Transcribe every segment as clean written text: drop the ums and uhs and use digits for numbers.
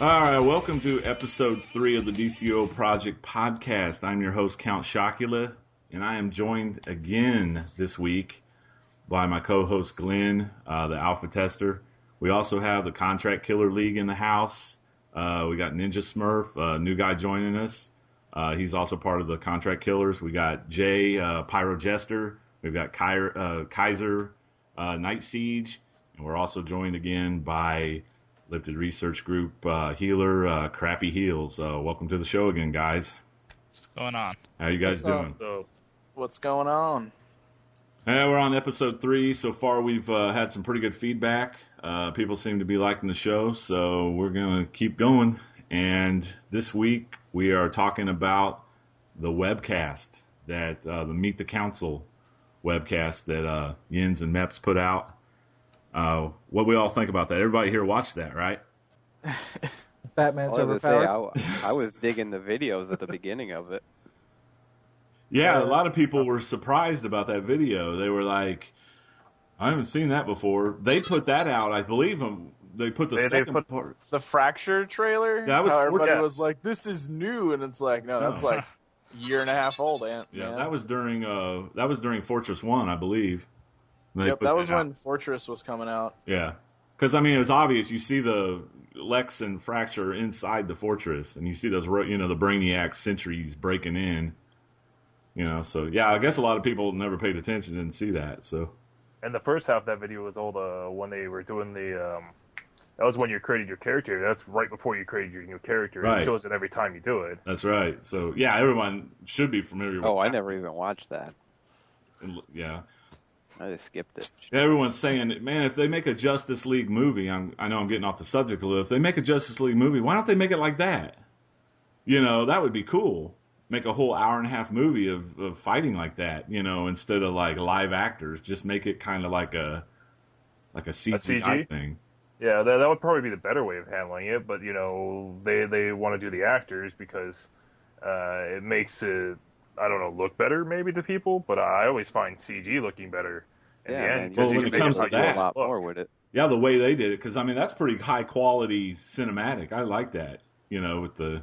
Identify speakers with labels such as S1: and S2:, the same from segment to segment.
S1: All right, welcome to episode 3 of the DCUO Project Podcast. I'm your host, Count Chocula, and I am joined again this week by my co-host, Glenn, the Alpha Tester. We also have the Contract Killer League in the house. We got Ninja Smurf, a new guy joining us. He's also part of the Contract Killers. We got Jay, Pyro Jester. We've got Kaiser, Night Siege. And we're also joined again by Lifted Research Group healer, Crappy Heals. Welcome to the show again, guys.
S2: What's going on?
S1: How you guys doing?
S3: What's going on?
S1: We're on episode 3. So far, we've had some pretty good feedback. People seem to be liking the show, so we're going to keep going. And this week, we are talking about the webcast, that the Meet the Council webcast that Yins and Meps put out. What we all think about that? Everybody here watched that, right?
S4: Batman's overpowered.
S5: I was digging the videos at the beginning of it.
S1: Yeah, a lot of people were surprised about that video. They were like, I haven't seen that before. They put that out, I believe they put the second part.
S3: The Fracture trailer?
S1: Yeah, that was
S3: everybody was like, this is new, and it's like, no, that's like a year and a half old, Ant.
S1: Yeah, man. That was during Fortress 1, I believe.
S3: Yep, that was when Fortress was coming out.
S1: Yeah. Because, I mean, it's obvious. You see the Lex and Fracture inside the Fortress, and you see those, the Brainiac sentries breaking in. So, yeah, I guess a lot of people never paid attention and didn't see that, so.
S6: And the first half of that video was all when they were doing that was when you created your character. That's right before you created your new character. Right. It shows it every time you do it.
S1: That's right. So, yeah, everyone should be familiar with that.
S5: Oh, I never even watched that.
S1: Yeah.
S5: I just skipped it.
S1: Everyone's saying, man, if they make a Justice League movie, I know I'm getting off the subject a little. If they make a Justice League movie, why don't they make it like that? That would be cool. Make a whole hour-and-a-half movie of fighting like that, instead of like live actors. Just make it kind of like a CGI thing.
S6: Yeah, that would probably be the better way of handling it. But they want to do the actors because it makes it, I don't know, look better maybe to people, but I always find CG looking better in the end.
S1: Well, when it comes to that,
S5: a lot more with it.
S1: Yeah, the way they did it, because I mean that's pretty high quality cinematic. I like that, with the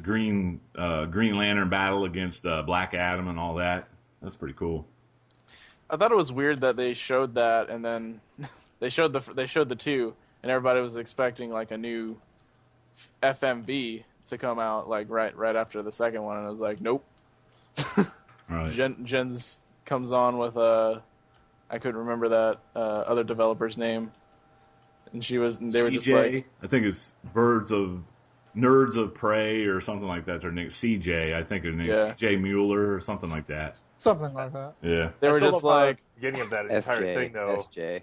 S1: Green Lantern battle against Black Adam and all that. That's pretty cool.
S3: I thought it was weird that they showed that and then they showed the two, and everybody was expecting like a new FMV to come out like right after the second one, and I was like, nope.
S1: Right.
S3: Jens comes on with I couldn't remember that other developer's name, and they were just like,
S1: I think it's Nerds of Prey or something like that. Their name CJ, I think their name is CJ Mueller or something like that.
S4: Something like that.
S1: Yeah,
S3: they were just like
S6: beginning of that entire thing though.
S5: SJ.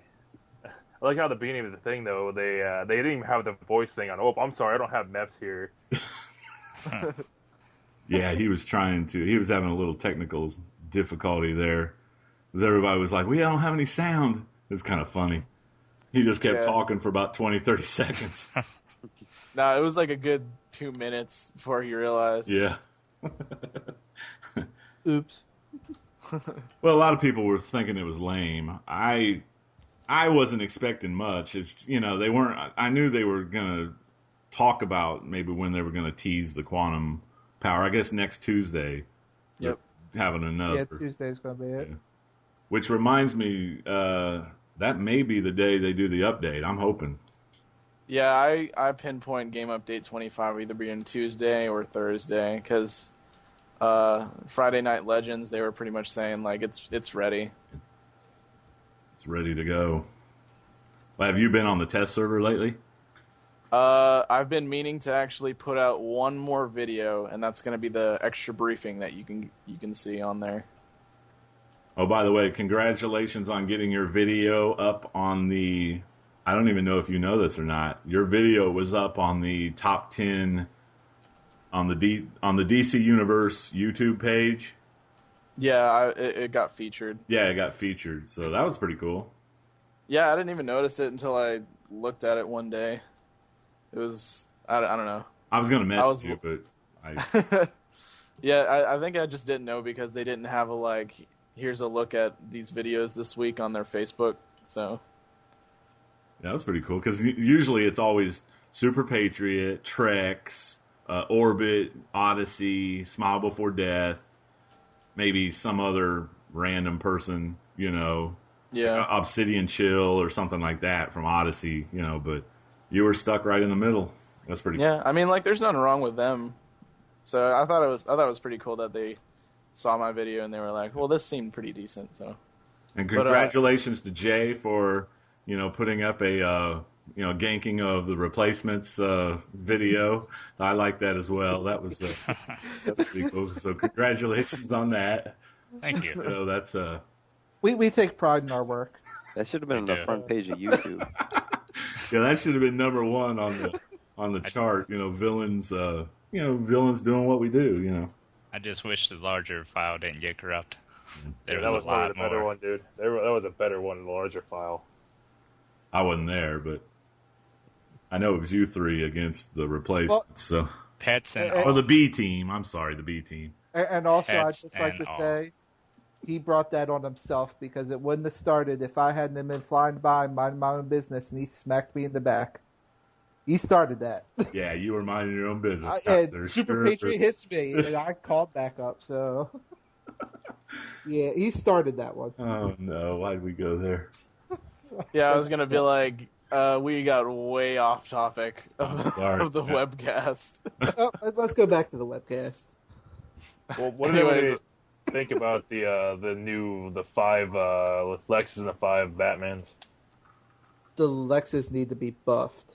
S6: I like how the beginning of the thing though they didn't even have the voice thing on. Oh, I'm sorry, I don't have Meps here.
S1: Yeah, he was having a little technical difficulty there. Because everybody was like, we don't have any sound. It's kind of funny. He just kept talking for about 20, 30 seconds.
S3: No, it was like a good 2 minutes before he realized.
S1: Yeah.
S4: Oops.
S1: Well, a lot of people were thinking it was lame. I wasn't expecting much. It's, they weren't, I knew they were going to talk about maybe when they were going to tease the quantum power. I guess next Tuesday.
S3: Yep.
S1: Having another.
S4: Yeah, Tuesday's going to be it.
S1: Yeah. Which reminds me, that may be the day they do the update. I'm hoping.
S3: Yeah, I pinpoint Game Update 25 either being Tuesday or Thursday, because Friday Night Legends, they were pretty much saying, like, it's ready.
S1: It's ready to go. Well, have you been on the test server lately?
S3: I've been meaning to actually put out one more video, and that's going to be the extra briefing that you can see on there.
S1: Oh, by the way, congratulations on getting your video up on the... I don't even know if you know this or not. Your video was up on the top 10 on the DC Universe YouTube page.
S3: Yeah, it got featured.
S1: Yeah, it got featured, so that was pretty cool.
S3: Yeah, I didn't even notice it until I looked at it one day. It was, I don't know.
S1: I was going to message you, but I...
S3: Yeah, I think I just didn't know because they didn't have here's a look at these videos this week on their Facebook, so...
S1: Yeah, that was pretty cool, because usually it's always Super Patriot, Trex, Orbit, Odyssey, Smile Before Death, maybe some other random person,
S3: Yeah.
S1: like Obsidian Chill or something like that from Odyssey, but you were stuck right in the middle. That's pretty
S3: Yeah, I mean, like, there's nothing wrong with them. So I thought it was pretty cool that they saw my video and they were like, well, this seemed pretty decent. So.
S1: And congratulations to Jay for, putting up a, ganking of the replacements video. I like that as well. That was pretty cool. So congratulations on that.
S2: Thank you.
S1: That's
S4: We take pride in our work.
S5: That should have been on the front page of YouTube.
S1: yeah, that should have been number one on the chart. Villains. Villains doing what we do.
S2: I just wish the larger file didn't get corrupt. There
S6: that
S2: was
S6: was
S2: a lot
S6: the better
S2: more.
S6: one, dude. That was a better one, the larger file.
S1: I wasn't there, but I know it was you three against the replacements. So
S2: Pets and
S1: or
S2: all.
S1: the B team. I'm sorry, the B team.
S4: And also, I'd
S2: Pets
S4: just like
S2: and
S4: to
S2: all.
S4: say, he brought that on himself because it wouldn't have started if I hadn't been flying by, minding my own business, and he smacked me in the back. He started that.
S1: Yeah, you were minding your own business.
S4: And Super Patriot hits me, and I called back up. So, yeah, he started that one.
S1: Oh no, why'd we go there?
S3: Yeah, I was going to be like, we got way off topic of the webcast.
S4: Oh, let's go back to the webcast.
S6: Well, what do you think about the 5 Lexus and the 5 Batmans?
S4: The Lexus need to be buffed.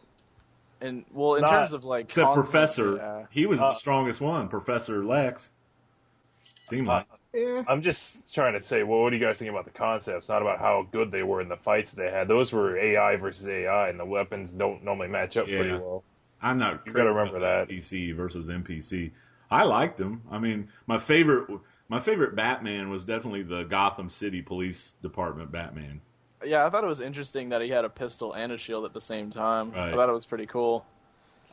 S3: And well, in terms of like
S1: except
S3: conflict,
S1: Professor,
S3: yeah.
S1: he was the strongest one. Professor Lex seemed like.
S4: Yeah.
S6: I'm just trying to say, well, what do you guys think about the concepts? Not about how good they were in the fights they had. Those were AI versus AI, and the weapons don't normally match up pretty well.
S1: I'm not.
S6: You got to remember that
S1: NPC versus NPC. I liked them. I mean, my favorite Batman was definitely the Gotham City Police Department Batman.
S3: Yeah, I thought it was interesting that he had a pistol and a shield at the same time.
S1: Right.
S3: I thought it was pretty cool.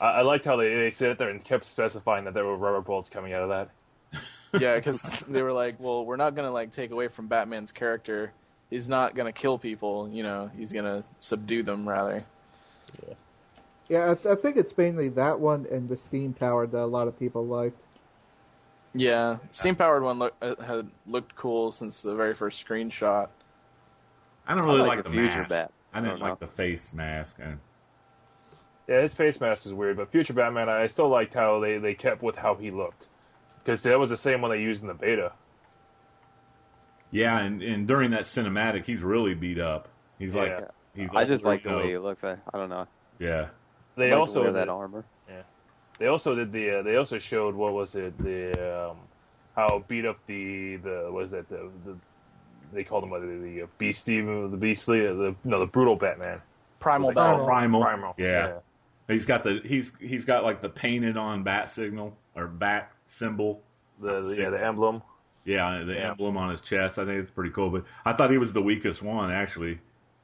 S6: I liked how they sat there and kept specifying that there were rubber bullets coming out of that.
S3: Yeah, because they were like, well, we're not going to like take away from Batman's character. He's not going to kill people, he's going to subdue them rather.
S4: Yeah, I think it's mainly that one and the steam powered that a lot of people liked.
S3: Yeah, steam-powered one had looked cool since the very first screenshot.
S1: I don't really
S5: I
S1: like the
S5: Future
S1: mask.
S5: Bat.
S1: I didn't
S5: don't
S1: like the face mask.
S6: Yeah, his face mask is weird, but Future Batman, I still liked how they kept with how he looked. Because that was the same one they used in the beta.
S1: Yeah, and during that cinematic, he's really beat up. He's
S5: I just like the way he looks. I don't know.
S1: Yeah.
S6: They
S5: I like
S6: also
S5: to wear that armor.
S6: Yeah. They also did they also showed what was it how beat up the they called him the brutal Batman.
S3: Primal
S6: Batman.
S1: Primal. Yeah. He's got like the painted on bat signal or bat symbol.
S6: The emblem.
S1: Yeah, the emblem on his chest. I think it's pretty cool. But I thought he was the weakest one, actually.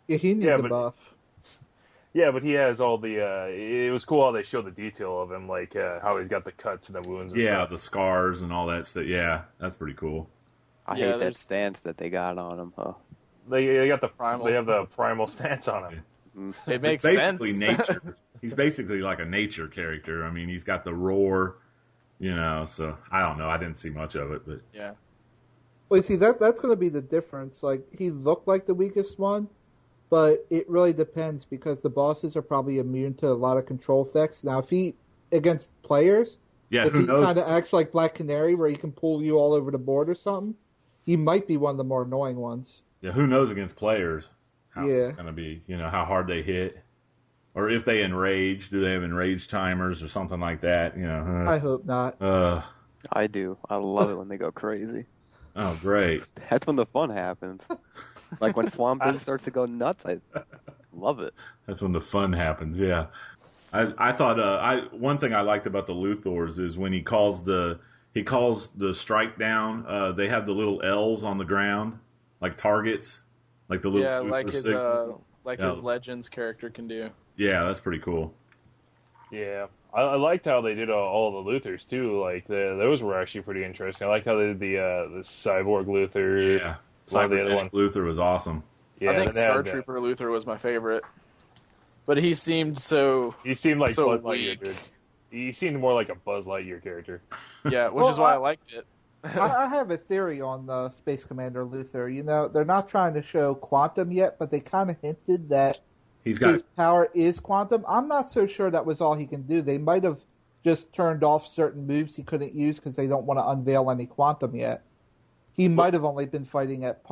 S4: Yeah, he needs a buff.
S6: Yeah, but he has all the. It was cool how they showed the detail of him, like how he's got the cuts and the wounds. And stuff.
S1: The scars and all that stuff. Yeah, that's pretty cool.
S5: I hate that stance that they got on him. Huh?
S6: They got the primal. They have the primal stance on him.
S3: It makes
S1: sense.
S3: Basically
S1: nature. He's basically like a nature character. I mean, he's got the roar. So I don't know. I didn't see much of it, but
S3: yeah.
S4: Well, you see, that's going to be the difference. Like, he looked like the weakest one, but it really depends because the bosses are probably immune to a lot of control effects. Now, if he, against players, if he kind of acts like Black Canary where he can pull you all over the board or something, he might be one of the more annoying ones.
S1: Yeah, who knows against players how it's going to be, how hard they hit. Or if they enrage, do they have enrage timers or something like that?
S4: I hope not.
S5: I do. I love it when they go crazy.
S1: Oh, great.
S5: That's when the fun happens. Like when Swamp Thing starts to go nuts, I love it.
S1: That's when the fun happens, yeah. I thought one thing I liked about the Luthors is when he calls the strike down, they have the little L's on the ground, like targets, like the little Luthor
S3: like his Legends character can do.
S1: Yeah, that's pretty cool.
S6: Yeah, I liked how they did all the Luthors too. Like those were actually pretty interesting. I liked how they did the Cyborg Luthor.
S1: Yeah, Cybernetic Luthor was awesome.
S6: Yeah,
S3: I think Star Trooper Luthor was my favorite. But he seemed so.
S6: He seemed like
S3: So
S6: Buzz Lightyear,
S3: weak.
S6: dude. He seemed more like a Buzz Lightyear character.
S3: Yeah, which
S4: Well,
S3: is why I liked it.
S4: I have a theory on Space Commander Luther. You know, they're not trying to show quantum yet, but they kind of hinted that
S1: He's got
S4: his power is quantum. I'm not so sure that was all he can do. They might have just turned off certain moves he couldn't use because they don't want to unveil any quantum yet. He might have only been fighting at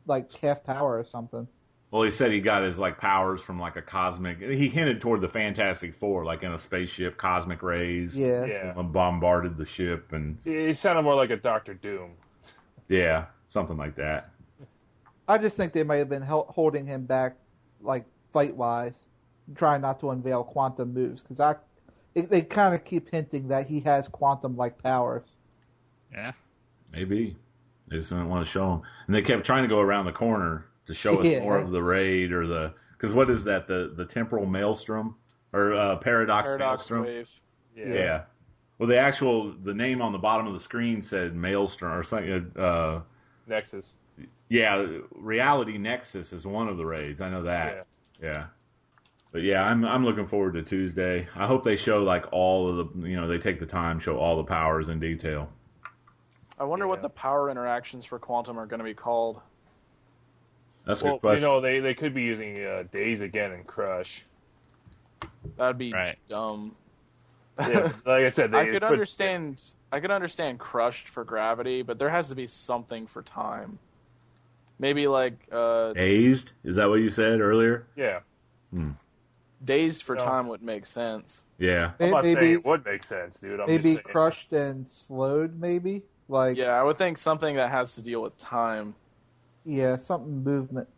S4: like half power or something.
S1: Well, he said he got his like powers from like a cosmic. He hinted toward the Fantastic Four, like in a spaceship, cosmic rays.
S4: Yeah.
S6: Yeah.
S1: Bombarded the ship, and
S6: He sounded more like a Doctor Doom.
S1: yeah, something like that.
S4: I just think they might have been holding him back, like fight wise, trying not to unveil quantum moves because they kind of keep hinting that he has quantum like powers.
S2: Yeah.
S1: Maybe they just didn't want to show him, and they kept trying to go around the corner to show us more of the raid or because what is that, the temporal maelstrom or paradox maelstrom?
S3: Wave.
S1: Yeah. Well, the name on the bottom of the screen said maelstrom or something.
S6: Nexus.
S1: Yeah, Reality Nexus is one of the raids. I know that. Yeah. But yeah, I'm looking forward to Tuesday. I hope they show like all of the, they take the time, show all the powers in detail.
S3: I wonder what the power interactions for Quantum are going to be called.
S1: That's a good question.
S6: They could be using Daze again and Crush.
S3: That'd be
S2: Right.
S3: dumb.
S6: Yeah, like I said,
S3: I could understand Crushed for gravity, but there has to be something for time. Maybe like
S1: Dazed? Is that what you said earlier?
S6: Yeah.
S3: Dazed for time would make sense.
S1: Yeah.
S6: I'm not saying
S4: Maybe
S6: it would make sense, dude. I'm
S4: maybe
S6: just saying.
S4: crushed and slowed, maybe like
S3: Yeah, I would think something that has to deal with time.
S4: yeah, something movement.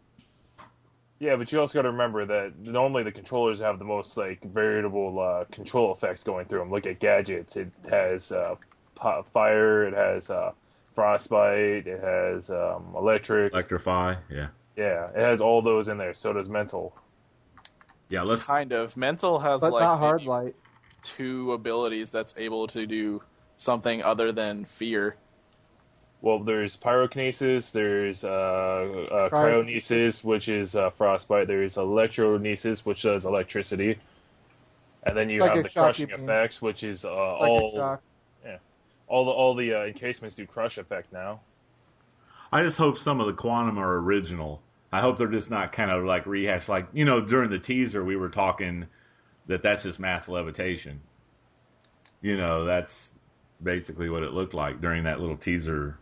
S6: Yeah, but you also got to remember that normally the controllers have the most like variable control effects going through them. Look at gadgets; it has fire, it has frostbite, it has electric.
S1: Electrify. Yeah.
S6: Yeah, it has all those in there. So does mental.
S1: Yeah. Let's.
S3: Kind of. Mental has
S4: But
S3: like
S4: not hard
S3: maybe
S4: light.
S3: 2 abilities that's able to do something other than fear.
S6: Well, there's pyrokinesis, there's cryonesis, which is frostbite. There's electronesis, which does electricity, and then you have
S4: Psychic
S6: the
S4: shock,
S6: crushing
S4: you mean.
S6: effects, which is
S4: Psychic
S6: all
S4: shock.
S6: all the encasements do crush effect now.
S1: I just hope some of the quantum are original. I hope they're just not kind of like rehashed. Like during the teaser we were talking that's just mass levitation. That's basically what it looked like during that little teaser.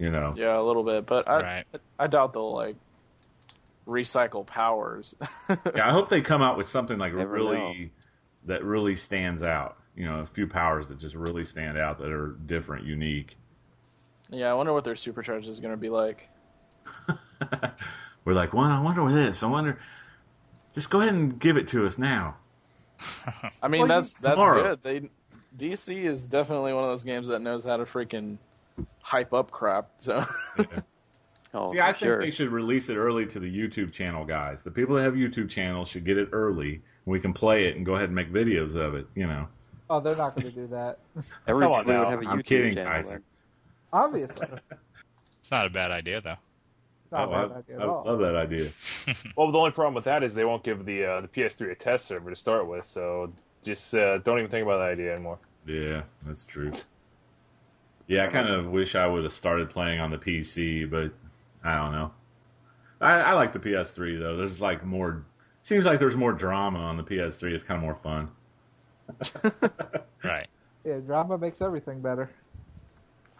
S3: Yeah, a little bit, but
S2: Right.
S3: I doubt they'll like recycle powers.
S1: Yeah, I hope they come out with something like
S5: Never
S1: that really stands out. A few powers that just really stand out that are different, unique.
S3: Yeah, I wonder what their supercharge is going to be like.
S1: We're like, well, I wonder what this. I wonder. Just go ahead and give it to us now.
S3: I mean,
S1: Well,
S3: that's
S1: tomorrow.
S3: good. DC is definitely one of those games that knows how to freaking hype up crap. So
S5: Oh,
S1: See, I
S5: for
S1: think
S5: sure.
S1: they should release it early to the YouTube channel guys. The people that have YouTube channels should get it early. We can play it and go ahead and make videos of it.
S4: Oh, they're not going to do that.
S5: Every
S6: Come on
S5: family would
S6: now.
S5: have a
S1: I'm
S5: YouTube
S1: kidding,
S5: channel.
S1: Kaiser.
S5: Then.
S4: Obviously,
S2: It's not a bad idea, though.
S4: not a
S1: I
S4: bad idea
S1: I
S4: at all.
S1: love that idea.
S6: Well, the only problem with that is they won't give the PS3 a test server to start with, so just don't even think about that idea anymore.
S1: Yeah, that's true. Yeah, I kind of wish I would have started playing on the PC, but I don't know. I like the PS3 though. There's like more. Seems like there's more drama on the PS3. It's kind of more fun.
S2: Right.
S4: Yeah, drama makes everything better.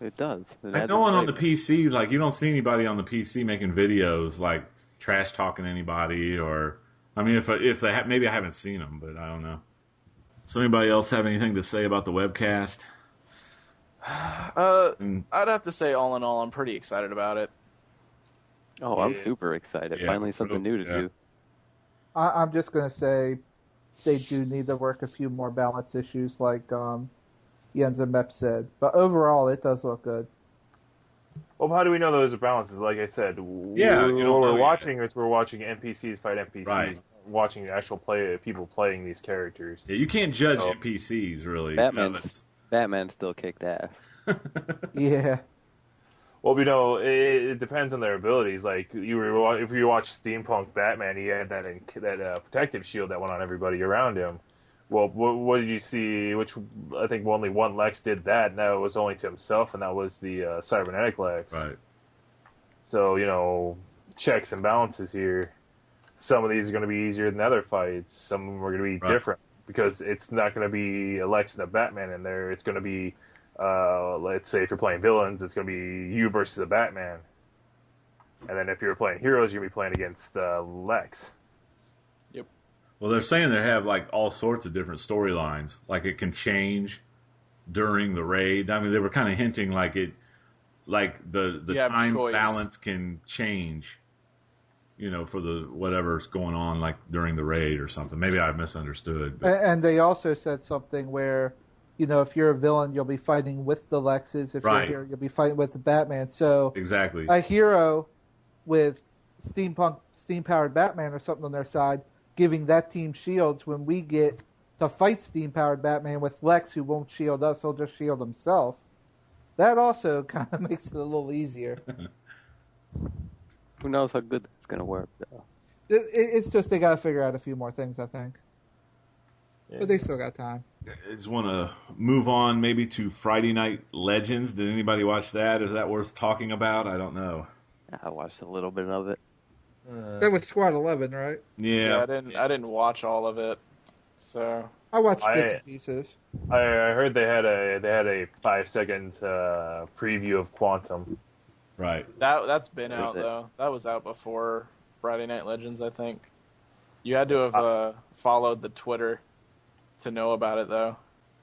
S5: It does. It
S1: Like,
S5: adds
S1: no one on the
S5: excitement.
S1: PC. Like you don't see anybody on the PC making videos like trash talking anybody or. I mean, if they maybe I haven't seen them, but I don't know. So anybody else have anything to say about the webcast?
S3: I'd have to say, all in all, I'm pretty excited about it.
S5: Oh, I'm
S6: Yeah.
S5: super excited.
S1: Yeah,
S5: Finally, something new to
S1: yeah.
S5: do.
S4: I'm just going to say they do need to work a few more balance issues, like Jens and Mep said. But overall, it does look good.
S6: Well, how do we know those are balances? Like I said,
S1: Yeah,
S6: what
S1: you don't know
S6: we're
S1: yet.
S6: watching is we're watching NPCs fight NPCs.
S1: Right.
S6: Watching actual people playing these characters.
S1: Yeah, you can't judge
S6: Oh.
S1: NPCs really.
S5: Batman still kicked ass.
S4: Yeah.
S6: Well, it depends on their abilities. Like if you watch Steampunk Batman, he had that protective shield that went on everybody around him. Well, what did you see? Which I think only one Lex did that, and that was only to himself, and that was the cybernetic Lex.
S1: Right.
S6: So checks and balances here. Some of these are going to be easier than other fights. Some of them are going to be different because it's not going to be a Lex and a Batman in there. It's going to be let's say if you're playing villains, it's going to be you versus a Batman. And then if you're playing heroes, you're going to be playing against Lex.
S3: Yep.
S1: Well, they're saying they have like all sorts of different storylines. Like it can change during the raid. I mean, they were kind of hinting like the time balance can change, for the whatever's going on like during the raid or something. Maybe I misunderstood. But.
S4: And they also said something where, if you're a villain, you'll be fighting with the Lexes. If you're a hero, you'll be fighting with the Batman. So
S1: exactly,
S4: a hero with steam-powered Batman or something on their side, giving that team shields when we get to fight steam-powered Batman with Lex, who won't shield us, he'll just shield himself. That also kind of makes it a little easier.
S5: Who knows how good it's going to work, though.
S4: It's just they got to figure out a few more things, I think. Yeah. But they still got time.
S1: I just want to move on maybe to Friday Night Legends. Did anybody watch that? Is that worth talking about? I don't know.
S5: I watched a little bit of it.
S4: That was Squad 11, right?
S1: Yeah.
S3: I didn't watch all of it, so
S4: I watched bits and pieces.
S6: I heard they had a 5-second preview of Quantum.
S1: Right.
S3: That's been out though. That was out before Friday Night Legends, I think. You had to have followed the Twitter to know about it, though.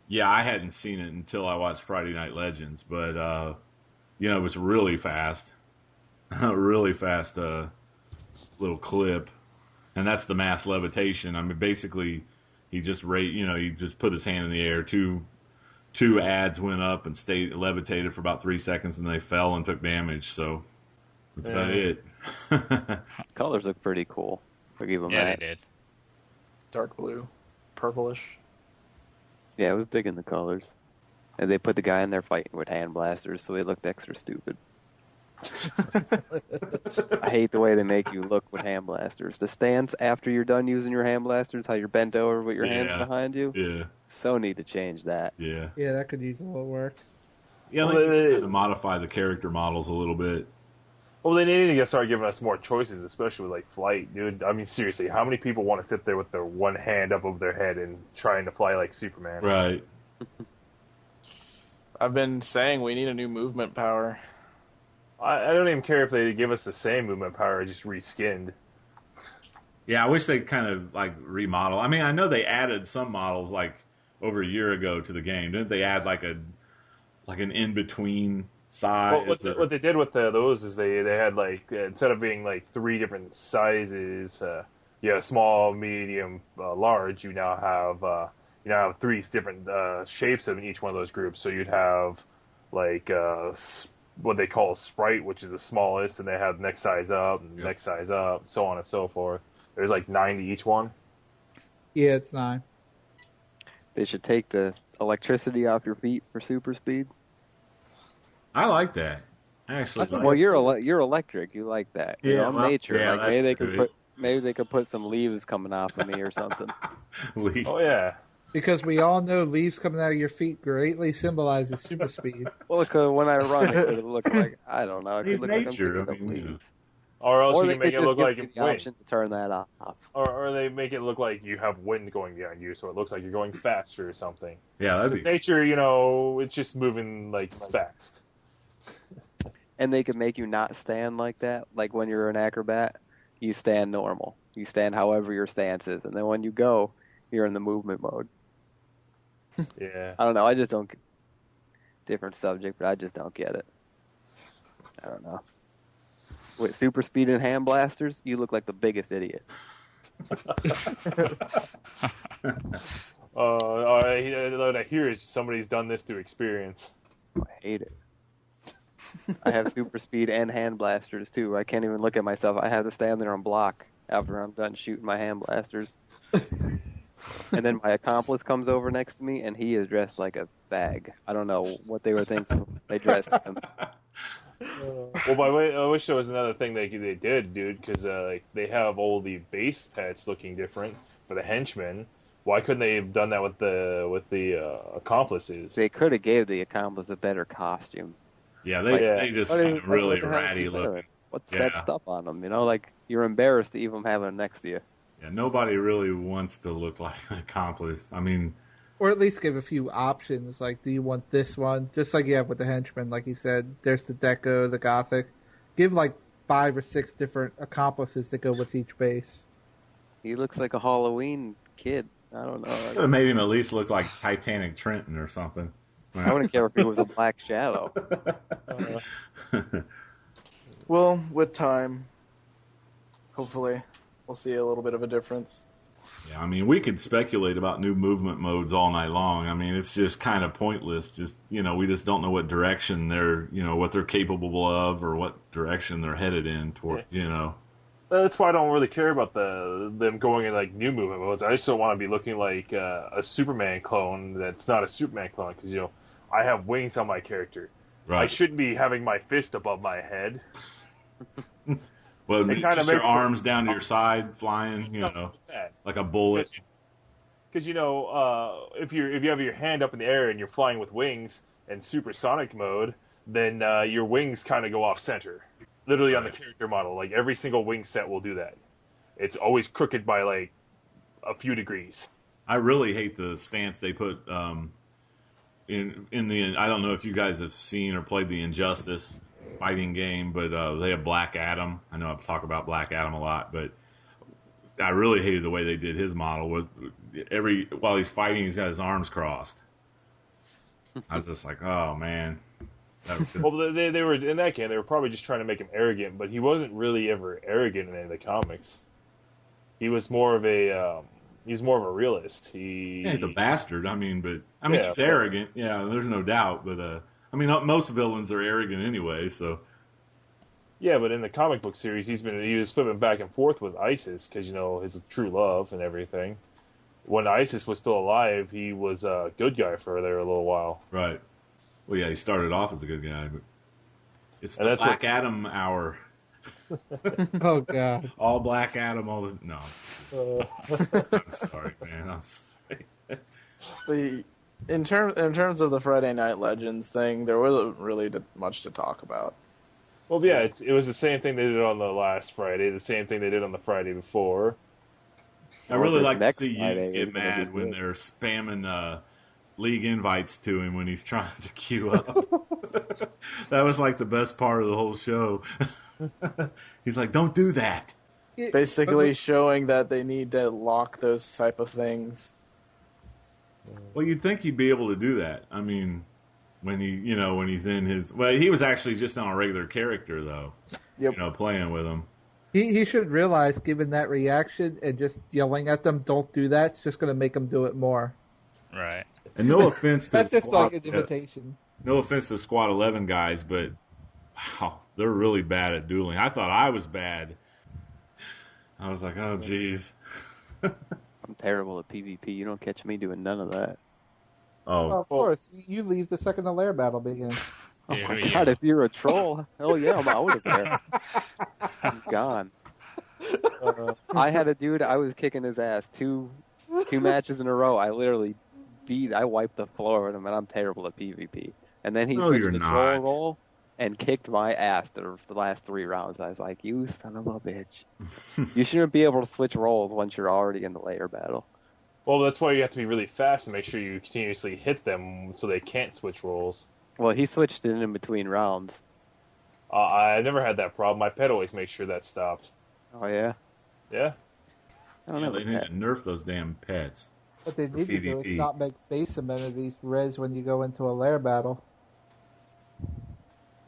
S1: Yeah, I hadn't seen it until I watched Friday Night Legends, but it was really fast, really fast little clip, and that's the mass levitation. I mean, basically, he just he just put his hand in the air. Two ads went up and stayed levitated for about 3 seconds, and they fell and took damage. So that's about it.
S5: Colors look pretty cool. I'll give them that.
S2: Yeah, they did.
S3: Dark blue, purplish.
S5: Yeah, I was digging the colors. And they put the guy in there fighting with hand blasters, so he looked extra stupid. I hate the way they make you look with hand blasters. The stance after you're done using your hand blasters, how you're bent over with your hands behind you.
S1: Yeah.
S5: So need to change that.
S1: Yeah.
S4: Yeah, that could use a little work.
S1: Yeah, they need to modify the character models a little bit.
S6: Well, they need to start giving us more choices, especially with like flight, dude. I mean, seriously, how many people want to sit there with their one hand up over their head and trying to fly like Superman?
S1: Right.
S3: I've been saying we need a new movement power.
S6: I don't even care if they give us the same movement power, just reskinned.
S1: Yeah, I wish they'd kind of like remodel. I mean, I know they added some models like over a year ago to the game. Didn't they add like an in between size?
S6: Well, what they did with those is they had like instead of being like 3 different sizes, small, medium, large. You now have 3 different shapes of each one of those groups. So you'd have like what they call Sprite, which is the smallest, and they have next size up, and next size up, so on and so forth. There's like 9 to each one.
S4: Yeah, it's 9.
S5: They should take the electricity off your feet for super speed.
S1: I like that. Actually,
S5: well, you're electric. You like that.
S1: Yeah,
S5: I'm nature.
S1: Yeah,
S5: like maybe they could put some leaves coming off of me or something.
S1: Leaves.
S6: Oh yeah.
S4: Because we all know leaves coming out of your feet greatly symbolizes super speed.
S5: Well, when I run, it could look like, I don't know. It could look
S1: nature.
S5: like I'm leaves.
S6: Or else
S5: or
S6: you can make it look like
S5: the
S6: wind.
S5: option to turn that off.
S6: Or they make it look like you have wind going behind you, so it looks like you're going faster or something.
S1: Yeah, that'd be...
S6: Nature, it's just moving like fast.
S5: And they could make you not stand like that. Like when you're an acrobat, you stand normal. You stand however your stance is. And then when you go, you're in the movement mode.
S6: Yeah.
S5: I don't know. I just don't... Different subject, but I just don't get it. I don't know. With super speed and hand blasters, you look like the biggest idiot.
S6: I hear is somebody's done this through experience.
S5: I hate it. I have super speed and hand blasters too. I can't even look at myself. I have to stand there and block after I'm done shooting my hand blasters. And then my accomplice comes over next to me, and he is dressed like a fag. I don't know what they were thinking. They dressed him.
S6: Well, by the way, I wish there was another thing they did, dude, because like they have all the base pets looking different for the henchmen. Why couldn't they have done that with the accomplices?
S5: They could have gave the accomplice a better costume.
S1: Yeah,
S5: Like,
S1: they just kind of really
S5: what the hell is
S1: ratty
S5: he wearing?
S1: looking.
S5: What's
S1: Yeah.
S5: that stuff on them? You know, like you're embarrassed to even have them next to you.
S1: Yeah, nobody really wants to look like an accomplice. I mean,
S4: Or at least give a few options, like, do you want this one? Just like you have with the henchmen, like you said, there's the Deco, the Gothic. Give, like, 5 or 6 different accomplices that go with each base.
S5: He looks like a Halloween kid. I don't
S1: could have
S5: know.
S1: made him at least look like Titanic Trenton or something.
S5: I wouldn't care if he was a Black Shadow.
S3: Well, with time, hopefully, we'll see a little bit of a difference.
S1: Yeah, I mean, we could speculate about new movement modes all night long. I mean, it's just kind of pointless. Just, we just don't know what direction what they're capable of or what direction they're headed in toward,
S6: That's why I don't really care about them going in like new movement modes. I just don't want to be looking like a Superman clone that's not a Superman clone because I have wings on my character.
S1: Right.
S6: I shouldn't be having my fist above my head.
S1: Well,
S6: It kinda
S1: just your
S6: makes
S1: arms down to your side, flying, like a bullet.
S6: Because if you have your hand up in the air and you're flying with wings in supersonic mode, then your wings kind of go off center. Literally on the character model, like every single wing set will do that. It's always crooked by like a few degrees.
S1: I really hate the stance they put in the. I don't know if you guys have seen or played the Injustice fighting game, but they have Black Adam. I know I've talked about Black Adam a lot, but I really hated the way they did his model. With while he's fighting, he's got his arms crossed. I was just like, oh man.
S6: Well, they were in that game. They were probably just trying to make him arrogant, but he wasn't really ever arrogant in any of the comics. He was more of a realist.
S1: He's a bastard. I mean,
S6: Yeah,
S1: he's arrogant. Yeah, there's no doubt. But most villains are arrogant anyway. So
S6: yeah, but in the comic book series, he was flipping back and forth with Isis because his true love and everything. When Isis was still alive, he was a good guy for there a little while.
S1: Right. Well, yeah, he started off as a good guy, but it's the Black Adam hour.
S4: Oh, God.
S1: All Black Adam, all the... No. I'm sorry, man. I'm sorry.
S3: In terms of the Friday Night Legends thing, there wasn't really much to talk about.
S6: Well, yeah, it was the same thing they did on the last Friday, the same thing they did on the Friday before.
S1: I really like to
S5: next
S1: see
S5: Friday
S1: Utes
S5: is
S1: get
S5: gonna
S1: mad
S5: be
S1: when
S5: good.
S1: they're spamming league invites to him when he's trying to queue up. That was like the best part of the whole show. He's like, don't do that.
S3: Basically showing that they need to lock those type of things.
S1: Well, you'd think he'd be able to do that. I mean, when he's in his... Well, he was actually just on a regular character, though.
S3: Yep.
S1: Playing with him.
S4: He should realize, given that reaction and just yelling at them, don't do that, it's just going to make them do it more.
S2: Right.
S1: And no offense to
S4: That's just
S1: Squad,
S4: like an invitation.
S1: no offense to Squad 11 guys, but wow, they're really bad at dueling. I thought I was bad. I was like, oh, jeez.
S5: I'm terrible at PvP. You don't catch me doing none of that.
S1: Oh,
S4: Of course. You leave the second the lair battle begins.
S5: Oh
S2: Here
S5: my
S2: we
S5: god,
S2: go.
S5: if you're a troll, hell yeah, I'm out of there. I'm gone. I had a dude, I was kicking his ass two matches in a row. I literally wiped the floor with him, and I'm terrible at PvP. And then he
S1: No,
S5: switched
S1: you're
S5: to
S1: not.
S5: troll role and kicked my ass the last 3 rounds. I was like, you son of a bitch. You shouldn't be able to switch roles once you're already in the layer battle.
S6: Well, that's why you have to be really fast and make sure you continuously hit them so they can't switch roles.
S5: Well, he switched it in between rounds.
S6: I never had that problem. My pet always makes sure that stopped.
S5: Oh, yeah?
S6: Yeah?
S5: I don't
S1: yeah,
S5: know
S1: they
S5: about
S1: need
S5: that.
S1: to nerf those damn pets.
S4: What they need to do is
S1: PvP.
S4: not make base amenities res when you go into a lair battle.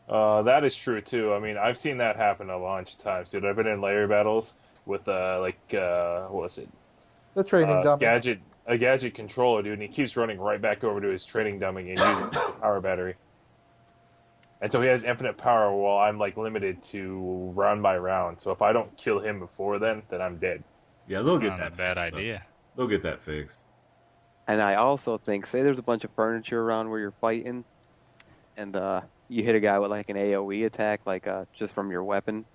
S6: That is true, too. I mean, I've seen that happen a bunch of times, dude. I've been in layer battles with, what was it?
S4: The training dummy.
S6: A gadget controller, dude, and he keeps running right back over to his training dummy and using the power battery. And so he has infinite power while I'm, limited to round by round. So if I don't kill him before then I'm dead.
S1: Yeah, they'll
S2: It's
S1: get
S2: not
S1: that
S2: a bad
S1: fixed, though.
S2: idea.
S1: They'll get that fixed.
S5: And I also think, say there's a bunch of furniture around where you're fighting, and you hit a guy with like an AOE attack, like just from your weapon,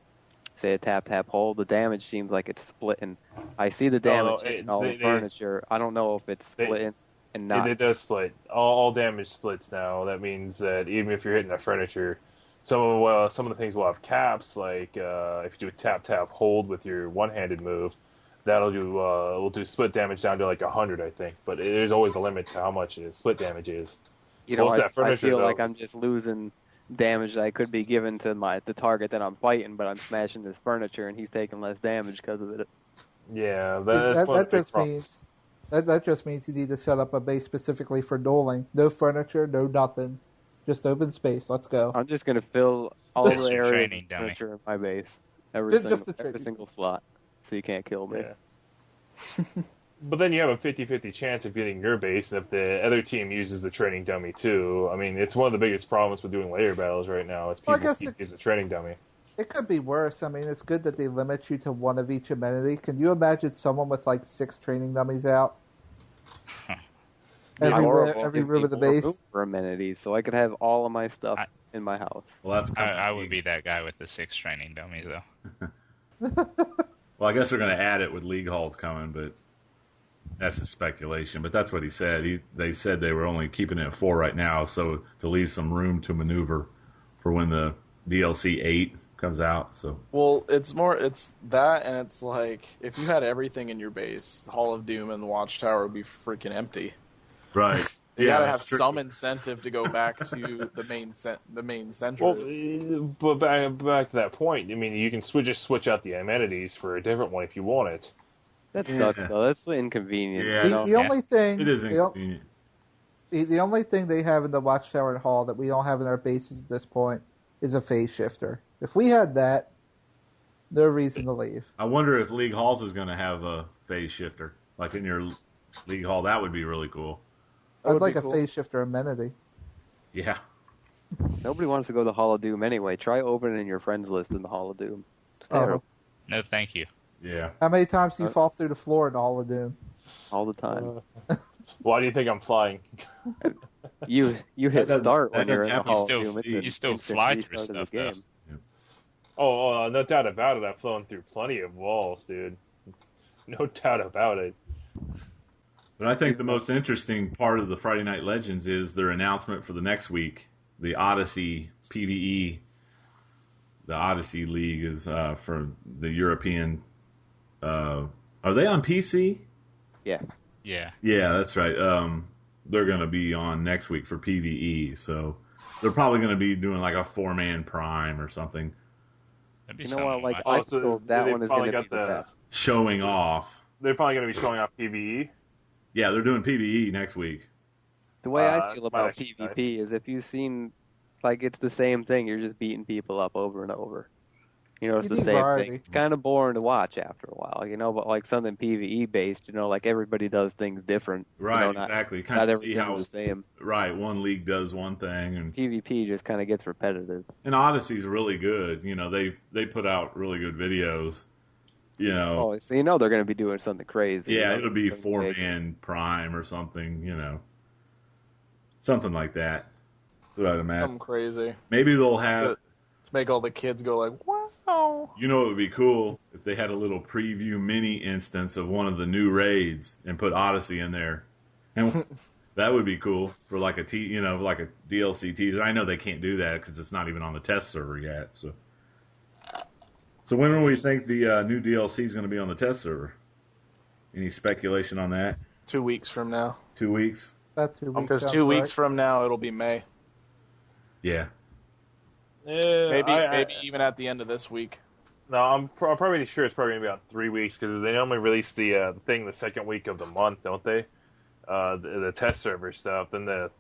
S5: say a tap hold, the damage seems like it's splitting. I see the damage hitting all the furniture. I don't know if it's splitting and not.
S6: It does split. All damage splits now. That means that even if you're hitting the furniture, some of the things will have caps. Like if you do a tap hold with your one-handed move, that'll do will do split damage down to like 100, I think. But there's always a limit to how much split damage is.
S5: You know, I feel like I'm just losing damage that I could be given to the target that I'm fighting, but I'm smashing this furniture and he's taking less damage because of it.
S6: Yeah,
S4: that just means you need to set up a base specifically for dueling. No furniture, no nothing, just open space. Let's go.
S5: I'm just gonna fill all the areas of furniture in my base, every single slot, so you can't kill me.
S6: Yeah. But then you have a 50-50 chance of getting your base, and if the other team uses the training dummy too. I mean, it's one of the biggest problems with doing layer battles right now. It's people use the training dummy.
S4: It could be worse. I mean, it's good that they limit you to one of each amenity. Can you imagine someone with like 6 training dummies out? Every room of the base
S5: for amenities, so I could have all of my stuff in my house.
S1: Well,
S2: I would be that guy with the 6 training dummies, though.
S1: Well, I guess they're going to add it with league halls coming, but that's a speculation. But that's what he said. They said they were only keeping it at 4 right now, so to leave some room to maneuver for when the DLC 8 comes out. So
S3: well, it's that, and it's like if you had everything in your base, the Hall of Doom and the Watchtower would be freaking empty.
S1: Right.
S3: You gotta have some incentive to go back to the main center.
S6: Well, but back to that point, I mean, you can just switch out the amenities for a different one if you want it.
S5: That sucks, though. That's inconvenient.
S4: Yeah. The only thing
S1: it is inconvenient.
S4: The only thing they have in the Watchtower and Hall that we don't have in our bases at this point is a phase shifter. If we had that, no reason to leave.
S1: I wonder if League Halls is going to have a phase shifter, like in your League Hall. That would be really cool.
S4: I'd like a phase shifter amenity.
S1: Yeah.
S5: Nobody wants to go to the Hall of Doom anyway. Try opening your friends list in the Hall of Doom. It's terrible.
S2: No, thank you.
S1: Yeah.
S4: How many times do you fall through the floor in the Hall of Doom?
S5: All the time.
S6: Why do you think I'm flying?
S5: You hit start when you're in the Hall of Doom.
S2: You still fly through stuff, though.
S6: Oh, no doubt about it. I've flown through plenty of walls, dude. No doubt about it.
S1: But I think the most interesting part of the Friday Night Legends is their announcement for the next week. The Odyssey PvE, the Odyssey League is for the European. Are they on PC?
S5: Yeah.
S2: Yeah.
S1: Yeah, that's right. They're going to be on next week for PvE, so they're probably going to be doing like a 4-man prime or something.
S2: That'd be
S5: you know what? Like,
S6: I
S5: feel that one is going to be the best.
S1: Showing off.
S6: They're probably going to be showing off PvE.
S1: Yeah, they're doing PvE next week.
S5: The way I feel about PvP is if you've seen, like, it's the same thing. You're just beating people up over and over. You know, it's the same thing. It's kind of boring to watch after a while, you know, but like something PvE based, you know, like everybody does things different.
S1: Right,
S5: you know,
S1: exactly.
S5: Not everything's the same.
S1: Right, one league does one thing. And
S5: PvP just kind of gets repetitive.
S1: And Odyssey's really good. You know, they put out really good videos. You know.
S5: Oh, so you know they're going to be doing something crazy.
S1: Yeah,
S5: you know?
S1: it'll be 4-man prime or something, you know. Something like that. That's what I'd imagine.
S3: Something crazy.
S1: Maybe they'll have...
S3: To make all the kids go like, wow.
S1: You know, it would be cool if they had a little preview mini instance of one of the new raids and put Odyssey in there. And that would be cool for like a like a DLC teaser. I know they can't do that because it's not even on the test server yet. So when do we think the new DLC is going to be on the test server? Any speculation on that?
S3: 2 weeks from now.
S1: 2 weeks?
S4: About 2 weeks.
S3: Because 2 weeks from now it'll be May.
S1: Yeah.
S3: Maybe even at the end of this week.
S6: No, I'm probably sure it's probably going to be about 3 weeks because they normally release the thing the second week of the month, don't they? The test server stuff. Then the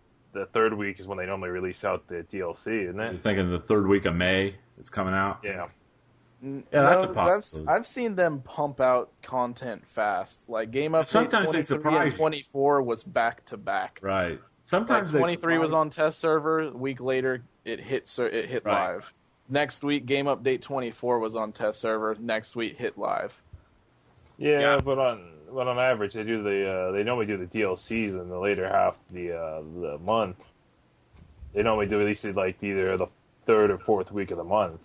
S6: third week is when they normally release out the DLC, isn't it?
S1: You're thinking the third week of May it's coming out?
S6: Yeah.
S1: Yeah, that's a possibility.
S3: I've seen them pump out content fast. Like Game Update 23 and 24 was back to back.
S1: Right. Sometimes
S3: 23 was on test server. A week later, it hit right. Live. Next week, Game Update 24 was on test server. Next week, hit live.
S6: Yeah. but on average, they normally do the DLCs in the later half of the month. They normally do release it like either the third or fourth week of the month.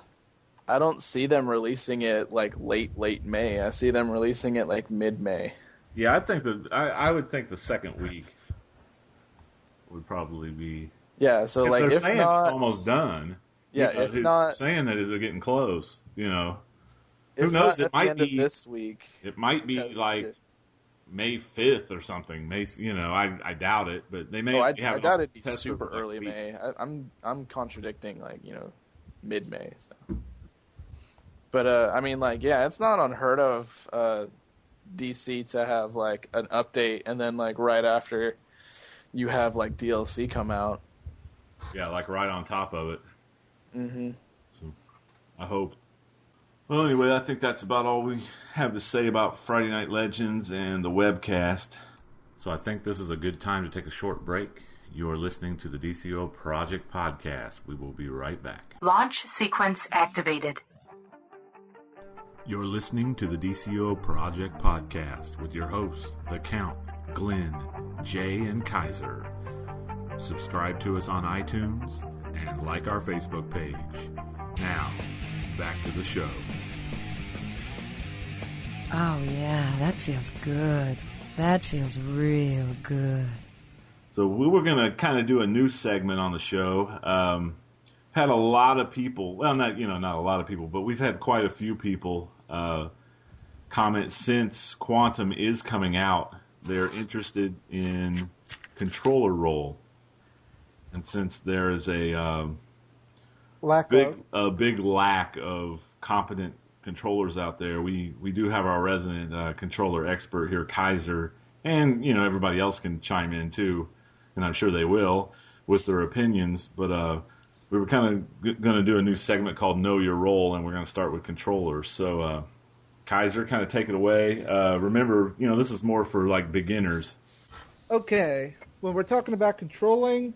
S3: I don't see them releasing it like late May. I see them releasing it like mid-May.
S1: Yeah, I think I would think the second week would probably be.
S3: Yeah, so like
S1: they're
S3: if
S1: saying
S3: not,
S1: it's almost done.
S3: Yeah,
S1: Because
S3: if not,
S1: saying that they're getting close. You know,
S3: if
S1: who knows?
S3: not
S1: It
S3: at
S1: might
S3: the end
S1: be
S3: of this week.
S1: It might be
S3: Sounds
S1: like
S3: good.
S1: May 5th or something. I doubt it, but they may.
S3: I
S1: have
S3: doubt it'd be
S1: test
S3: super
S1: over, like,
S3: early
S1: a week.
S3: May. I'm contradicting like mid-May. So. But I mean like it's not unheard of DC to have like an update and then like right after you have like DLC come out.
S1: Yeah, like right on top of it.
S3: Mm-hmm.
S1: So I hope. Well, anyway, I think that's about all we have to say about Friday Night Legends and the webcast. So I think this is a good time to take a short break. You are listening to the DCUO Project Podcast. We will be right back.
S7: Launch sequence activated.
S1: You're listening to the DCUO Project Podcast with your hosts, The Count, Glenn, Jay, and Kaiser. Subscribe to us on iTunes and like our Facebook page. Now, back to the show.
S8: Oh, yeah, that feels good. That feels real good.
S1: So we were going to kind of do a new segment on the show. Had a lot of people, well, not a lot of people, but we've had quite a few people comment since Quantum is coming out. They're interested in controller role. And since there is a big lack of competent controllers out there, we do have our resident controller expert here, Kaiser, and everybody else can chime in too, and I'm sure they will with their opinions. But we were kind of going to do a new segment called Know Your Role, and we're going to start with controllers. So Kaiser, kind of take it away. Remember, this is more for like beginners.
S4: Okay, when we're talking about controlling,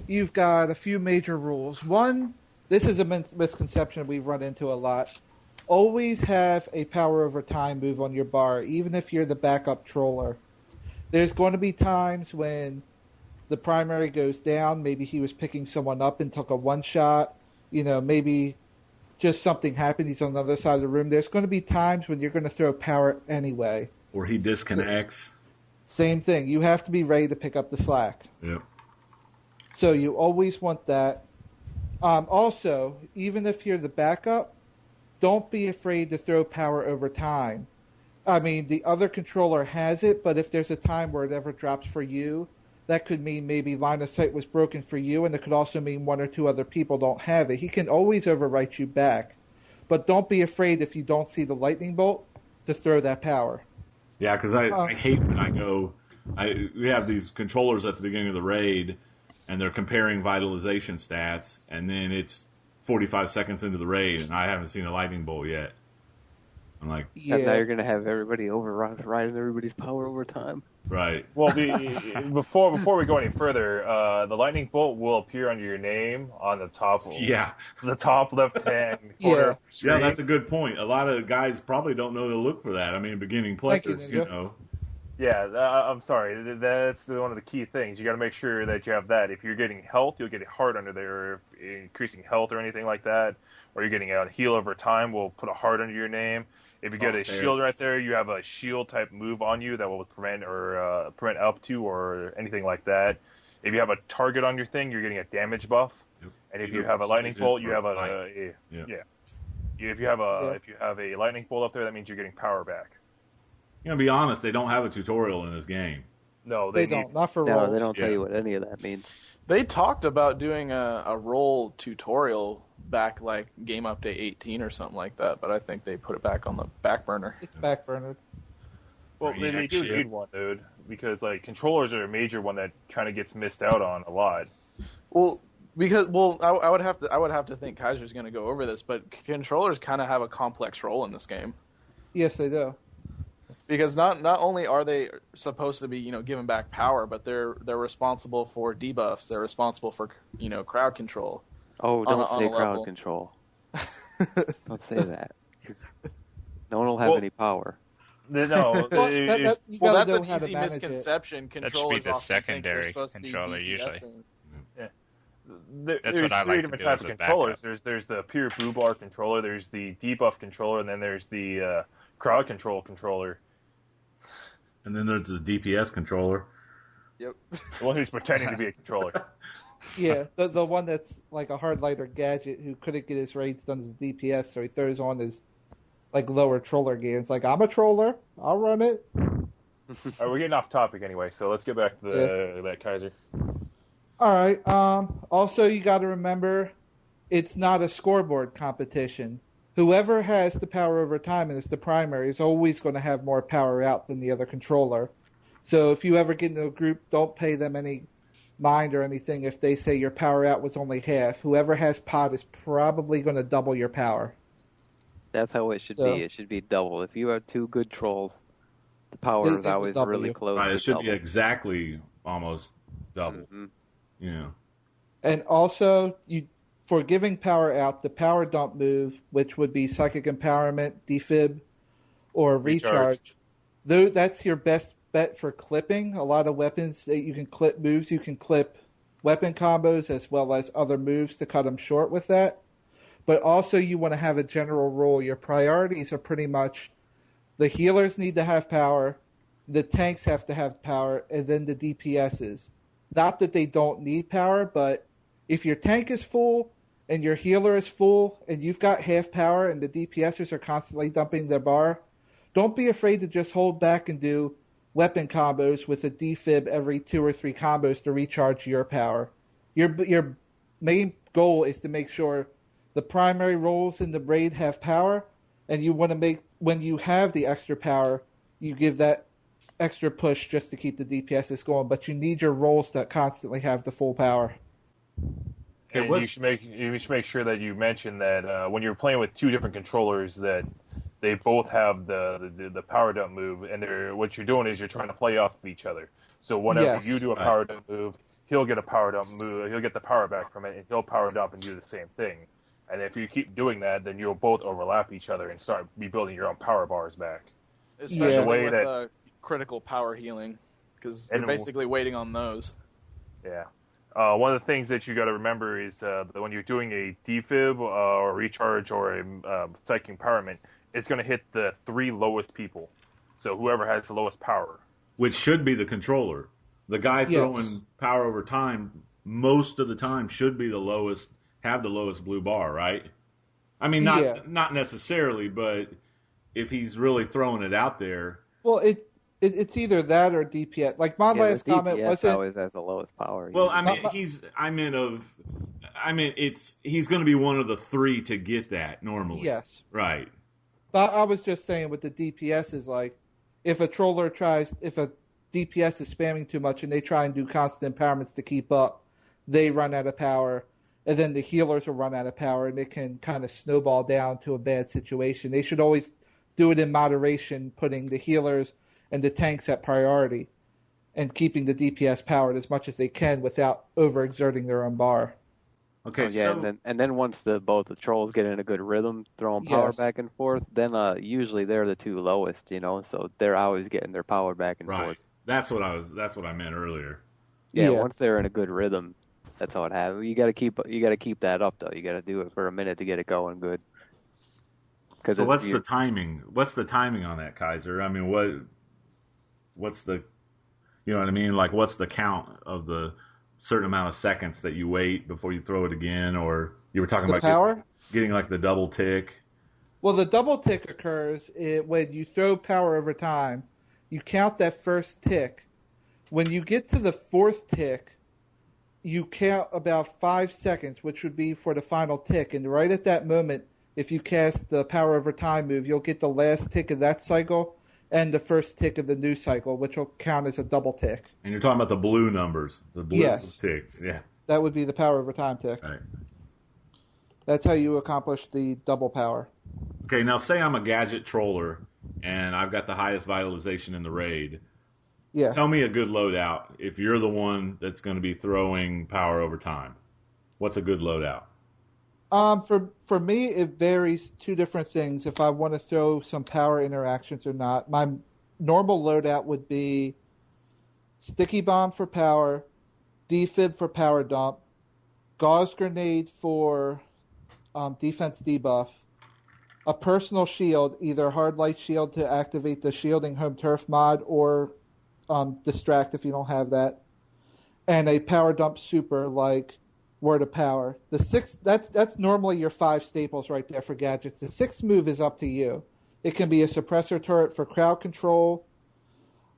S4: you've got a few major rules. One, this is a misconception we've run into a lot. Always have a power over time move on your bar, even if you're the backup troller. There's going to be times when the primary goes down. Maybe he was picking someone up and took a one-shot. Maybe just something happened. He's on the other side of the room. There's going to be times when you're going to throw power anyway.
S1: Or he disconnects.
S4: Same thing. You have to be ready to pick up the slack.
S1: Yep.
S4: So you always want that. Also, even if you're the backup, don't be afraid to throw power over time. I mean, the other controller has it, but if there's a time where it ever drops for you, that could mean maybe line of sight was broken for you, and it could also mean one or two other people don't have it. He can always overwrite you back. But don't be afraid if you don't see the lightning bolt to throw that power.
S1: Yeah, because I hate when I go... we have these controllers at the beginning of the raid, and they're comparing vitalization stats, and then it's 45 seconds into the raid, and I haven't seen a lightning bolt yet. I'm like...
S4: Yeah.
S5: And now you're going to have everybody overriding everybody's power over time.
S1: Right.
S6: Well, before we go any further, the lightning bolt will appear under your name on the top.
S1: Yeah.
S6: The top left-hand corner.
S4: Yeah.
S6: Of the screen.
S1: Yeah, that's a good point. A lot of guys probably don't know to look for that. I mean, beginning players,
S4: Thank you.
S6: Yeah, I'm sorry. That's one of the key things. You got to make sure that you have that. If you're getting health, you'll get a heart under there, increasing health or anything like that. Or you're getting a heal over time, we'll put a heart under your name. If you get a shield right there, you have a shield type move on you that will prevent up to or anything like that. If you have a target on your thing, you're getting a damage buff. Yep. And if you have a lightning bolt, you have If you have a lightning bolt up there, that means you're getting power back.
S1: To be honest, they don't have a tutorial in this game.
S6: No,
S4: They don't. Not for rolls.
S5: No, they don't tell you what any of that means.
S3: They talked about doing a roll tutorial back like game update 18 or something like that, but I think they put it back on the back burner.
S4: It's backburnered.
S6: Well, they do need one, dude, because like controllers are a major one that kind of gets missed out on a lot.
S3: Well, I would have to think Kaiser's going to go over this, but controllers kind of have a complex role in this game.
S4: Yes, they do.
S3: Because not only are they supposed to be giving back power, but they're responsible for debuffs. They're responsible for crowd control.
S5: Oh, don't say crowd
S3: level.
S5: control. Don't say that. No one will have any power.
S6: No.
S3: That's an easy misconception.
S2: That should be
S3: Controllers
S2: the
S3: often
S2: secondary
S3: think they're supposed to be
S2: controller usually.
S3: DPSing.
S6: Yeah.
S2: That's
S6: there's
S2: what I
S6: three
S2: like to
S6: different
S2: do
S6: types
S2: as
S6: of
S2: a
S6: controllers.
S2: backup.
S6: There's the pure bar controller, there's the debuff controller, and then there's the crowd control controller.
S1: And then there's the DPS controller.
S3: Yep.
S6: The one who's pretending to be a controller.
S4: Yeah, the one that's like a hardliner gadget who couldn't get his raids done as a DPS, so he throws on his like lower troller gear. It's like, I'm a troller, I'll run it.
S6: All right, we're getting off topic anyway, so let's get back to that Kaiser.
S4: All right. Also, you got to remember, it's not a scoreboard competition. Whoever has the power over time and is the primary is always going to have more power out than the other controller. So if you ever get into a group, don't pay them any mind or anything if they say your power out was only half. Whoever has pot is probably going to double your power.
S5: That's how it should be. It should be double. If you have two good trolls, the power is
S4: They will
S5: always
S4: double
S5: really
S4: you.
S5: close
S1: Right,
S5: to
S1: it should
S5: double.
S1: be exactly almost double.
S5: Mhm.
S1: You know.
S4: And also, for giving power out, the power dump move, which would be psychic empowerment, defib, or recharge, though that's your best bet for clipping. A lot of weapons that you can clip moves, you can clip weapon combos as well as other moves to cut them short with that. But also, you want to have a general rule. Your priorities are pretty much the healers need to have power, the tanks have to have power, and then the DPSs. Not that they don't need power, but if your tank is full and your healer is full and you've got half power and the DPSers are constantly dumping their bar, don't be afraid to just hold back and do weapon combos with a defib every 2 or 3 combos to recharge your power. Your main goal is to make sure the primary roles in the raid have power, and you want to make, when you have the extra power, you give that extra push just to keep the DPSs going, but you need your roles to constantly have the full power.
S6: And you should make sure that you mention that when you're playing with two different controllers, that they both have the power dump move, and what you're doing is you're trying to play off of each other. So whenever you do a power dump move, he'll get a power dump move, he'll get the power back from it, and he'll power dump and do the same thing. And if you keep doing that, then you'll both overlap each other and start rebuilding your own power bars back.
S3: Especially with critical power healing, because you're basically waiting on those.
S6: Yeah. One of the things that you got to remember is that when you're doing a defib or a recharge or a psychic empowerment, it's going to hit the 3 lowest people. So whoever has the lowest power.
S1: Which should be the controller. The guy throwing power over time, most of the time, should be have the lowest blue bar, right? I mean, not necessarily, but if he's really throwing it out there.
S4: Well, it's either that or DPS. Like my last comment wasn't
S5: always has the lowest power.
S1: Well, I mean, he's going to be one of the 3 to get that normally.
S4: Yes.
S1: Right.
S4: But I was just saying with the DPS is like, if a DPS is spamming too much and they try and do constant empowerments to keep up, they run out of power, and then the healers will run out of power, and it can kind of snowball down to a bad situation. They should always do it in moderation, putting the healers and the tanks at priority and keeping the DPS powered as much as they can without overexerting their own bar.
S1: Okay,
S5: and then once both the trolls get in a good rhythm, throwing power back and forth, then usually they're the 2 lowest, so they're always getting their power back and forth.
S1: That's what I meant earlier.
S5: Yeah, once they're in a good rhythm, that's how it happens. You got to keep that up though. You got to do it for a minute to get it going good.
S1: So what's the timing? What's the timing on that, Kaiser? I mean, what's the, you know what I mean? Like, what's the count of the certain amount of seconds that you wait before you throw it again? Or you were talking about
S4: power?
S1: Getting like the double tick.
S4: Well, the double tick occurs when you throw power over time. You count that first tick. When you get to the 4th tick, you count about 5 seconds, which would be for the final tick. And right at that moment, if you cast the power over time move, you'll get the last tick of that cycle and the first tick of the new cycle, which will count as a double tick.
S1: And you're talking about the blue numbers, the blue ticks, yeah.
S4: That would be the power over time tick.
S1: Right.
S4: That's how you accomplish the double power.
S1: Okay, now say I'm a gadget troller and I've got the highest vitalization in the raid.
S4: Yeah.
S1: Tell me a good loadout if you're the one that's going to be throwing power over time. What's a good loadout?
S4: For me, it varies 2 different things if I want to throw some power interactions or not. My normal loadout would be sticky bomb for power, defib for power dump, Gauze Grenade for defense debuff, a personal shield, either Hard Light Shield to activate the Shielding Home Turf mod, or Distract if you don't have that, and a Power Dump Super like Word of Power. The six that's normally your 5 staples right there for gadgets. The 6th move is up to you. It can be a suppressor turret for crowd control.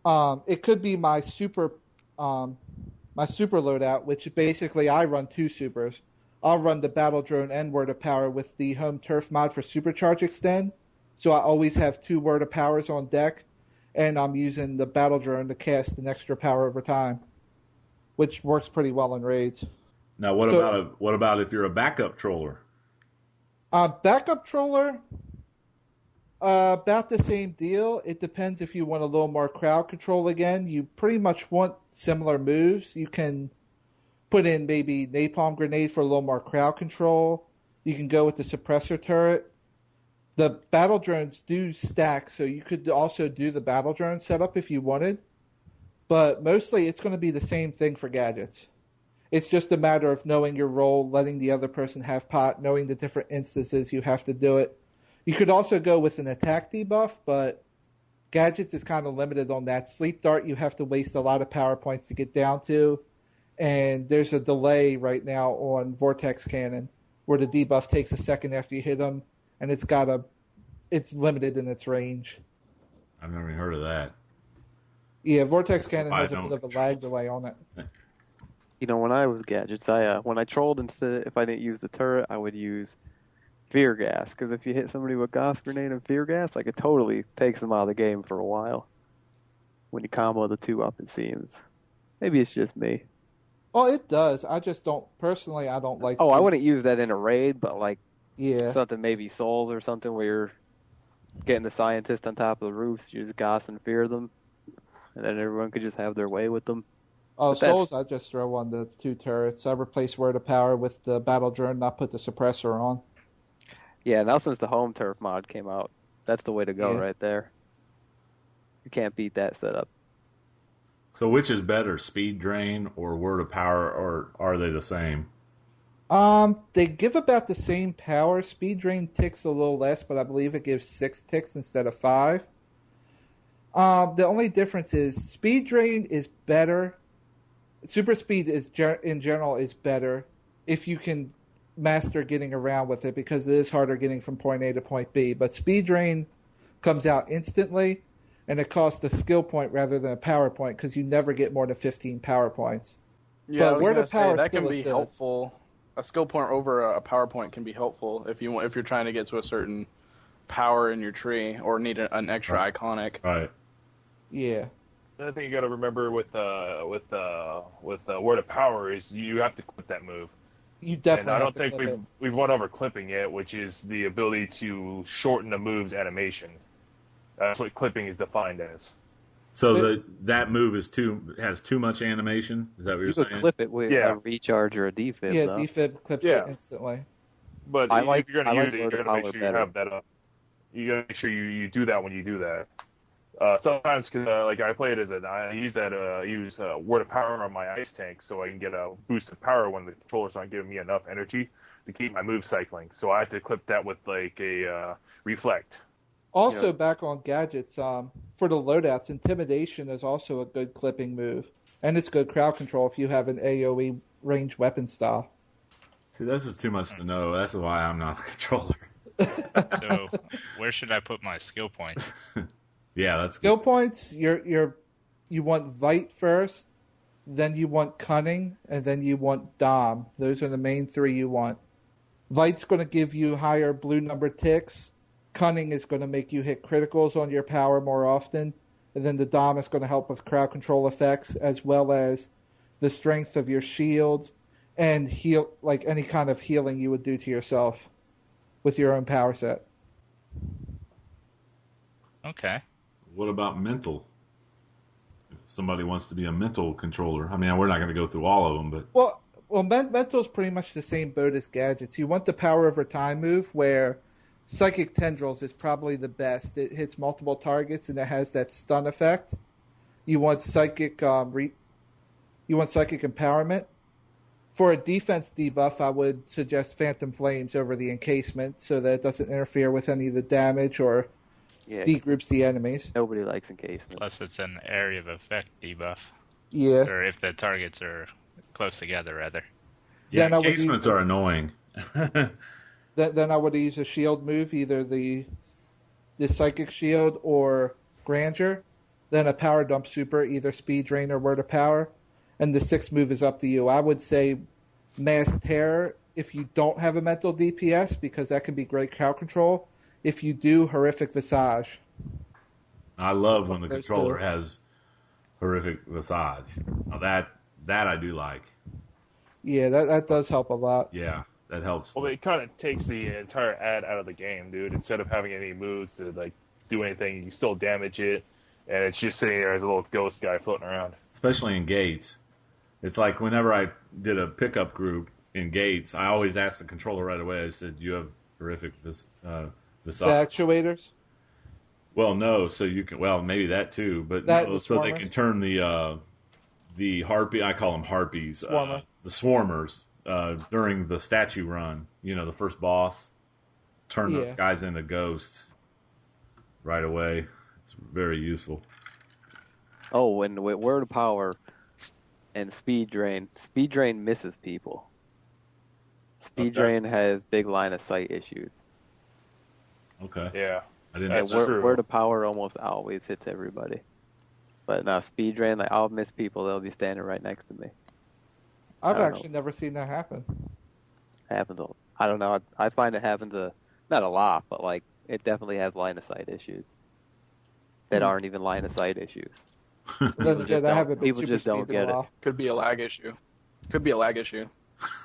S4: It could be my super loadout, which basically I run 2 supers. I'll run the Battle Drone and Word of Power with the Home Turf mod for Supercharge Extend. So I always have 2 Word of Powers on deck, and I'm using the Battle Drone to cast an extra power over time, which works pretty well in raids.
S1: Now, what about if you're a backup troller?
S4: Backup troller, about the same deal. It depends if you want a little more crowd control again. You pretty much want similar moves. You can put in maybe Napalm Grenade for a little more crowd control. You can go with the suppressor turret. The battle drones do stack, so you could also do the battle drone setup if you wanted. But mostly it's going to be the same thing for gadgets. It's just a matter of knowing your role, letting the other person have pot, knowing the different instances you have to do it. You could also go with an attack debuff, but gadgets is kind of limited on that. Sleep Dart, you have to waste a lot of power points to get down to. And there's a delay right now on Vortex Cannon where the debuff takes a second after you hit them, and it's limited in its range.
S1: I've never even heard of that.
S4: Yeah, Vortex Cannon has a bit of a lag delay on it.
S5: You know, when I was gadgets, when I trolled, if I didn't use the turret, I would use Fear Gas, because if you hit somebody with Gauze Grenade and Fear Gas, like, it totally takes them out of the game for a while. When you combo the 2 up, it seems. Maybe it's just me.
S4: Oh, it does. I just don't, personally, I don't like...
S5: I wouldn't use that in a raid, but, like,
S4: yeah,
S5: something maybe Souls or something where you're getting the scientist on top of the roofs, you just Gauze and Fear them, and then everyone could just have their way with them.
S4: Oh, Souls, I just throw on the 2 turrets. I replace Word of Power with the Battle Drone, not put the suppressor on.
S5: Yeah, now since the Home Turf mod came out, that's the way to go right there. You can't beat that setup.
S1: So which is better, Speed Drain or Word of Power, or are they the same?
S4: They give about the same power. Speed Drain ticks a little less, but I believe it gives 6 ticks instead of 5. The only difference is Speed Drain is better. Super Speed in general is better if you can master getting around with it, because it is harder getting from point A to point B. But Speed Drain comes out instantly, and it costs a skill point rather than a power point, because you never get more than 15 power points.
S3: Yeah,
S4: but
S3: I was
S4: Word of
S3: gonna say,
S4: Power
S3: that
S4: still
S3: can
S4: is
S3: be
S4: good.
S3: helpful. A skill point over a power point can be helpful if you're trying to get to a certain power in your tree or need an extra iconic.
S1: Right.
S4: Yeah.
S6: Another thing you got to remember with Word of Power is you have to clip that move.
S4: You definitely
S6: And I
S4: have
S6: don't
S4: to
S6: think
S4: clip
S6: we've won over clipping yet, which is the ability to shorten the move's animation. That's what clipping is defined as.
S1: So that move has too much animation? Is that what you're
S5: You
S1: saying?
S5: could clip it with a recharge or a defib.
S4: it. Yeah,
S5: though.
S4: defib clips it instantly.
S6: But if you're going to use it, you
S5: Word
S6: got
S5: of
S6: to make
S5: Power
S6: sure
S5: better.
S6: you have that up. You got to make sure you do that when you do that. Sometimes, cause, like I play it I use Word of Power on my ice tank so I can get a boost of power when the controller's not giving me enough energy to keep my move cycling. So I have to clip that with like a reflect.
S4: Also, back on gadgets, for the loadouts, Intimidation is also a good clipping move, and it's good crowd control if you have an AoE ranged weapon style.
S1: See, this is too much to know. That's why I'm not a controller.
S2: So, where should I put my skill points?
S1: Yeah, that's
S4: Skill
S1: good.
S4: points, you want Vite first, then you want Cunning, and then you want Dom. Those are the main 3 you want. Vite's going to give you higher blue number ticks. Cunning is going to make you hit criticals on your power more often. And then the Dom is going to help with crowd control effects, as well as the strength of your shields and heal, like any kind of healing you would do to yourself with your own power set.
S2: Okay.
S1: What about mental? If somebody wants to be a mental controller, I mean, we're not going to go through all of them, but
S4: well, mental's pretty much the same boat as gadgets. You want the power over time move, where Psychic Tendrils is probably the best. It hits multiple targets and it has that stun effect. You want psychic, you want psychic empowerment For a defense debuff, I would suggest Phantom Flames over the encasement so that it doesn't interfere with any of the damage or
S5: Yeah,
S4: degroups the enemies.
S5: nobody likes encasement.
S2: Plus, it's an area of effect debuff.
S4: Yeah.
S2: Or if the targets are close together, rather.
S1: Yeah,
S4: Then I would
S1: encasements
S4: use
S1: are annoying.
S4: Then I would use a shield move, either the Psychic Shield or Grandeur. Then a Power Dump Super, either Speed Drain or Word of Power. And the 6th move is up to you. I would say Mass Terror if you don't have a mental DPS, because that can be great crowd control. If you do, Horrific Visage.
S1: I love when the
S4: Those
S1: controller
S4: two.
S1: has horrific visage. Now that I do like.
S4: Yeah, that does help a lot.
S1: Yeah, that helps.
S6: Well, it kind of takes the entire ad out of the game, dude. Instead of having any moves to like do anything, you still damage it, and it's just sitting there as a little ghost guy floating around.
S1: Especially in gates. It's like whenever I did a pickup group in gates, I always asked the controller right away. I said, "You have horrific visage."
S4: The actuators.
S1: Well, no, so you can. Well, maybe that too, but
S4: That
S1: no,
S4: and the
S1: so they
S4: swarmers.
S1: can turn the harpy. I call them harpies.
S4: Swarmer.
S1: The swarmers during the statue run. The first boss. Turn those
S4: Yeah.
S1: guys into ghosts right away. It's very useful.
S5: Oh, and with Word of Power and Speed Drain misses people. Speed
S1: Okay.
S5: Drain has big line of sight issues.
S1: Okay.
S6: Yeah.
S1: I didn't.
S6: That's
S5: And
S6: true.
S5: Word of Power almost always hits everybody. But now Speed Drain, like I'll miss people, they'll be standing right next to me.
S4: I've
S5: I don't
S4: actually never seen that happen.
S5: Happens. I don't know. I find it happens not a lot, but like it definitely has line of sight issues that aren't even line of sight issues.
S4: Then again, I haven't been
S5: people
S4: super
S5: just don't
S4: speed in a
S5: get it.
S4: while.
S3: Could be a lag issue.
S5: You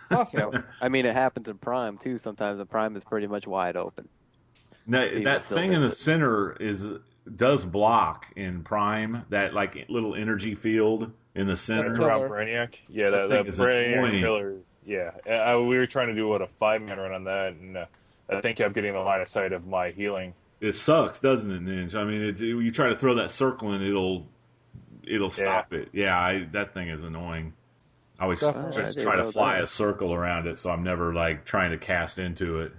S4: Possible.
S5: know, I mean, it happens in Prime too. Sometimes the Prime is pretty much wide open.
S1: Now,
S5: People
S1: that
S5: still
S1: thing in the
S5: miss it.
S1: center does block in Prime, that like little energy field in the center.
S4: Pillar.
S6: Around Brainiac. Yeah,
S1: That
S6: that
S1: thing is
S6: Brainiac
S1: annoying.
S6: pillar. Yeah, we were trying to do a 5-man run on that, and I think I'm getting the line of sight of my healing.
S1: It sucks, doesn't it, Ninja? I mean, you try to throw that circle and it'll stop it. Yeah, that thing is annoying. I always
S4: Definitely.
S1: just
S5: I
S1: try to
S5: didn't know
S1: fly
S5: that.
S1: a circle around it, so I'm never like trying to cast into it.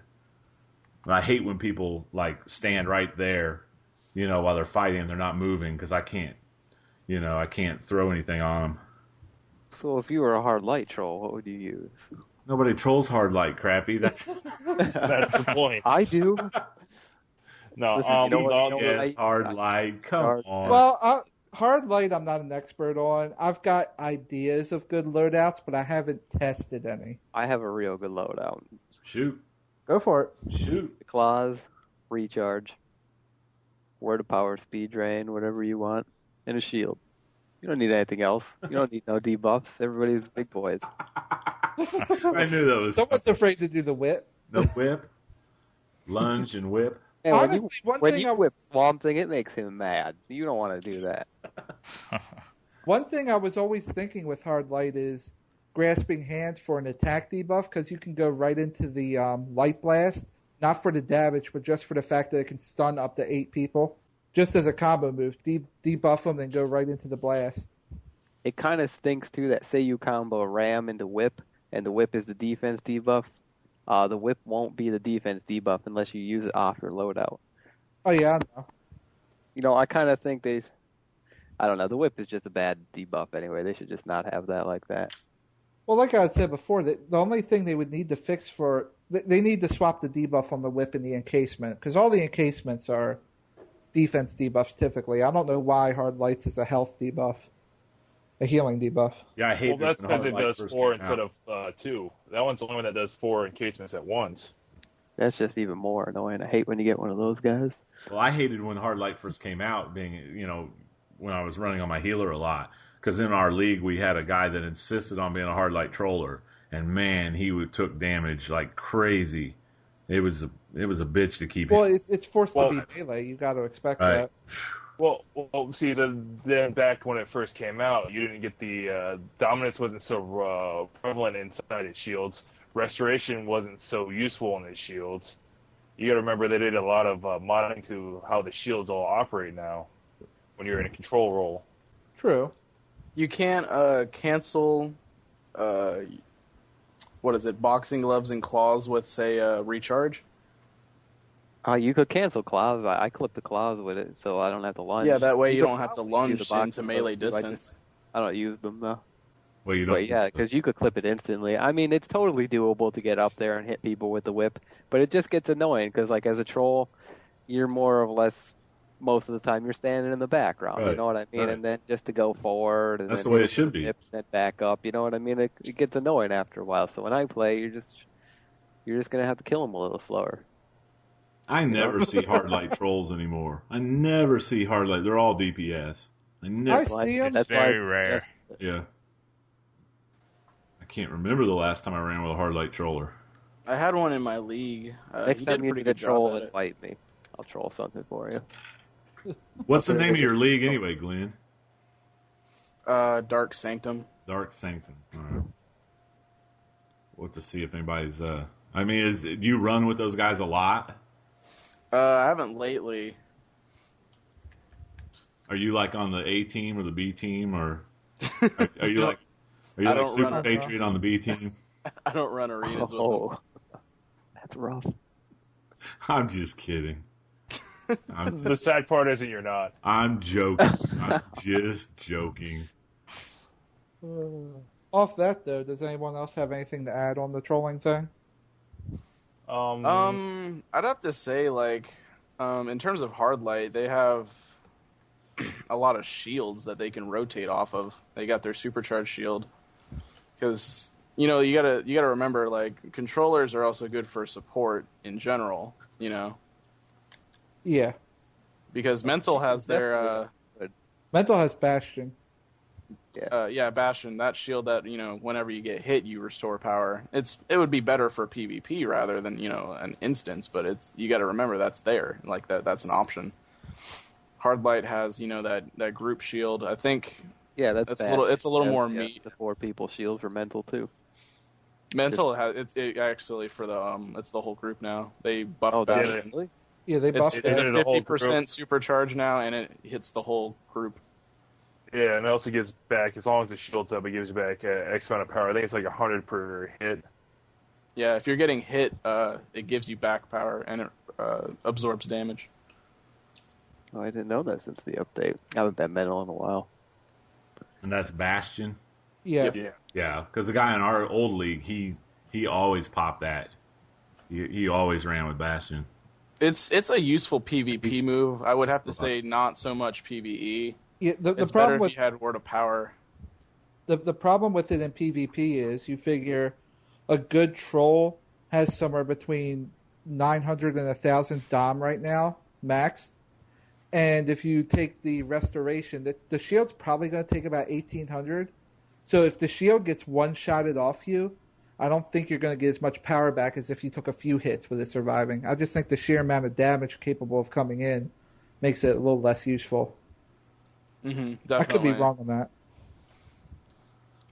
S1: I hate when people like stand right there, while they're fighting and they're not moving, because I can't throw anything on them.
S5: So if you were a hard light troll, what would you use?
S1: Nobody trolls hard light, crappy. That's
S6: That's the point.
S5: I do.
S6: No,
S5: Listen, you know what-
S1: yes, hard light. Come
S5: Hard-
S1: on.
S4: Well, hard light, I'm not an expert on. I've got ideas of good loadouts, but I haven't tested any.
S5: I have a real good loadout.
S1: Shoot,
S4: Go for it.
S1: shoot.
S5: The claws, recharge, Word of Power, Speed Drain, whatever you want, and a shield. You don't need anything else. You don't need no debuffs. Everybody's big boys.
S1: I knew that was
S4: Someone's afraid to do the whip.
S1: the whip, lunge and whip.
S5: And
S4: Honestly, one
S5: when
S4: thing
S5: you whip Swamp Thing, it makes him mad. You don't want to do that.
S4: One thing I was always thinking with hard light is grasping hands for an attack debuff, because you can go right into the light blast, not for the damage, but just for the fact that it can stun up to 8 people. Just as a combo move, debuff them, then go right into the blast.
S5: It kind of stinks too that say you combo Ram into Whip, and the Whip is the defense debuff. The Whip won't be the defense debuff unless you use it off your loadout.
S4: Oh yeah, I know.
S5: I kind of think I don't know. The Whip is just a bad debuff anyway. They should just not have that like that.
S4: Well, like I said before, the only thing they would need to fix they need to swap the debuff on the whip and the encasement, because all the encasements are defense debuffs typically. I don't know why hard lights is a health debuff, a healing debuff.
S1: Yeah, I hate
S6: Well, that's
S1: when
S6: because
S1: hard
S6: it
S1: light
S6: does
S1: first
S6: 4
S1: came
S6: instead
S1: out.
S6: of 2. That one's the only one that does 4 encasements at once.
S5: That's just even more annoying. I hate when you get one of those guys.
S1: Well, I hated when hard light first came out, being when I was running on my healer a lot. Because in our league, we had a guy that insisted on being a hard light troller, and man, took damage like crazy. It was a bitch to keep
S4: Well,
S1: him.
S4: it's forced
S6: Well,
S4: to be melee. You got to expect
S1: Right.
S6: Well,
S4: that.
S6: see, then back when it first came out, you didn't get the dominance wasn't so prevalent inside its shields. Restoration wasn't so useful in its shields. You got to remember they did a lot of modding to how the shields all operate now when you're in a control role.
S4: True.
S3: You can't cancel what is it, boxing gloves and claws with, say, recharge.
S5: You could cancel claws. I clip the claws with it, so I don't have to lunge.
S3: Yeah, that way you
S5: could
S3: don't have to
S5: probably use
S3: lunge
S5: the boxing
S3: into melee
S5: gloves, too.
S3: distance.
S5: I don't use them though.
S1: Well, you don't.
S5: But yeah, because you could clip it instantly. I mean, it's totally doable to get up there and hit people with the whip, but it just gets annoying because, like, as a troll, you're more or less most of the time you're standing in the background.
S1: Right,
S5: You know what I mean?
S1: right.
S5: And then just to go forward and
S1: That's
S5: then
S1: the way
S5: hit
S1: it should
S5: with the
S1: be.
S5: whip and then back up. You know what I mean? It gets annoying after a while. So when I play, you're just gonna have to kill them a little slower.
S1: I never see hard light trolls anymore. I never see hard light. They're all DPS. I never.
S4: I see them.
S5: That's
S2: Very
S5: why
S2: rare.
S1: Yeah. I can't remember the last time I ran with a hard light troller.
S3: I had one in my league.
S5: Next
S3: He did
S5: time
S3: a
S5: you
S3: pretty
S5: need a
S3: good
S5: troll,
S3: job at it.
S5: invite me. I'll troll something for you.
S1: What's the name of your league anyway, Glenn?
S3: Dark Sanctum.
S1: Dark Sanctum. All right. We'll have to see if anybody's. I mean, do you run with those guys a lot?
S3: I haven't lately.
S1: Are you like on the A team or the B team, or are you like
S3: I
S1: Super
S3: don't run-
S1: Patriot on the B team?
S3: I don't run arenas with them.
S5: Oh, that's rough.
S1: I'm just kidding.
S6: The sad part is that you're not.
S1: I'm joking. I'm just joking.
S4: Off that though, does anyone else have anything to add on the trolling thing?
S3: I'd have to say, like, in terms of hard light, they have a lot of shields that they can rotate off of. They got their supercharged shield, because you gotta remember, like, controllers are also good for support in general.
S4: Yeah.
S3: Because Mental has their
S4: Mental has Bastion.
S3: Bastion, that shield that, whenever you get hit, you restore power. It would be better for PvP rather than, an instance, but you got to remember that's there. Like, that's an option. Hardlight has, that group shield. I think
S5: that's bad.
S3: it's a little more
S5: Yeah,
S3: meat.
S5: the 4 people shield for mental too.
S3: Mental has it actually for the it's the whole group now. They buff
S5: Oh,
S3: Bastion.
S5: really?
S4: Yeah, they buffed
S3: It's
S6: Isn't
S3: at
S6: it a whole
S3: 50% supercharge now, and it hits the whole group.
S6: Yeah, and it also gives back, as long as the shield's up, it gives back X amount of power. I think it's like 100 per hit.
S3: Yeah, if you're getting hit, it gives you back power, and it absorbs damage.
S5: Oh, I didn't know that since the update. I haven't been mental in a while.
S1: And that's Bastion.
S4: Yeah.
S6: Yeah.
S1: Yeah, because the guy in our old league, he always popped that. He always ran with Bastion.
S3: It's a useful PvP move. I would have to say not so much PvE.
S4: Yeah, the
S3: It's
S4: problem
S3: better
S4: with
S3: if you had Word of Power.
S4: the problem with it in PvP is you figure a good troll has somewhere between 900 and 1,000 Dom right now, maxed. And if you take the restoration, the shield's probably going to take about 1,800. So if the shield gets one-shotted off you, I don't think you're going to get as much power back as if you took a few hits with it surviving. I just think the sheer amount of damage capable of coming in makes it a little less useful.
S3: Mm-hmm,
S4: I could be wrong on that.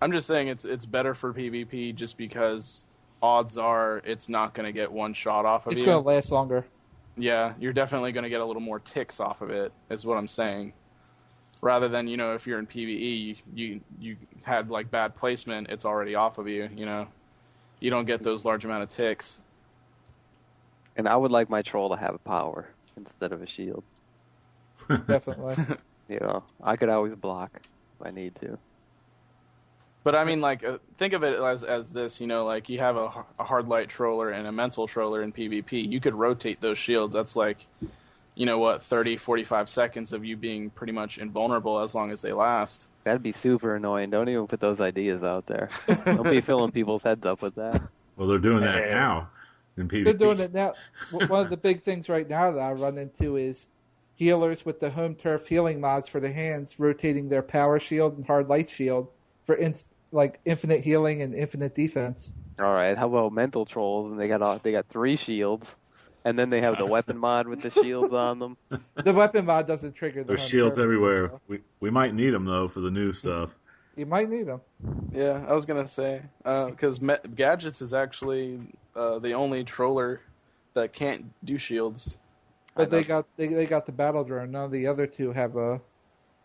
S3: I'm just saying it's better for PvP just because odds are it's not going to get one shot off of
S4: It's
S3: you.
S4: going to last longer.
S3: Yeah, you're definitely going to get a little more ticks off of it, is what I'm saying. Rather than, if you're in PvE, you had, like, bad placement, it's already off of you, You don't get those large amount of ticks.
S5: And I would like my troll to have a power instead of a shield.
S4: Definitely.
S5: I could always block if I need to.
S3: But I mean, like, think of it as this, like, you have a hard light troller and a mental troller in PvP. You could rotate those shields. That's like, 30, 45 seconds of you being pretty much invulnerable as long as they last.
S5: That'd be super annoying. Don't even put those ideas out there. Don't be filling people's heads up with that.
S1: Well, they're doing that now in PvP.
S4: They're doing it now. One of the big things right now that I run into is healers with the home turf healing mods for the hands rotating their power shield and hard light shield for infinite healing and infinite defense.
S5: All right, how about mental trolls? And they got 3 shields, and then they have the weapon mod with the shields on them.
S4: The weapon mod doesn't trigger the
S1: There's
S4: home
S1: shields
S4: turf.
S1: everywhere. We might need them though for the new stuff.
S4: You might need them.
S3: Yeah, I was gonna say because Gadgets is actually the only troller that can't do shields.
S4: But they got the battle drone. None of the other two have a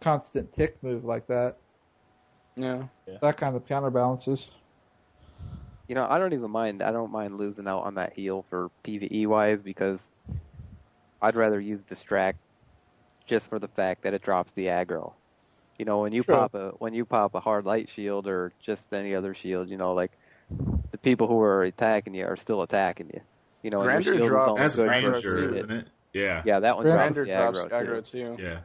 S4: constant tick move like that.
S3: Yeah.
S4: That kind of counterbalances.
S5: I don't even mind. I don't mind losing out on that heal for PvE wise because I'd rather use distract just for the fact that it drops the aggro. When you
S4: True.
S5: pop a hard light shield or just any other shield, like the people who are attacking you are still attacking you. And your
S3: Grandeur
S5: shield is
S3: drops
S5: only
S1: That's
S5: good for
S3: aggro
S5: a
S1: Ranger,
S3: too.
S5: minute.
S1: isn't it? Yeah.
S5: Yeah, that one drops
S3: Grandeur
S5: the
S3: drops
S5: aggro
S3: aggro too.
S1: Yeah.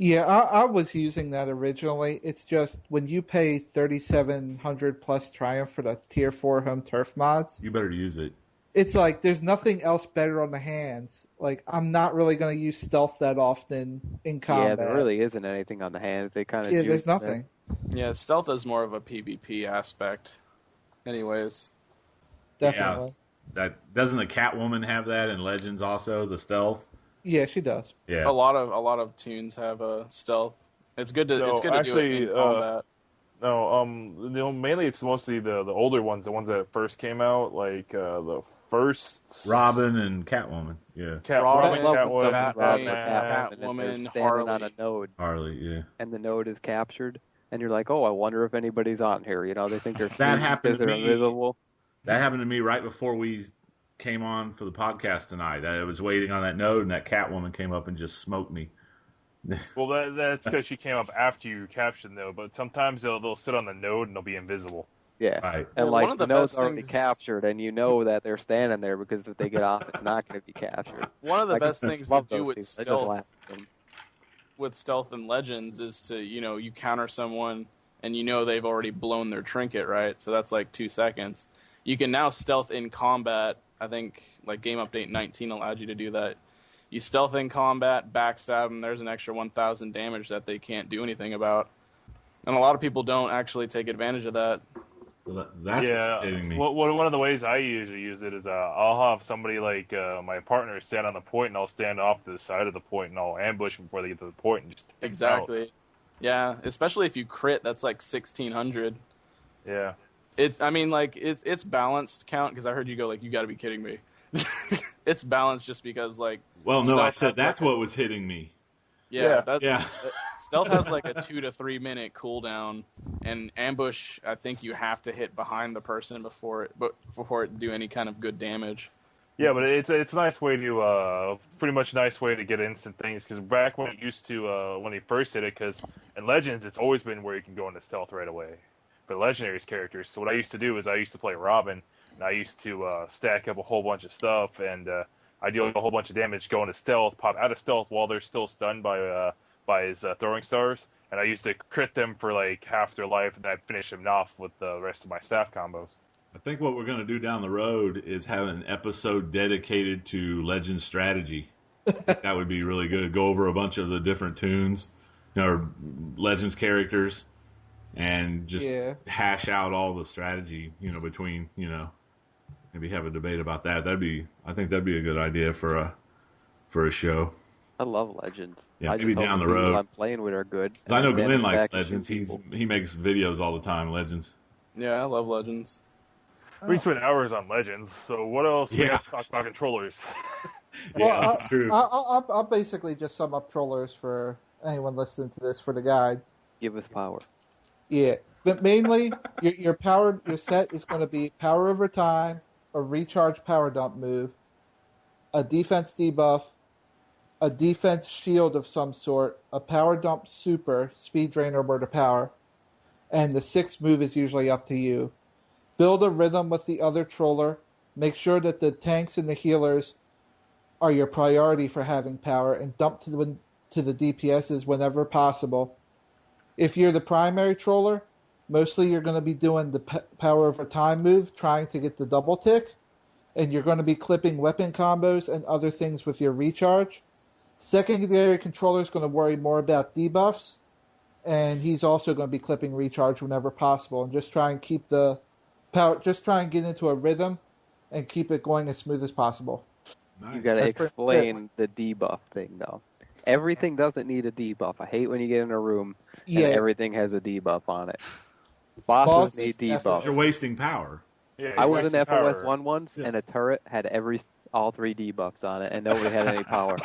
S4: Yeah, I was using that originally. It's just when you pay 3,700 plus Triumph for the Tier 4 home turf mods,
S1: You better use it.
S4: it's like there's nothing else better on the hands. Like, I'm not really going to use stealth that often in combat.
S5: Yeah, there really isn't anything on the hands. They kind of
S4: Yeah, there's nothing.
S3: Yeah, stealth is more of a PvP aspect. Anyways,
S4: Definitely.
S1: That doesn't the Catwoman have that in Legends also, the stealth?
S4: Yeah, she does.
S1: Yeah.
S3: a lot of tunes have a stealth. It's good to
S6: No,
S3: do it
S6: actually,
S3: in combat.
S6: No, mainly it's mostly the older ones, the ones that first came out, like the first
S1: Robin and Catwoman. Yeah.
S3: Robin,
S6: Catwoman,
S3: Batman,
S6: Batman.
S5: and they're
S3: Catwoman,
S5: standing on a
S3: Harley.
S5: node,
S1: Harley, yeah.
S5: and the node is captured, and you're like, oh, I wonder if anybody's on here. They think they're
S1: That
S5: sneaky
S1: happened
S5: because
S1: to
S5: they're
S1: me.
S5: invisible.
S1: That happened to me right before we came on for the podcast tonight. I was waiting on that node, and that Catwoman came up and just smoked me.
S6: Well, that's because she came up after you captured them, though. But sometimes they'll sit on the node and they'll be invisible.
S5: Yeah.
S1: Right.
S5: And
S3: Well, one of
S5: the
S3: the
S5: node's
S3: best
S5: already
S3: things-
S5: captured, and you know that they're standing there because if they get off, it's not going to be captured.
S3: One of the
S5: I
S3: best
S5: just
S3: things to
S5: love
S3: do
S5: those
S3: with
S5: things. I just
S3: stealth
S5: laugh at them.
S3: and Legends is to, you counter someone and they've already blown their trinket, right? So that's like 2 seconds. You can now stealth in combat. I think like Game Update 19 allowed you to do that. You stealth in combat, backstab them, there's an extra 1,000 damage that they can't do anything about. And a lot of people don't actually take advantage of that.
S1: Well, that's what's hitting me.
S6: One of the ways I usually use it is I'll have somebody like my partner stand on the point, and I'll stand off to the side of the point, and I'll ambush before they get to the point and just take them out.
S3: Exactly. Yeah, especially if you crit, that's like 1,600.
S6: Yeah.
S3: It's balanced count because I heard you go like, you got to be kidding me. It's balanced just because like.
S1: Well, no, I
S3: stealth
S1: said
S3: has,
S1: that's
S3: like,
S1: what was hitting me.
S3: Yeah,
S6: Yeah.
S3: Stealth has like a 2 to 3 minute cooldown, and ambush I think you have to hit behind the person before it do any kind of good damage.
S6: Yeah, but it's a nice way to pretty much nice way to get instant things because back when it used to when they first did it, because in Legends it's always been where you can go into stealth right away. But Legendary's characters, so what I used to do is I used to play Robin, and I used to stack up a whole bunch of stuff, and I deal a whole bunch of damage, go into stealth, pop out of stealth while they're still stunned by his throwing stars, and I used to crit them for like half their life, and then I'd finish them off with the rest of my staff combos.
S1: I think what we're going to do down the road is have an episode dedicated to Legend strategy. I think that would be really good. Go over a bunch of the different tunes, or Legends characters, and just hash out all the strategy, between, maybe have a debate about that. I think that'd be a good idea for a show.
S5: I love Legends.
S1: Yeah,
S5: I
S1: maybe
S5: just hope
S1: down the
S5: the people
S1: road.
S5: I'm playing with are good.
S1: I know
S5: and
S1: Glenn
S5: stand
S1: likes
S5: back and shoot
S1: Legends.
S5: people.
S1: He makes videos all the time, Legends.
S3: Yeah, I love Legends.
S6: We spend hours on Legends, so what else? We
S1: Yeah.
S6: have to talk about controllers.
S1: Yeah, that's true.
S4: I'll basically just sum up trollers for anyone listening to this for the guide.
S5: Give us power.
S4: Yeah, but mainly your set is going to be power over time, a recharge power dump move, a defense debuff, a defense shield of some sort, a power dump super, speed drain or word of power, and the sixth move is usually up to you. Build a rhythm with the other troller. Make sure that the tanks and the healers are your priority for having power, and dump to the DPSs whenever possible. If you're the primary troller, mostly you're going to be doing the power over time move, trying to get the double tick, and you're going to be clipping weapon combos and other things with your recharge. Secondary controller is going to worry more about debuffs, and he's also going to be clipping recharge whenever possible, and just try and keep the power. Just try and get into a rhythm, and keep it going as smooth as possible.
S1: Nice.
S5: You got to
S4: That's pretty
S5: explain the debuff thing, though. Everything doesn't need a debuff. I hate when you get in a room and everything has a debuff on it. Bosses need debuffs.
S1: You're wasting power.
S6: Yeah,
S5: I was in
S6: wasting
S5: FOS
S6: power.
S5: 1 once, and a turret had all 3 debuffs on it, and nobody had any power.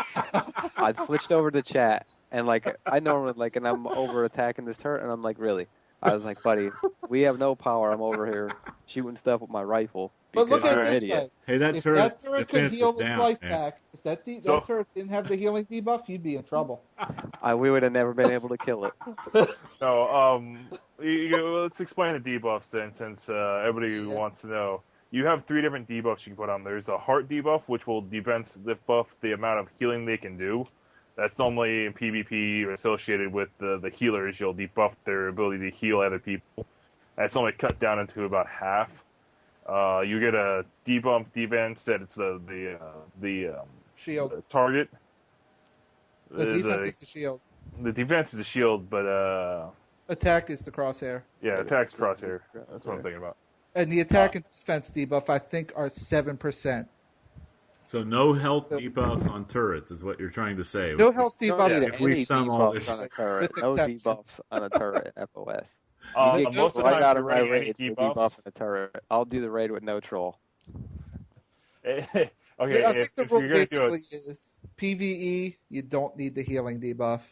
S5: I switched over to chat, and I normally and I'm over attacking this turret, and I'm like, really? I was like, buddy, we have no power. I'm over here shooting stuff with my rifle.
S4: But look
S5: because
S4: at
S5: I'm an
S4: this
S5: idiot.
S4: way.
S1: Hey, that
S4: If
S1: turret
S4: that turret could
S1: defense
S4: heal
S1: is
S4: its
S1: down,
S4: life
S1: man.
S4: back, if that
S6: So-
S4: turret didn't have the healing debuff, you'd be in trouble.
S5: We would have never been able to kill it.
S6: No, let's explain the debuffs then, since everybody
S4: Yeah.
S6: wants to know. You have 3 different debuffs you can put on. There's a heart debuff, which will debuff the amount of healing they can do. That's normally in PvP associated with the healers. You'll debuff their ability to heal other people. That's only cut down into about half. You get a debuff defense that it's the
S4: Shield.
S6: target.
S4: The defense is the shield.
S6: The defense is the shield, but
S4: Attack is the crosshair.
S6: yeah, attack's crosshair. That's what I'm thinking about.
S4: And the attack and defense debuff, I think, are 7%.
S1: So no health debuffs on turrets is what you're trying to say.
S4: No health
S5: You don't
S4: debuffs.
S5: need
S1: if we
S5: any
S1: sum all
S5: debuffs
S1: this-
S5: on a turret.
S4: With
S5: No
S4: exceptions.
S5: debuffs on a turret at FOS.
S4: You
S6: Most of the
S5: Right
S6: time,
S5: out
S6: you're
S5: of my
S6: running any
S5: raid, we're
S6: debuffs.
S5: debuffing a turret. I'll do the raid with no troll.
S6: Okay,
S4: I think the
S6: if
S4: rule
S6: you're gonna do
S4: basically
S6: it,
S4: is PvE, you don't need the healing debuff.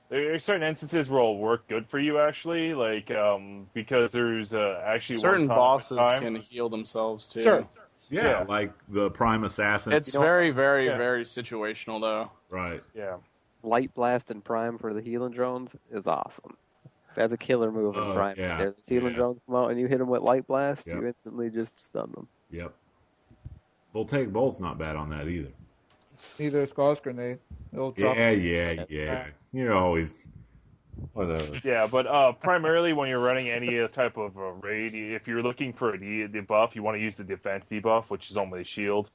S6: there's certain instances where it'll work good for you actually, like because there's actually
S3: Certain
S6: one
S3: bosses
S6: time,
S3: can heal themselves too.
S4: Sure.
S1: Yeah,
S6: Yeah.
S1: like the Prime Assassin.
S3: It's
S5: You know-
S3: very, very,
S6: Yeah.
S3: very situational though.
S1: right.
S6: Yeah.
S5: Light Blast and Prime for the healing drones is awesome. That's a killer move in
S1: Oh,
S5: Prime.
S1: yeah,
S5: There's healing
S1: yeah.
S5: drones come out and you hit them with Light Blast,
S1: Yep.
S5: you instantly just stun them.
S1: Yep. Voltaic Bolt's not bad on that either.
S4: Neither is Gauss Grenade. It'll drop.
S1: Yeah. You're always whatever.
S6: Yeah, but primarily when you're running any type of raid, if you're looking for a debuff, you want to use the defense debuff, which is only shield.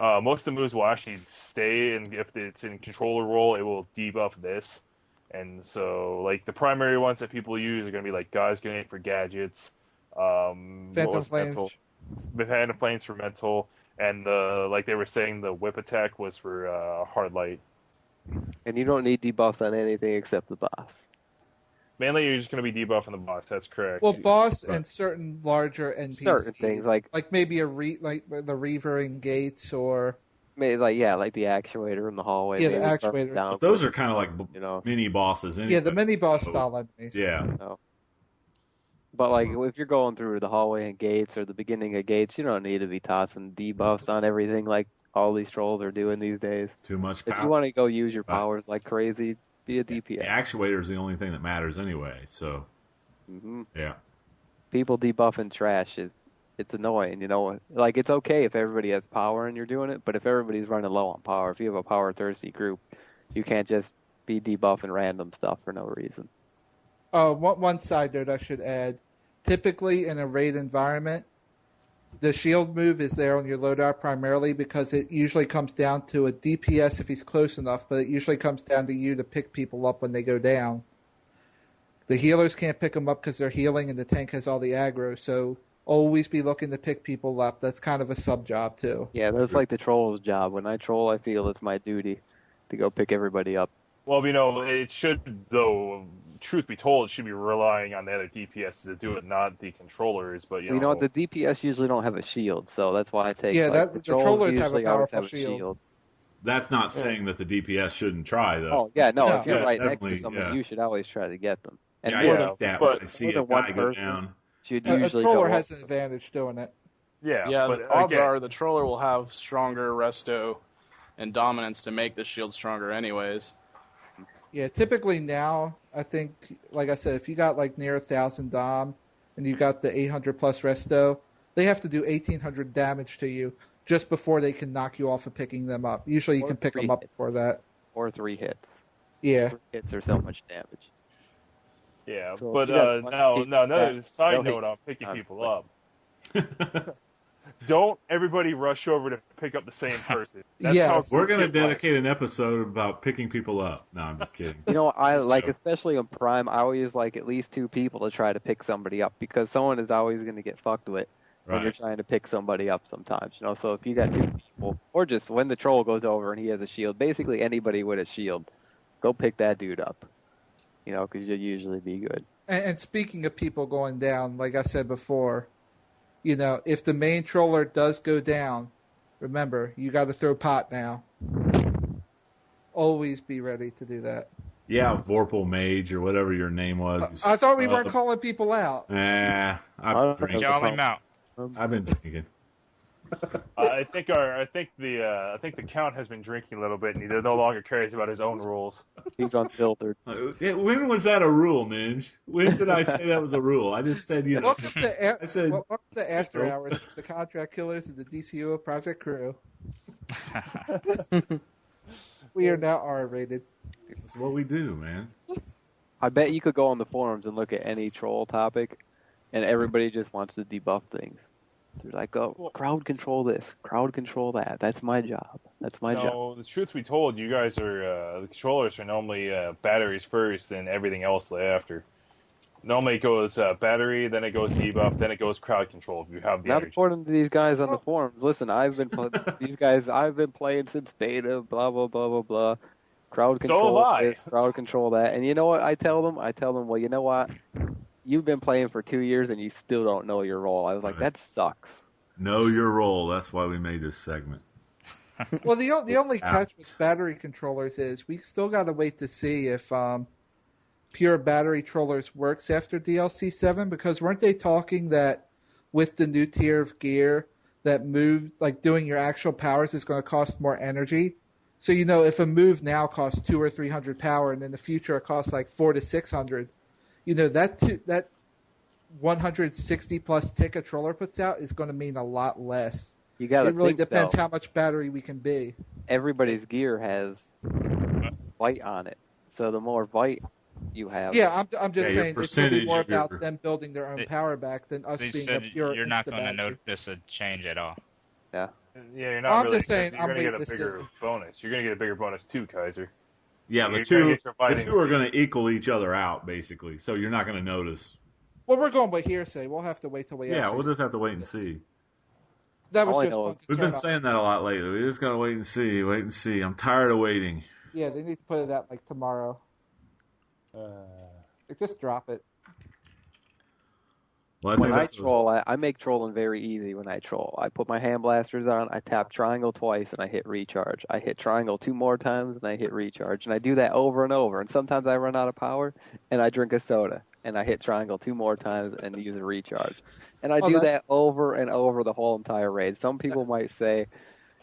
S6: Most of the moves will actually stay, and if it's in controller role, it will debuff this. And so, like, the primary ones that people use are going to be like Gauss Grenade for gadgets,
S4: Phantom Flames.
S6: Phantom Flames for mental, and like they were saying, the whip attack was for hard light.
S5: And you don't need debuffs on anything except the boss.
S6: Mainly, you're just going to be debuffing the boss. That's correct.
S4: Well, boss
S1: Right.
S4: and certain larger NPCs.
S5: Certain things, like
S4: maybe like the Reaver in Gates or
S5: maybe like the actuator in the hallway.
S4: Yeah, the
S5: maybe stuff
S4: actuator.
S5: down
S1: But those are kind of like
S5: you know.
S1: mini bosses. Anyway.
S4: yeah, the mini boss
S1: So,
S4: style enemies.
S1: Yeah.
S5: No. But like if you're going through the hallway and gates or the beginning of gates, you don't need to be tossing debuffs on everything like all these trolls are doing these days.
S1: Too much
S5: If
S1: power.
S5: you want to go use your powers like crazy, be a
S1: The
S5: DPS.
S1: actuator is the only thing that matters anyway. So
S5: hmm
S1: yeah.
S5: People debuffing trash it's annoying, you know. Like it's okay if everybody has power and you're doing it, but if everybody's running low on power, if you have a power thirsty group, you can't just be debuffing random stuff for no reason.
S4: One side note I should add. Typically in a raid environment, the shield move is there on your loadout primarily because it usually comes down to a DPS if he's close enough, but it usually comes down to you to pick people up when they go down. The healers can't pick them up because they're healing and the tank has all the aggro, so always be looking to pick people up. That's kind of a sub job too.
S5: Yeah, that's like the troll's job. When I troll, I feel it's my duty to go pick everybody up.
S6: Well, you know, it should, though, truth be told, it should be relying on the other DPS to do it, not the controllers, but, you know.
S5: The DPS usually don't have a shield, so that's why I take
S4: Yeah,
S5: like,
S4: the
S5: trolls
S4: trollers have a
S5: usually always
S4: powerful
S5: have a shield.
S1: That's not saying that the DPS shouldn't try though.
S5: Oh, yeah, no,
S4: Yeah,
S5: if you're
S1: yeah,
S5: right next
S1: definitely,
S5: to someone,
S1: yeah.
S5: you should always try to get them. And
S1: yeah,
S5: more
S1: I
S5: than-
S1: like that.
S6: but
S1: When I see
S5: more
S1: a
S5: than one
S1: guy go
S5: person.
S1: down.
S5: should
S4: A
S5: usually
S4: troller
S5: go
S4: has
S5: up.
S4: an advantage doing it.
S3: Yeah,
S6: but
S3: the odds
S6: again,
S3: are the troller will have stronger resto and dominance to make the shield stronger anyways.
S4: Yeah, typically now, I think, like I said, if you got like near 1,000 dom and you got the 800 plus resto, they have to do 1,800 damage to you just before they can knock you off of picking them up. Usually you
S5: Or
S4: can pick
S5: 3
S4: them up
S5: hits.
S4: before that.
S5: Or 3 hits.
S4: Yeah.
S5: 3 hits are so much damage.
S6: yeah,
S5: So if
S6: but
S5: you got a bunch of people
S6: another
S5: that
S6: side
S5: don't
S6: note
S5: hit
S6: on picking
S5: on
S6: people
S5: foot.
S6: up. Don't everybody rush over to pick up the same person. That's
S4: Yes.
S6: how
S1: We're gonna
S6: shit works.
S1: dedicate an episode about picking people up. No, I'm just kidding.
S5: You know, I
S1: Just
S5: like,
S1: joke.
S5: especially in Prime, I always like at least 2 people to try to pick somebody up because someone is always going to get fucked with when you're
S1: Right.
S5: trying to pick somebody up sometimes. You know, so if you got 2 people, or just when the troll goes over and he has a shield, basically anybody with a shield, go pick that dude up. You know, because you'll usually be good.
S4: And speaking of people going down, like I said before, you know, if the main troller does go down, remember, you got to throw pot now. Always be ready to do that.
S1: Yeah, Vorpal Mage or whatever your name was.
S4: I thought we weren't calling people out.
S1: Nah, I've been drinking.
S2: Call him out.
S1: I've been drinking.
S6: I think the Count has been drinking a little bit, and he no longer cares about his own rules.
S5: He's unfiltered.
S1: When was that a rule, Ninja? When did I say that was a rule? I just said,
S4: Welcome
S1: I said,
S4: to After Hours, the Contract Killers and the DCUO Project Crew. We are now R-rated.
S1: that's what we do, man.
S5: I bet you could go on the forums and look at any troll topic, and everybody just wants to debuff things. They're like, oh, crowd control this, crowd control that. That's my job. That's my job.
S6: No, the truth be told, you guys are the controllers are normally batteries first, and everything else after. Normally it goes battery, then it goes debuff, then it goes crowd control. If you have the
S5: Not
S6: energy.
S5: according to these guys on the forums. Listen, I've been these guys. I've been playing since beta. Blah blah blah blah blah. Crowd control
S6: have I.
S5: this, crowd control that. And you know what I tell them? I tell them, well, you know what? You've been playing for 2 years and you still don't know your role. I was like, that sucks.
S1: Know your role. That's why we made this segment.
S4: Well, the only catch with battery controllers is we still got to wait to see if pure battery trollers works after DLC 7, because weren't they talking that with the new tier of gear that move, like doing your actual powers is going to cost more energy? So, if a move now costs 200 or 300 power and in the future it costs like 400 to 600, that 160 plus tick a troller puts out is going to mean a lot less.
S5: You got to.
S4: It really
S5: think,
S4: depends
S5: though,
S4: how much battery we can be.
S5: everybody's gear has Vite on it. So the more Vite you have.
S4: Yeah, I'm just
S1: your
S4: saying it's going to be
S1: percentage
S4: more
S1: of your-
S4: about them building their own power back than us
S2: They
S4: being
S2: said
S4: a pure
S2: you're not going to
S4: insta-battery.
S2: notice a change at all.
S5: Yeah.
S6: Yeah, you're not
S4: I'm
S6: really.
S4: just saying,
S6: You're
S4: I'm
S6: going to get a
S4: waiting to
S6: bigger
S4: see.
S6: bonus. You're going to get a bigger bonus too, Kaiser.
S1: Yeah,
S6: You're
S1: the
S6: gonna
S1: two
S6: get your fighting
S1: are going to equal each other out, basically. So you're not going to notice.
S4: Well, we're going by hearsay. We'll have to wait till we
S1: Yeah,
S4: actually
S1: we'll just have to wait and see.
S4: That
S5: All
S4: was
S5: I
S4: just
S5: know
S4: one
S5: is-
S1: We've
S4: concern.
S1: been saying that a lot lately. We just got to wait and see. I'm tired of waiting.
S4: Yeah, they need to put it out like tomorrow. Just drop it.
S1: Well,
S5: When I
S1: that's
S5: troll, I make trolling very easy when I troll. I put my hand blasters on, I tap triangle twice, and I hit recharge. I hit triangle 2 more times, and I hit recharge. And I do that over and over. And sometimes I run out of power, and I drink a soda. And I hit triangle 2 more times and use a recharge. And I do that over and over the whole entire raid. Some people might say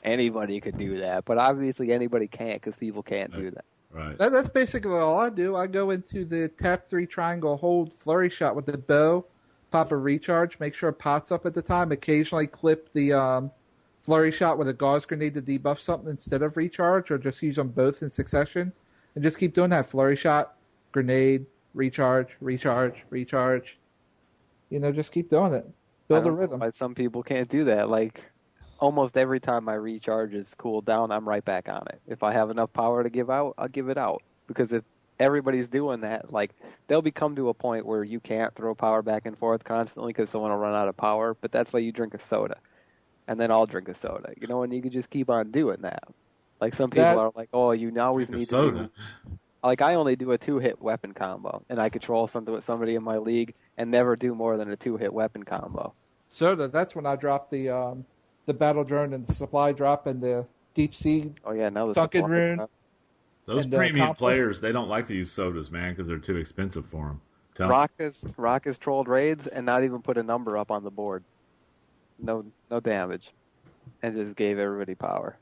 S5: anybody could do that, but obviously anybody can't because people can't do that.
S1: right.
S4: That's basically all I do. I go into the tap 3 triangle, hold flurry shot with the bow, pop a recharge, make sure pot's up at the time, occasionally clip the flurry shot with a gauze grenade to debuff something instead of recharge, or just use them both in succession, and just keep doing that. Flurry shot, grenade, recharge, recharge, recharge. Just keep doing it. Build a rhythm.
S5: Why some people can't do that. Like, almost every time my recharge is cooled down, I'm right back on it. If I have enough power to give out, I'll give it out. Because if everybody's doing that, like, they'll become to a point where you can't throw power back and forth constantly because someone will run out of power. But that's why you drink a soda. And then I'll drink a soda. And you can just keep on doing that. Like, some people are like, oh, you always need to do... Like, I only do a 2-hit weapon combo, and I control something with somebody in my league and never do more than a 2-hit weapon combo.
S4: Soda, that's when I drop the battle drone and the supply drop and the deep sea sunken rune.
S1: Those
S4: and,
S1: premium
S4: Compass.
S1: players, they don't like to use sodas, man, because they're too expensive for them.
S5: Rock has trolled raids and not even put a number up on the board. No damage. And just gave everybody power.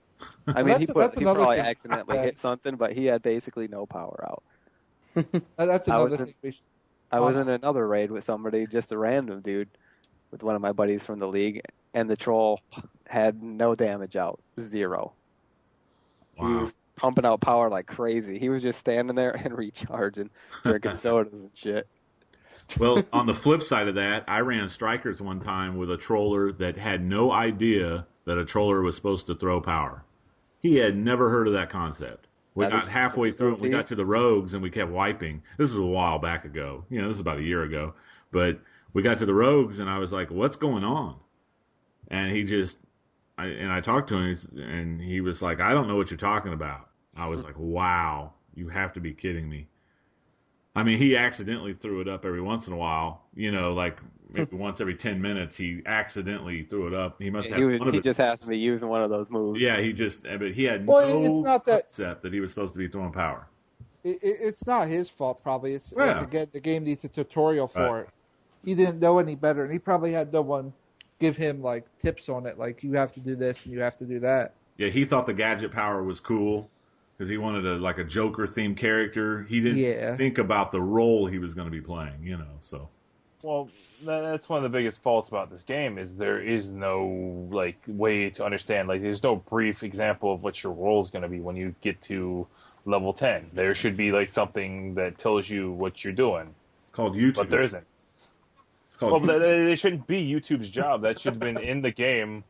S5: I mean, he probably accidentally hit something, but he had basically no power out.
S4: That's another thing.
S5: I was in another raid with somebody, just a random dude, with one of my buddies from the league, and the troll had no damage out, 0.
S1: Wow.
S5: He was pumping out power like crazy. He was just standing there and recharging, drinking sodas and shit.
S1: Well, on the flip side of that, I ran strikers one time with a troller that had no idea that a troller was supposed to throw power. He had never heard of that concept. We got halfway through it. We got to the rogues and we kept wiping. This is a while back ago. This is about a year ago. But we got to the rogues and I was like, what's going on? And I talked to him and he was like, I don't know what you're talking about. I was like, wow, you have to be kidding me. I mean, he accidentally threw it up every once in a while. Like maybe once every 10 minutes, he accidentally threw it up. He must have.
S5: He just has to be using one of those moves.
S1: Yeah, but he had no
S4: it's not that,
S1: concept that he was supposed to be throwing power.
S4: It's not his fault, probably. It's again, the game needs a tutorial for it. He didn't know any better, and he probably had no one give him like tips on it, like you have to do this and you have to do that.
S1: Yeah, he thought the gadget power was cool because he wanted a Joker themed character. He didn't think about the role he was going to be playing, So.
S6: Well, that's one of the biggest faults about this game is there is no way to understand. There's no brief example of what your role is going to be when you get to level 10. There should be something that tells you what you're doing.
S1: Called YouTube.
S6: But there isn't. Well, it shouldn't be YouTube's job. That should have been in the game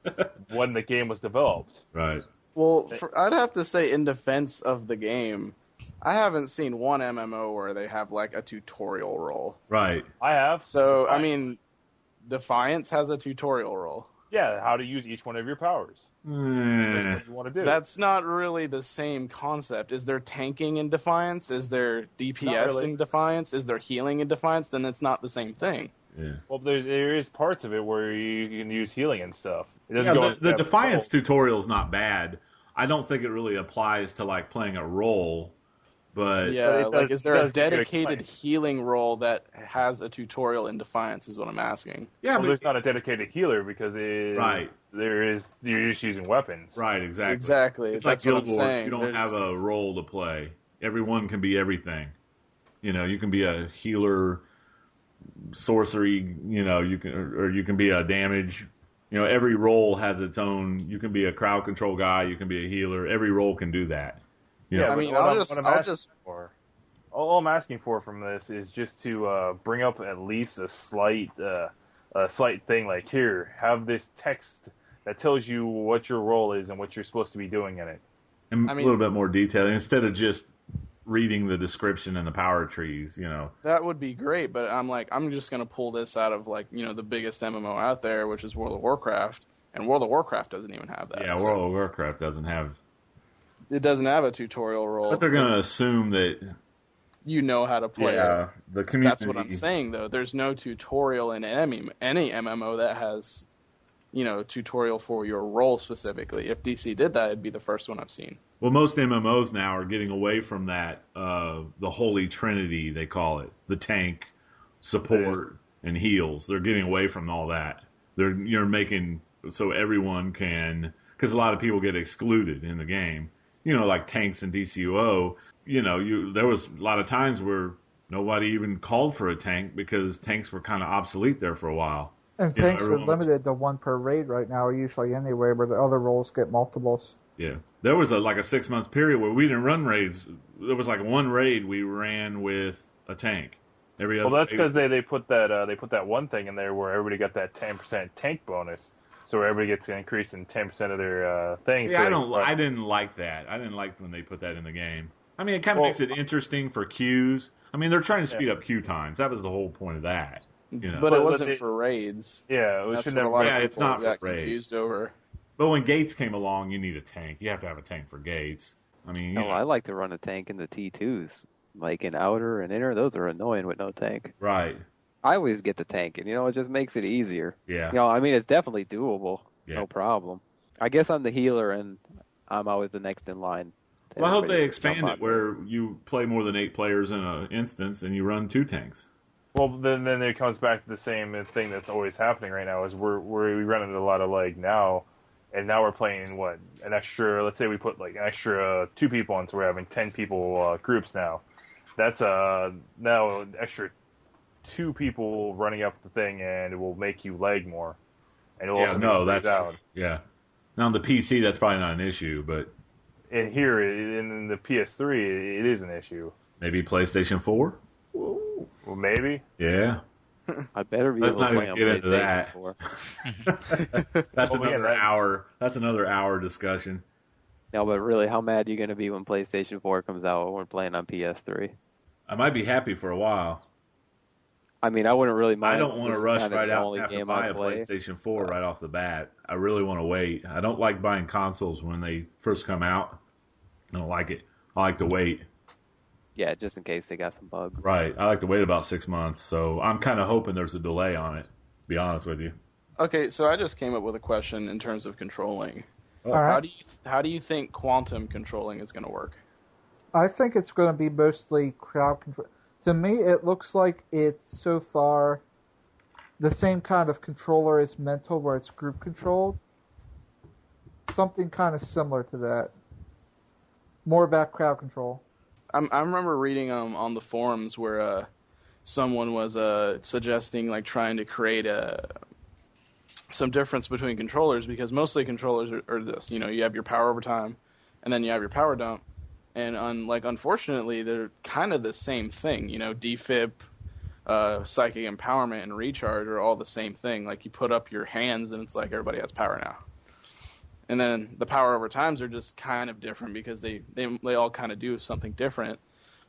S6: when the game was developed.
S1: Right.
S3: Well, I'd have to say, in defense of the game, I haven't seen one MMO where they have a tutorial role.
S1: Right.
S6: I have.
S3: So, I mean, Defiance has a tutorial role.
S6: Yeah, how to use each one of your powers. That's what you want to do.
S3: That's not really the same concept. Is there tanking in Defiance? Is there DPS in Defiance? Is there healing in Defiance? Then it's not the same thing.
S1: Yeah.
S6: Well, there is parts of it where you can use healing and stuff.
S1: The Defiance tutorial is not bad. I don't think it really applies to playing a role, but
S3: is there a dedicated healing role that has a tutorial in Defiance? Is what I'm asking.
S1: Yeah,
S6: but there's not a dedicated healer because you're just using weapons.
S1: Right, exactly.
S3: Exactly.
S1: It's
S3: That's
S1: like
S3: what
S1: Guild
S3: I'm
S1: Wars.
S3: saying.
S1: You don't have a role to play. Everyone can be everything. You can be a healer, sorcery. You can be a damage. Every role has its own. You can be a crowd control guy. You can be a healer. Every role can do that.
S6: All I'm asking for from this is just to bring up at least a slight thing here, have this text that tells you what your role is and what you're supposed to be doing in it.
S1: And a little bit more detail instead of just reading the description and the power trees,
S3: That would be great, but I'm just going to pull this out of the biggest MMO out there, which is World of Warcraft, and World of Warcraft doesn't even have that.
S1: Yeah, World of Warcraft doesn't have...
S3: It doesn't have a tutorial role.
S1: But they're going to assume that...
S3: You know how to play it.
S1: The community...
S3: That's what I'm saying, though. There's no tutorial in any MMO that has, tutorial for your role specifically. If DC did that, it'd be the first one I've seen.
S1: Well, most MMOs now are getting away from that, the holy trinity, they call it. The tank, support, and heals. They're getting away from all that. You're making so everyone can... Because a lot of people get excluded in the game. Like tanks and DCUO, there was a lot of times where nobody even called for a tank because tanks were kind of obsolete there for a while.
S4: And tanks are limited to one per raid right now, usually anyway, but the other roles get multiples.
S1: Yeah. There was a 6-month period where we didn't run raids. There was one raid we ran with a tank. Every other
S6: that's because they put that one thing in there where everybody got that 10% tank bonus. So everybody gets an increase in 10% of their things.
S1: See, I didn't like that. I didn't like when they put that in the game. I mean, it kind of makes it interesting for queues. I mean, they're trying to speed up queue times. That was the whole point of that.
S3: But it wasn't for raids.
S6: Yeah,
S3: that's what a lot of people
S1: it's not
S3: got
S1: for raids.
S3: confused over.
S1: But when Gates came along, you need a tank. You have to have a tank for Gates. I mean,
S5: I like to run a tank in the T2s. In outer and inner, those are annoying with no tank.
S1: Right.
S5: I always get the tank, and it just makes it easier.
S1: Yeah.
S5: It's definitely doable.
S1: Yeah.
S5: No problem. I guess I'm the healer, and I'm always the next in line.
S1: Well, I hope they expand it where you play more than 8 players in an instance and you run 2 tanks.
S6: Well, then it comes back to the same thing that's always happening right now is we run into a lot of now, and now we're playing an extra. Let's say we put an extra 2 people in, so we're having 10 people groups now. That's now an extra 2 people running up the thing, and it will make you lag more. And
S1: that's out. Yeah. Now on the PC, that's probably not an issue, but
S6: in here in the PS3, it is an issue.
S1: Maybe PlayStation 4.
S6: Well, maybe.
S1: Yeah.
S5: I better be
S1: Let's
S5: able to
S1: not
S5: play on
S1: even get into
S5: PlayStation
S1: that.
S5: 4.
S1: That's another hour. That's another hour discussion.
S5: No, but really, how mad are you going to be when PlayStation 4 comes out when we're playing on PS3?
S1: I might be happy for a while.
S5: I mean, I wouldn't really mind.
S1: I don't want to rush right out and have to buy a
S5: play.
S1: PlayStation 4 right off the bat. I really want to wait. I don't like buying consoles when they first come out. I don't like it. I like to wait.
S5: Yeah, just in case they got some bugs.
S1: Right. I like to wait about 6 months. So I'm kind of hoping there's a delay on it, to be honest with you.
S3: Okay, so I just came up with a question in terms of controlling.
S4: All right.
S3: How do you think quantum controlling is going to work?
S4: I think it's going to be mostly crowd control. To me, it looks like it's so far the same kind of controller as mental, where it's group controlled. Something kind of similar to that. More about crowd control.
S3: I remember reading on the forums where someone was suggesting like trying to create some difference between controllers, because mostly controllers are this. You know, you have your power over time, and then you have your power dump, and unfortunately they're kind of the same thing. You know, defib, psychic empowerment, and recharge are all the same thing. Like you put up your hands, and it's like everybody has power now. And then the power over times are just kind of different because they all kind of do something different.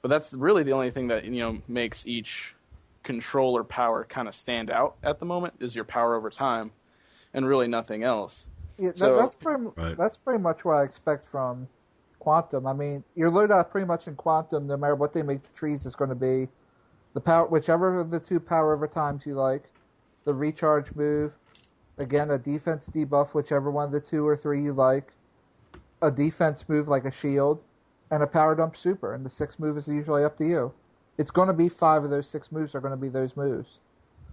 S3: But that's really the only thing that, you know, makes each controller power kind of stand out at the moment is your power over time, and really nothing else.
S4: Yeah,
S3: So-
S4: that's pretty much what I expect from Quantum. I mean, your loadout pretty much in Quantum, no matter what they make the trees, is going to be the power, whichever of the two power over times you like, the recharge move, again, a defense debuff, whichever one of the 2 or 3 you like, a defense move like a shield, and a power dump super. And the 6th move is usually up to you. It's going to be 5 of those 6 moves are going to be those moves.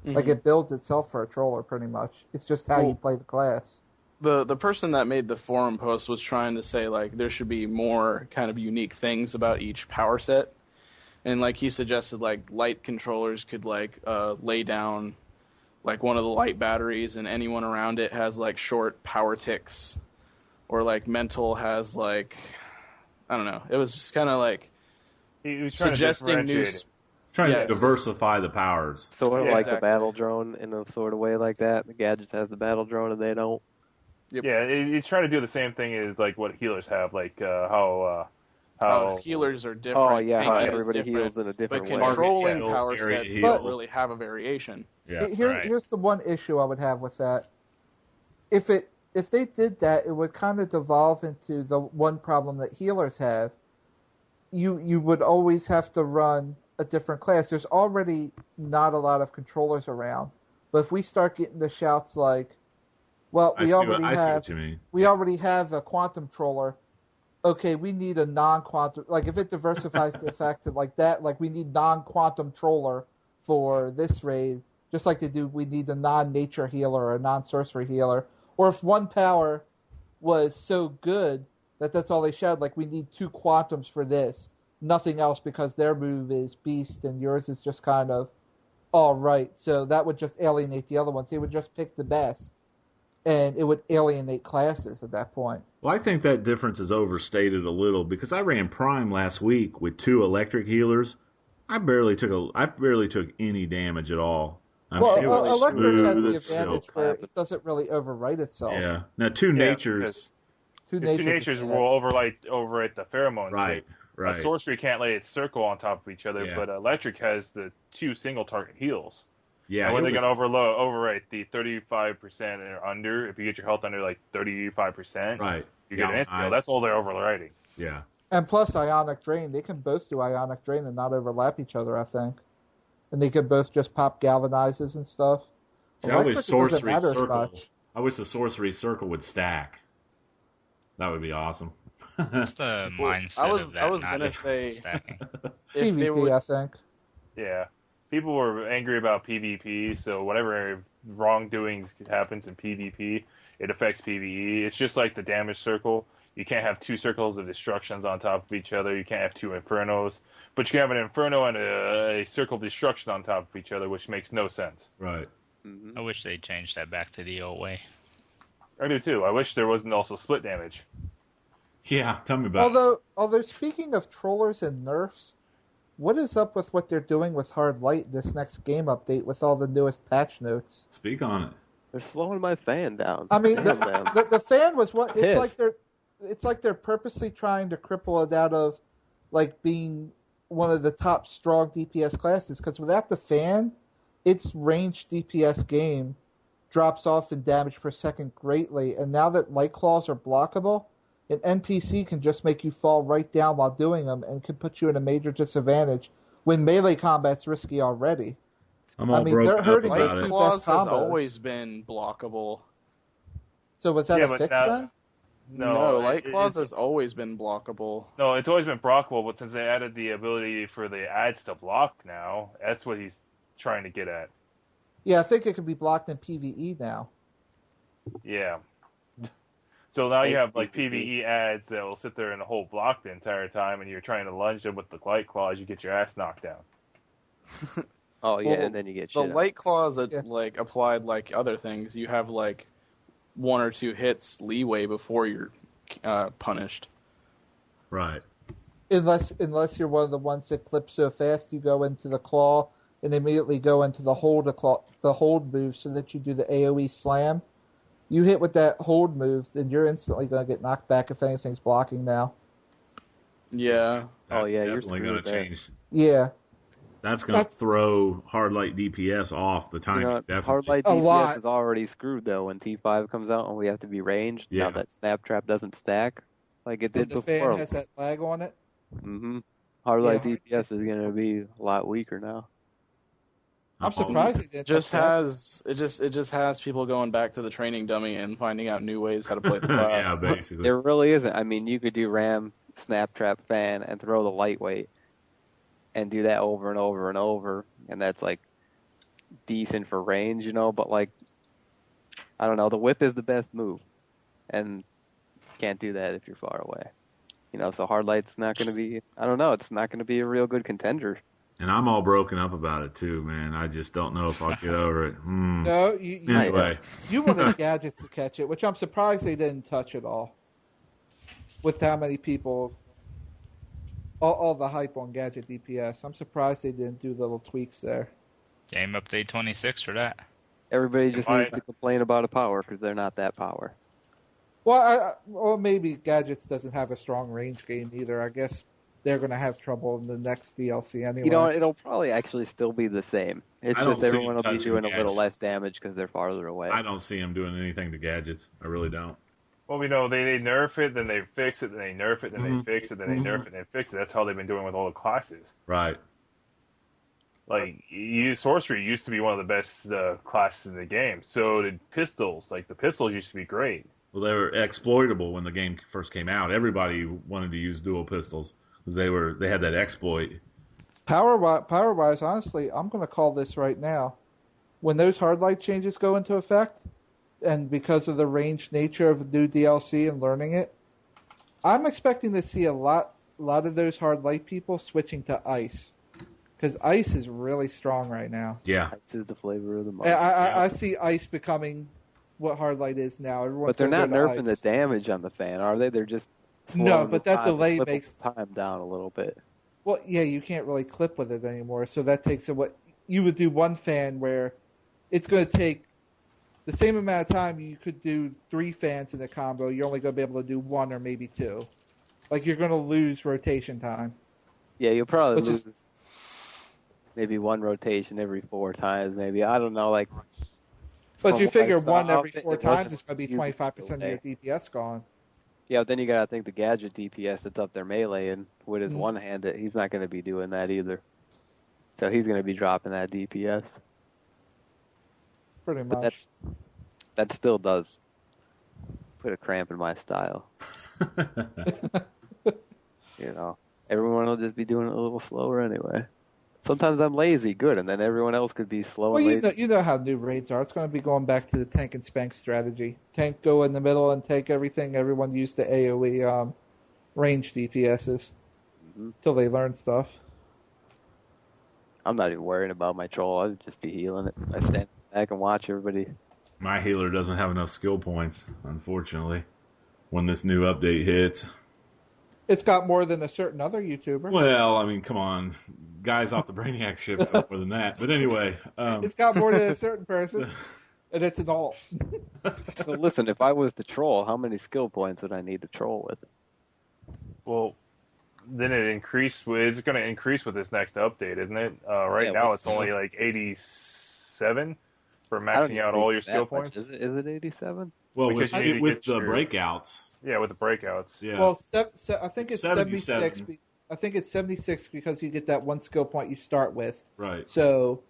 S3: Mhm.
S4: Like it builds itself for a troller pretty much. It's just how you
S3: Well-
S4: play the class.
S3: The person that made the forum post was trying to say like there should be more kind of unique things about each power set, and like he suggested like light controllers could like lay down like one of the light batteries, and anyone around it has like short power ticks, or like mental has like, I don't know. It was just kind of like
S6: He was trying
S3: suggesting
S6: to
S3: new.
S6: differentiate it.
S1: Trying
S3: Yeah,
S1: to diversify the powers.
S5: Sort of
S6: Yeah,
S5: like
S3: exactly.
S5: the battle drone in a sort of way like that. The gadgets has the battle drone and they don't.
S3: Yep.
S6: Yeah, he's trying to do the same thing as like what healers have, like how
S3: Healers are different.
S5: Oh yeah, how
S3: tanking is
S5: everybody
S3: different,
S5: heals in a
S3: but
S5: different way.
S3: controlling
S1: Heal,
S3: power
S1: area
S3: sets
S1: heal.
S3: don't really have a variation.
S1: Yeah.
S4: Here's the one issue I would have with that. If they did that, it would kind of devolve into the one problem that healers have. You would always have to run a different class. There's already not a lot of controllers around, but if we start getting the shouts like, well,
S1: I see what you mean.
S4: we already have a quantum troller. Okay, we need a non-quantum. Like if it diversifies the effect of like that, like we need non-quantum troller for this raid, just like they do. We need a non-nature healer or a non-sorcery healer. Or if one power was so good that that's all they shouted, like we need 2 quantums for this, nothing else, because their move is beast and yours is just kind of all right. So that would just alienate the other ones. They would just pick the best, and it would alienate classes at that point.
S1: Well, I think that difference is overstated a little because I ran Prime last week with 2 electric healers. I barely took any damage at all. I mean, it was
S4: electric has
S1: smooth
S4: the
S1: as silk.
S4: advantage where it doesn't really overwrite itself.
S1: Yeah. Now 2
S6: Yeah,
S1: natures.
S4: Two
S6: His two
S4: natures
S6: natures will overwrite the pheromones.
S1: Right.
S6: A
S1: Right.
S6: sorcery can't lay its circle on top of each other,
S1: Yeah.
S6: but electric has the 2 single target heals.
S1: Yeah.
S6: And when
S1: it
S6: they're
S1: was-
S6: gonna overwrite the 35% or under, if you get your health under like 35%,
S1: Right.
S6: you get an instant heal. That's all they're overwriting.
S1: Yeah.
S4: And plus Ionic Drain. They can both do Ionic Drain and not overlap each other, I think. And they could both just pop galvanizes and stuff.
S1: See, I wish
S4: Electric, it doesn't
S1: sorcery
S4: matter as
S1: circle.
S4: much.
S1: I wish the sorcery circle would stack. That would be awesome.
S2: What's the mindset
S3: I was
S2: of that?
S3: I was
S2: not
S3: gonna say
S2: stacking?
S3: if they
S4: PvP,
S3: would
S4: I think.
S6: Yeah. People were angry about PvP, so whatever wrongdoings happens in PvP, it affects PvE. It's just like the damage circle. You can't have 2 circles of destructions on top of each other. You can't have 2 infernos. But you can have an inferno and a circle of destruction on top of each other, which makes no sense.
S1: Right.
S5: Mm-hmm.
S2: I wish they changed that back to the old way.
S6: I do too. I wish there wasn't also split damage.
S1: Yeah. Tell me about it.
S4: Although speaking of trollers and nerfs, what is up with what they're doing with Hard Light this next game update with all the newest patch notes?
S1: Speak on it.
S5: They're slowing my fan down.
S4: I mean,
S5: Damn them.
S4: the fan was what it's
S5: Pissed.
S4: like they're purposely trying to cripple it out of like being one of the top strong DPS classes, because without the fan, its ranged DPS game drops off in damage per second greatly, and now that Light Claws are blockable, an NPC can just make you fall right down while doing them and can put you in a major disadvantage when melee combat's risky already.
S1: I'm all
S4: I mean,
S1: broken
S4: they're
S1: up
S4: hurting
S1: about
S4: their
S1: it.
S4: two
S3: Claws
S4: best
S3: has
S4: combos.
S3: always been blockable.
S4: So was that
S6: Yeah,
S4: a
S6: but
S4: fix
S6: now-
S4: then?
S3: No, Light Claws
S6: it's-
S3: has always been blockable.
S6: No, it's always been blockable, but since they added the ability for the ads to block now, that's what he's trying to get at.
S4: Yeah, I think it can be blocked in PvE now.
S6: Yeah. So now you
S5: Thanks,
S6: have like PvE ads that will sit there and hold block the entire time, and you're trying to lunge them with the Light Claws, you get your ass knocked down.
S5: Oh yeah,
S3: Well,
S5: and then you get
S3: The
S5: shit.
S3: Light Claws
S4: Yeah.
S3: like applied like other things. You have like 1 or 2 hits leeway before you're punished.
S1: Right.
S4: Unless you're one of the ones that clips so fast, you go into the claw and immediately go into the hold move, so that you do the AOE slam. You hit with that hold move, then you're instantly going to get knocked back if anything's blocking now.
S3: Yeah.
S1: That's
S5: Oh, yeah, you're
S1: definitely going to
S5: screwed there.
S1: change.
S4: Yeah.
S1: That's going to throw hard light DPS off the timing.
S5: You know,
S1: definitely.
S5: hard light
S4: A
S5: DPS
S4: lot.
S5: is already screwed though when T5 comes out and we have to be ranged.
S1: Yeah.
S5: Now that snap trap doesn't stack like it
S4: And
S5: did
S4: the fan
S5: before.
S4: has that lag on it.
S5: Mm-hmm. Hard light
S4: Yeah.
S5: DPS is gonna be a lot weaker now.
S4: I'm surprised they didn't
S3: Just
S4: touch that.
S3: it just has people going back to the training dummy and finding out new ways how to play the class.
S1: Yeah, basically.
S5: There really isn't. I mean, you could do ram, snap trap, fan, and throw the lightweight, and do that over and over and over, and that's like decent for range, you know. But like, I don't know, the whip is the best move, and can't do that if you're far away. You know, so hard light's not going to be. I don't know. It's not going to be a real good contender.
S1: And I'm all broken up about it too, man. I just don't know if I'll get over it.
S4: No, you
S1: Anyway,
S4: wanted gadgets to catch it, which I'm surprised they didn't touch at all. With how many people, all the hype on gadget DPS, I'm surprised they didn't do little tweaks there.
S2: Game update 26 for that.
S5: Everybody just
S6: Might-
S5: needs to complain about a power because they're not that power.
S4: Well, maybe gadgets doesn't have a strong range game either. I guess they're going to have trouble in the next DLC anyway.
S5: You know, it'll probably actually still be the same. It's
S1: I don't
S5: just
S1: see
S5: everyone will
S1: them
S5: be
S1: touching
S5: doing a little less
S1: gadgets.
S5: damage because they're farther away.
S1: I don't see them doing anything to gadgets. I really don't.
S6: Well, we know they nerf it, then they fix it, then they nerf it, then
S1: Mhm.
S6: they fix it, then they nerf it, then they fix it. That's how they've been doing with all the classes.
S1: Right.
S6: Like, sorcery used to be one of the best classes in the game. So did pistols. Like, the pistols used to be great.
S1: Well, they were exploitable when the game first came out. Everybody wanted to use dual pistols because they had that exploit.
S4: Power-wise, honestly, I'm going to call this right now. When those hard light changes go into effect, and because of the ranged nature of new DLC and learning it, I'm expecting to see a lot of those hard light people switching to ice. Because ice is really strong right now.
S1: Yeah.
S5: Ice is the flavor of the month.
S4: I see ice becoming what hard light is now. Everyone's
S5: But they're
S4: gonna
S5: not
S4: go to
S5: nerfing the
S4: ice.
S5: damage on the fan, are they? They're just
S4: No,
S5: slowing
S4: but
S5: the
S4: that
S5: time,
S4: delay
S5: clipping
S4: makes-
S5: the time down a little bit.
S4: Well, yeah, you can't really clip with it anymore. So that takes what you would do one fan where it's going to take the same amount of time you could do 3 fans in a combo. You're only going to be able to do 1 or maybe 2. Like you're going to lose rotation time.
S5: Yeah, you'll probably
S4: Which is-
S5: lose maybe 1 rotation every 4 times, maybe. I don't know, like.
S4: But
S5: from
S4: you
S5: what I
S4: figure
S5: saw
S4: 1 every
S5: of it,
S4: 4
S5: it wasn't
S4: times is going to be
S5: huge
S4: 25% of your
S5: delay.
S4: DPS gone.
S5: Yeah, but then you gotta think the gadget DPS that's up there melee, and with his
S4: Mhm.
S5: one hand, he's not gonna be doing that either. So he's gonna be dropping that DPS.
S4: Pretty
S5: But
S4: much.
S5: that still does put a cramp in my style. You know, everyone will just be doing it a little slower anyway. Sometimes I'm lazy, good, and then everyone else could be slow
S4: Well,
S5: and lazy.
S4: you know how new raids are. It's going to be going back to the tank and spank strategy. Tank go in the middle and take everything. Everyone used to AoE range DPSs till they learn stuff.
S5: I'm not even worrying about my troll. I'll just be healing it. I stand back and watch everybody.
S1: My healer doesn't have enough skill points, unfortunately, when this new update hits.
S4: It's got more than a certain other YouTuber.
S1: Well, I mean, come on. Guys off the Brainiac ship have more than that. But anyway.
S4: It's got more than a certain person, and it's an alt.
S5: So listen, if I was the troll, how many skill points would I need to troll with?
S6: Well, then it's going to increase with this next update, isn't it? Right
S5: Yeah,
S6: now
S5: what's
S6: it's only
S5: the-
S6: like 87 for
S5: I don't
S6: maxing
S5: even
S6: out
S5: think
S6: all your
S5: it's
S6: skill
S5: that much,
S6: points.
S5: Is it 87?
S1: Well,
S6: Because
S1: with,
S6: you need to
S1: with
S6: get
S1: the
S6: your-
S1: breakouts.
S6: Yeah, with the breakouts.
S1: Yeah.
S4: Well, I think it's 76.
S1: 77.
S4: I think it's 76 because you get that one skill point you start with.
S1: Right.
S4: So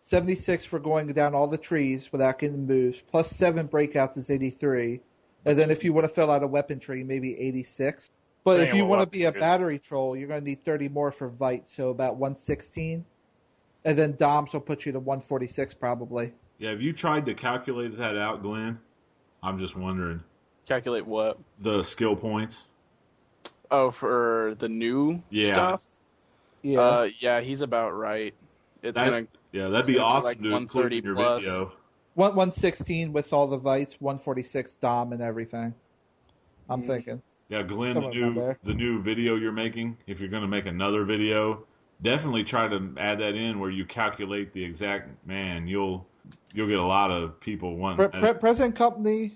S4: 76 for going down all the trees without getting moves, plus 7 breakouts is 83, And then if you want to fill out a weapon tree, maybe 86. But
S6: Depending
S4: if
S6: on
S4: you
S6: what
S4: want to
S6: weapon
S4: be a
S6: you're
S4: battery troll, you're going to need 30 more for Vite, so about 116. And then Doms will put you to 146 probably.
S1: Yeah, have you tried to calculate that out, Glenn? I'm just wondering.
S3: Calculate what?
S1: The skill points.
S3: Oh, for the new stuff?
S4: Yeah.
S3: Yeah, he's about right. It's gonna
S1: that'd be awesome
S3: like
S1: to include
S3: 130
S1: in your
S3: plus.
S1: video.
S4: 116 with all the Vites, 146 Dom and everything. I'm thinking.
S1: Yeah, Glenn,
S4: Somewhere around there.
S1: the new video you're making, if you're going to make another video, definitely try to add that in where you calculate the exact, man, you'll get a lot of people wanting.
S4: Present company,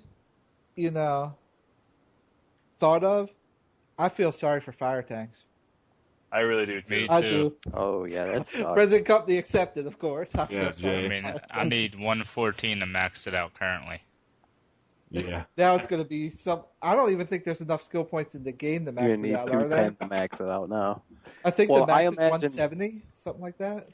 S4: thought of, I feel sorry for fire tanks.
S6: I really do too.
S2: Me
S4: I
S2: too.
S4: do.
S5: Oh yeah, that sucks.
S4: Present company accepted, of course. I feel
S1: Yeah,
S4: sorry.
S2: I
S1: Jay.
S2: mean, I need 114 to max it out currently.
S1: Yeah.
S4: Now it's going to be some. I don't even think there's enough skill points in the game to
S5: You're
S4: max
S5: gonna
S4: it
S5: need
S4: out, are there?
S5: 210 to max it out now.
S4: I think
S5: Well,
S4: the
S5: I
S4: max is
S5: imagine-
S4: 170, something like that.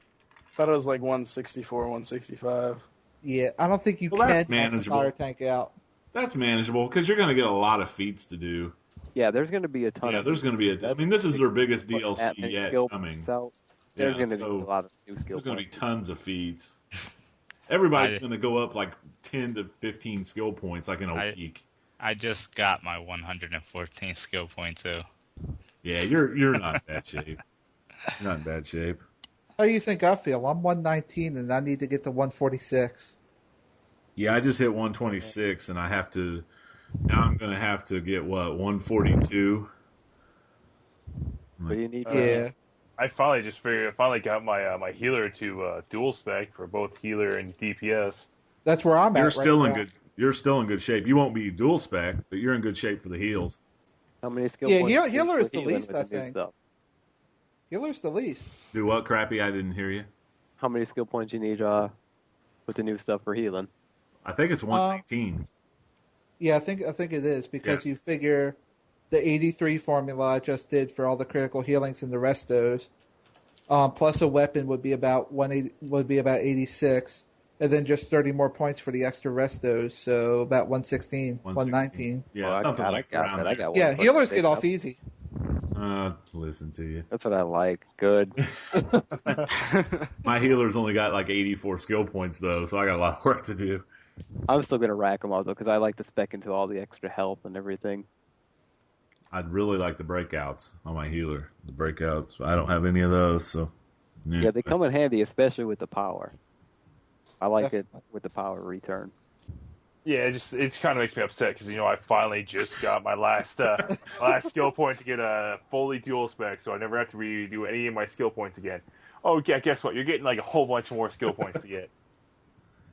S3: Thought it was like 164, 165.
S4: Yeah, I don't think you
S1: Well, that's
S4: can max a
S1: manageable.
S4: fire tank out.
S1: That's manageable because you're going to get a lot of feats to do.
S5: Yeah, there's gonna be a ton
S1: Yeah,
S5: of.
S1: there's going to be I mean, this is their biggest DLC yet
S5: skill
S1: coming.
S5: points out. There's
S1: Yeah,
S5: gonna be a
S1: so
S5: lot of new skill
S1: there's going to be
S5: points.
S1: tons of feats. Everybody's
S2: I-
S1: going to go up like 10 to 15 skill points like in a week.
S2: I just got my 114 skill point too.
S1: Yeah, you're not in bad shape. You're not in bad shape.
S4: How do you think I feel? I'm 119 and I need to get to 146.
S1: Yeah, I just hit 126 and I have to. Now I'm going to have to get what 142.
S5: But you need.
S4: Yeah.
S6: I finally got my healer to dual spec for both healer and DPS.
S4: That's where I'm at.
S1: You're still
S4: right
S1: in
S4: now.
S1: good. You're still in good shape. You won't be dual spec, but you're in good shape for the heals.
S5: How many skill
S4: Yeah,
S5: points? do you
S4: healer
S5: need
S4: is
S5: for
S4: the
S5: healing
S4: least,
S5: with
S4: I
S5: the new
S4: think.
S5: stuff?
S4: Healer's the least.
S1: Do what, Crappy? I didn't hear you.
S5: How many skill points you need with the new stuff for healing?
S1: I think it's 119.
S4: Yeah, I think it is because you figure the 83 formula I just did for all the critical healings and the restos, plus a weapon would be about 86, and then just 30 more points for the extra restos, so about 116, 119.
S1: Yeah,
S5: Well,
S1: something
S5: I
S1: like
S5: got
S1: around
S5: that. I
S1: there.
S5: got
S4: Yeah,
S5: 146.
S4: healers get off easy.
S1: Listen to you.
S5: That's what I like. Good.
S1: My healer's only got like 84 skill points though, so I got a lot of work to do.
S5: I'm still gonna rack them up though because I like to spec into all the extra health and everything.
S1: I'd really like the breakouts on my healer. The breakouts, I don't have any of those, so.
S5: Yeah, they come in handy, especially with the power. I like it
S4: Definitely.
S5: with the power return.
S6: Yeah, it kind of makes me upset because I finally just got my last skill point to get a fully dual spec, so I never have to redo any of my skill points again. Oh yeah, guess what? You're getting like a whole bunch more skill points to get.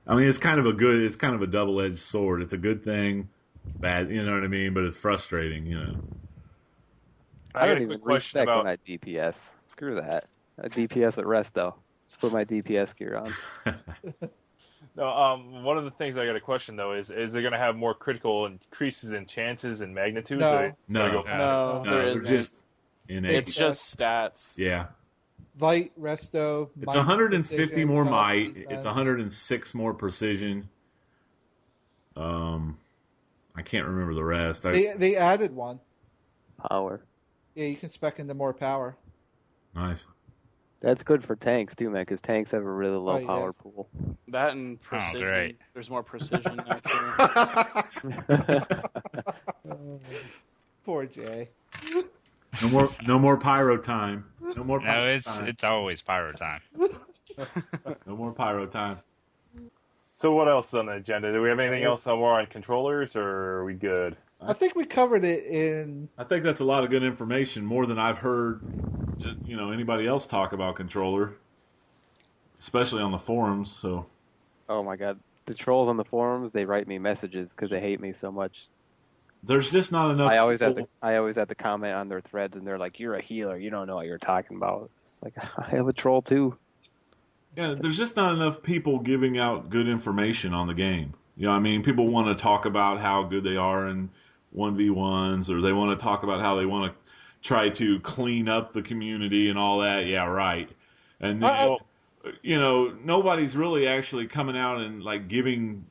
S1: I mean, it's kind of a double-edged sword. It's a good thing. It's bad, you know what I mean? But it's frustrating,
S5: I
S6: got
S5: don't
S6: a
S5: even
S6: quick question
S5: respect
S6: about.
S5: when I DPS. Screw that. I DPS at resto. Just put my DPS gear on.
S6: No, one of the things I got a question though is they're gonna have more critical increases in chances and magnitudes?
S4: No.
S6: Or they
S1: No.
S6: go-
S3: No, there
S1: they're
S3: isn't.
S1: just innate.
S3: It's just stats.
S1: Yeah.
S4: Vite, resto.
S1: It's
S4: might,
S1: 150
S4: precision,
S1: more
S4: health,
S1: might.
S4: defense.
S1: It's 106 more precision. I can't remember the rest.
S4: They added one.
S5: Power.
S4: Yeah, you can spec into more power.
S1: Nice.
S5: That's good for tanks too, man, because tanks have a really low
S4: Oh, yeah.
S5: power pool.
S3: That and precision.
S2: great.
S3: There's more precision now too.
S4: Poor Jay.
S1: No more pyro time. No more
S2: No,
S1: pyro time.
S2: it's always pyro time.
S1: No more pyro time.
S6: So what else on the agenda? Do we have anything else more on controllers, or are we good?
S4: I think we covered it in.
S1: I think that's a lot of good information, more than I've heard anybody else talk about controller, especially on the forums. So
S5: Oh my god, the trolls on the forums, they write me messages because they hate me so much.
S1: there's just not enough.
S5: I always
S1: people-
S5: have to comment on their threads, and they're like, "You're a healer. You don't know what you're talking about." It's like I have a troll too.
S1: Yeah, there's just not enough people giving out good information on the game. I mean, people want to talk about how good they are in 1v1s, or they want to talk about how they want to try to clean up the community and all that. Yeah, right. And then, nobody's really actually coming out and like giving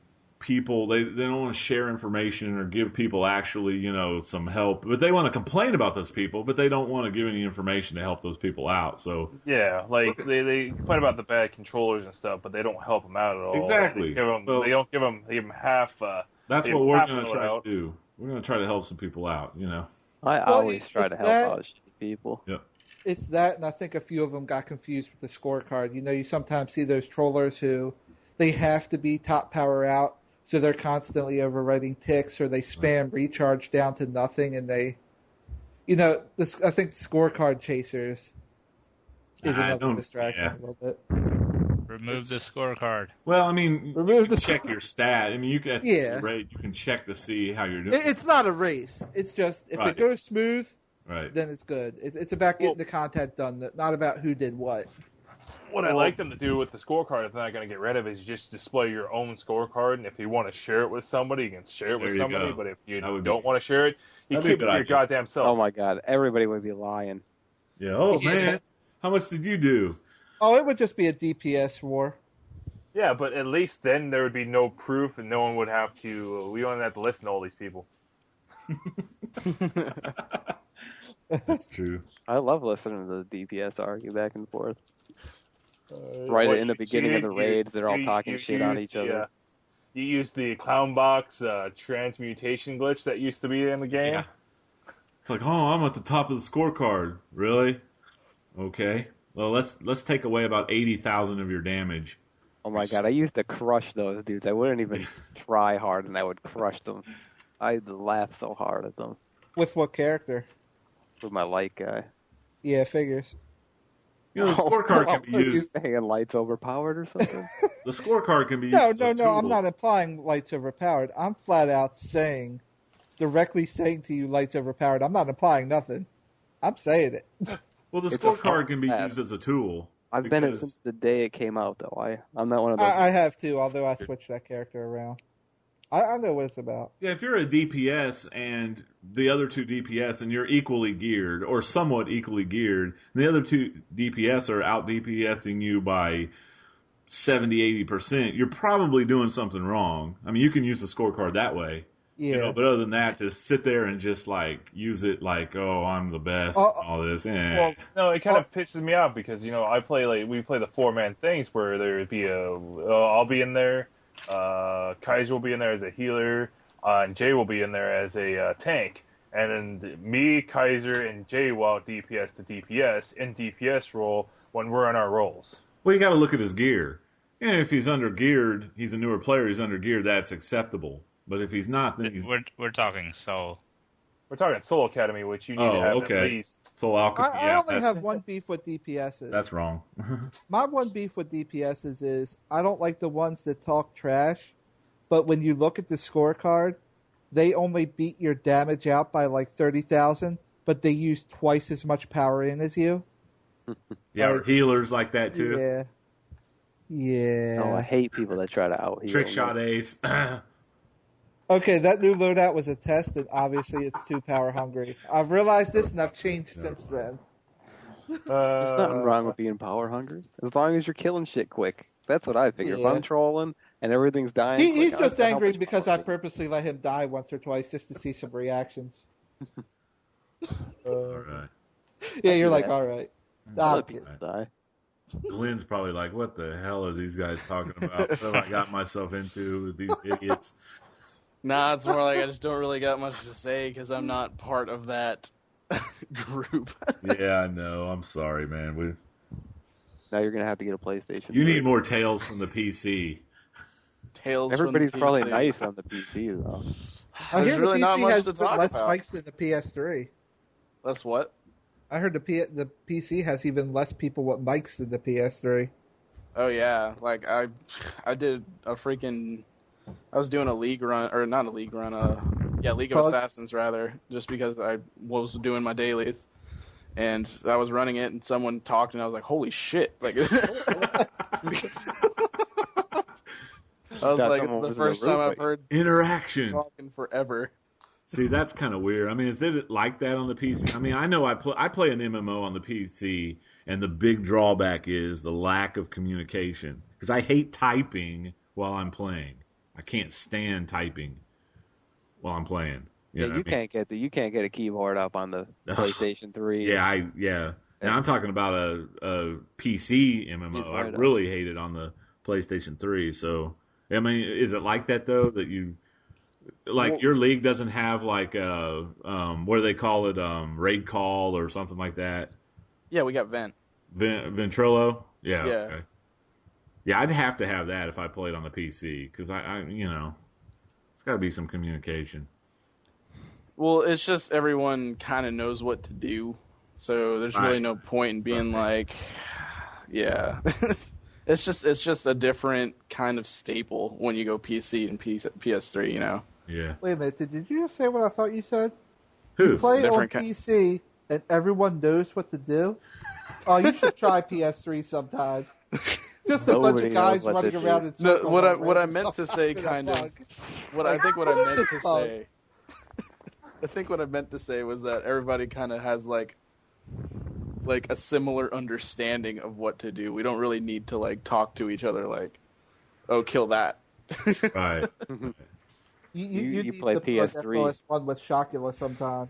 S1: people, they don't want to share information or give people actually, some help. But they want to complain about those people, but they don't want to give any information to help those people out. So
S6: Yeah, like they complain about the bad controllers and stuff, but they don't help them out at all.
S1: Exactly.
S6: They don't give them half.
S1: That's what we're going to try to do. We're going to try to help some people out,
S5: I always try to help out shitty people.
S1: Yep.
S4: It's that, and I think a few of them got confused with the scorecard. You sometimes see those trollers who they have to be top power out, so they're constantly overwriting ticks, or they spam recharge down to nothing, and they, I think scorecard chasers is another distraction a little bit.
S2: Remove the scorecard.
S1: Well, I mean,
S4: remove the
S1: check your stat. I mean, you can rate. You can check to see how you're doing.
S4: It's not a race. It's just if it goes smooth.
S1: Right.
S4: Then it's good. It's about getting the content done, not about who did what.
S6: What I'd like them to do with the scorecard, if they're not going to get rid of it, is just display your own scorecard. And if you want to share it with somebody, you can share it with somebody. But if you don't want to share it, you keep it to your goddamn self.
S5: Oh, my God. Everybody would be lying.
S1: Yeah. Oh, man. How much did you do?
S4: Oh, it would just be a DPS war.
S6: Yeah, but at least then there would be no proof, and no one would have to. We don't have to listen to all these people.
S1: That's true.
S5: I love listening to the DPS argue back and forth. Right in the beginning of the raids, they're all talking shit on each other.
S6: You use the clown box transmutation glitch that used to be in the game.
S1: Yeah. It's like, oh, I'm at the top of the scorecard. Really? Okay. Well, let's take away about 80,000 of your damage.
S5: Oh my God! I used to crush those dudes. I wouldn't even try hard, and I would crush them. I'd laugh so hard at them.
S4: With what character?
S5: With my light guy.
S4: Yeah, figures.
S1: The scorecard can be used.
S5: Are you saying light's overpowered or something?
S1: The scorecard can be used.
S4: No. I'm not implying light's overpowered. I'm flat out directly saying to you, light's overpowered. I'm not implying nothing. I'm saying it.
S1: Well, the scorecard can be used as a tool.
S5: I've been it since the day it came out, though. I'm not one of those.
S4: I have too, although I switched that character around. I know what it's about.
S1: Yeah, if you're a DPS and the other two DPS and you're equally geared or somewhat equally geared, and the other two DPS are out DPSing you by 70-80%, you're probably doing something wrong. I mean, you can use the scorecard that way.
S4: Yeah.
S1: But other than that, to sit there and just use it like, oh, I'm the best, and all this.
S6: Well, no, it kind of pisses me off because we play the 4-man things where there'd be I'll be in there, Kaiser will be in there as a healer, and Jay will be in there as a tank, and then me, Kaiser, and Jay will out DPS to DPS in DPS role when we're on our roles.
S1: Well, you got to look at his gear. And if he's under geared, he's a newer player. He's under geared. That's acceptable. But if he's not, then
S2: we're talking Soul.
S6: We're talking Soul Academy, which you need to have at least.
S1: Soul Alchemy.
S4: I only have one beef with DPSs.
S1: That's wrong.
S4: My one beef with DPSs is I don't like the ones that talk trash, but when you look at the scorecard, they only beat your damage out by 30,000, but they use twice as much power in as you.
S1: Yeah, or healers like that too.
S4: Yeah. Yeah.
S5: Oh, I hate people that try to out-heal.
S1: Trick shot ace.
S4: Okay, that new loadout was a test, and obviously it's too power hungry. I've realized this, and I've changed since then.
S5: There's nothing wrong with being power hungry, as long as you're killing shit quick. That's what I figure.
S4: Yeah.
S5: If I'm trolling and everything's dying,
S4: He's just angry because I purposely let him die once or twice just to see some reactions.
S1: All right.
S4: Yeah, you're like, all right.
S5: Let people die.
S1: Glenn's probably like, what the hell are these guys talking about? What have I got myself into with these idiots?
S3: Nah, it's more like I just don't really got much to say because I'm not part of that group.
S1: Yeah, I know. I'm sorry, man.
S5: Now you're gonna have to get a PlayStation.
S1: You need more tales from the PC.
S5: Everybody's probably nice on the PC though.
S4: I hear
S3: There's really
S4: the
S3: not
S4: PC
S3: much
S4: has
S3: to talk
S4: less
S3: about.
S4: mics than the PS3.
S3: That's what?
S4: I heard the PC has even less people with mics than the PS3.
S3: Oh yeah, like I did a freaking. I was doing a league run, or not a league run, League of Assassins rather, just because I was doing my dailies, and I was running it, and someone talked, and I was like, "Holy shit!" Like, I was like, "It's the first time I've heard
S1: interaction
S3: talking forever."
S1: See, that's kind of weird. I mean, is it like that on the PC? I mean, I know I play an MMO on the PC, and the big drawback is the lack of communication because I hate typing while I'm playing. I can't stand typing while I'm playing.
S5: Yeah, you can't get a keyboard up on the PlayStation 3.
S1: Yeah. Now I'm talking about a PC MMO. I really hate it on the PlayStation 3. So, I mean, is it like that though? That you like your league doesn't have like a what do they call it? Raid call or something like that?
S3: Yeah, we got
S1: Ventrilo? Yeah.
S3: Okay.
S1: Yeah, I'd have to have that if I played on the PC because I you know, there's got to be some communication.
S3: Well, it's just everyone kind of knows what to do, so there's really no point in being like, yeah. It's just a different kind of staple when you go PC and PS3, you know.
S1: Yeah.
S4: Wait a minute, did you just say what I thought you said?
S1: Who?
S4: You play on PC and everyone knows what to do? Oh, you should try PS3 sometimes. Just a bunch of guys running around in circles.
S3: No, what I meant to say, kind of. I think what I meant to say was that everybody kind of has like a similar understanding of what to do. We don't really need to like talk to each other like, oh, kill that.
S1: Right.
S4: You
S5: play PS3
S4: one with Shockula sometime.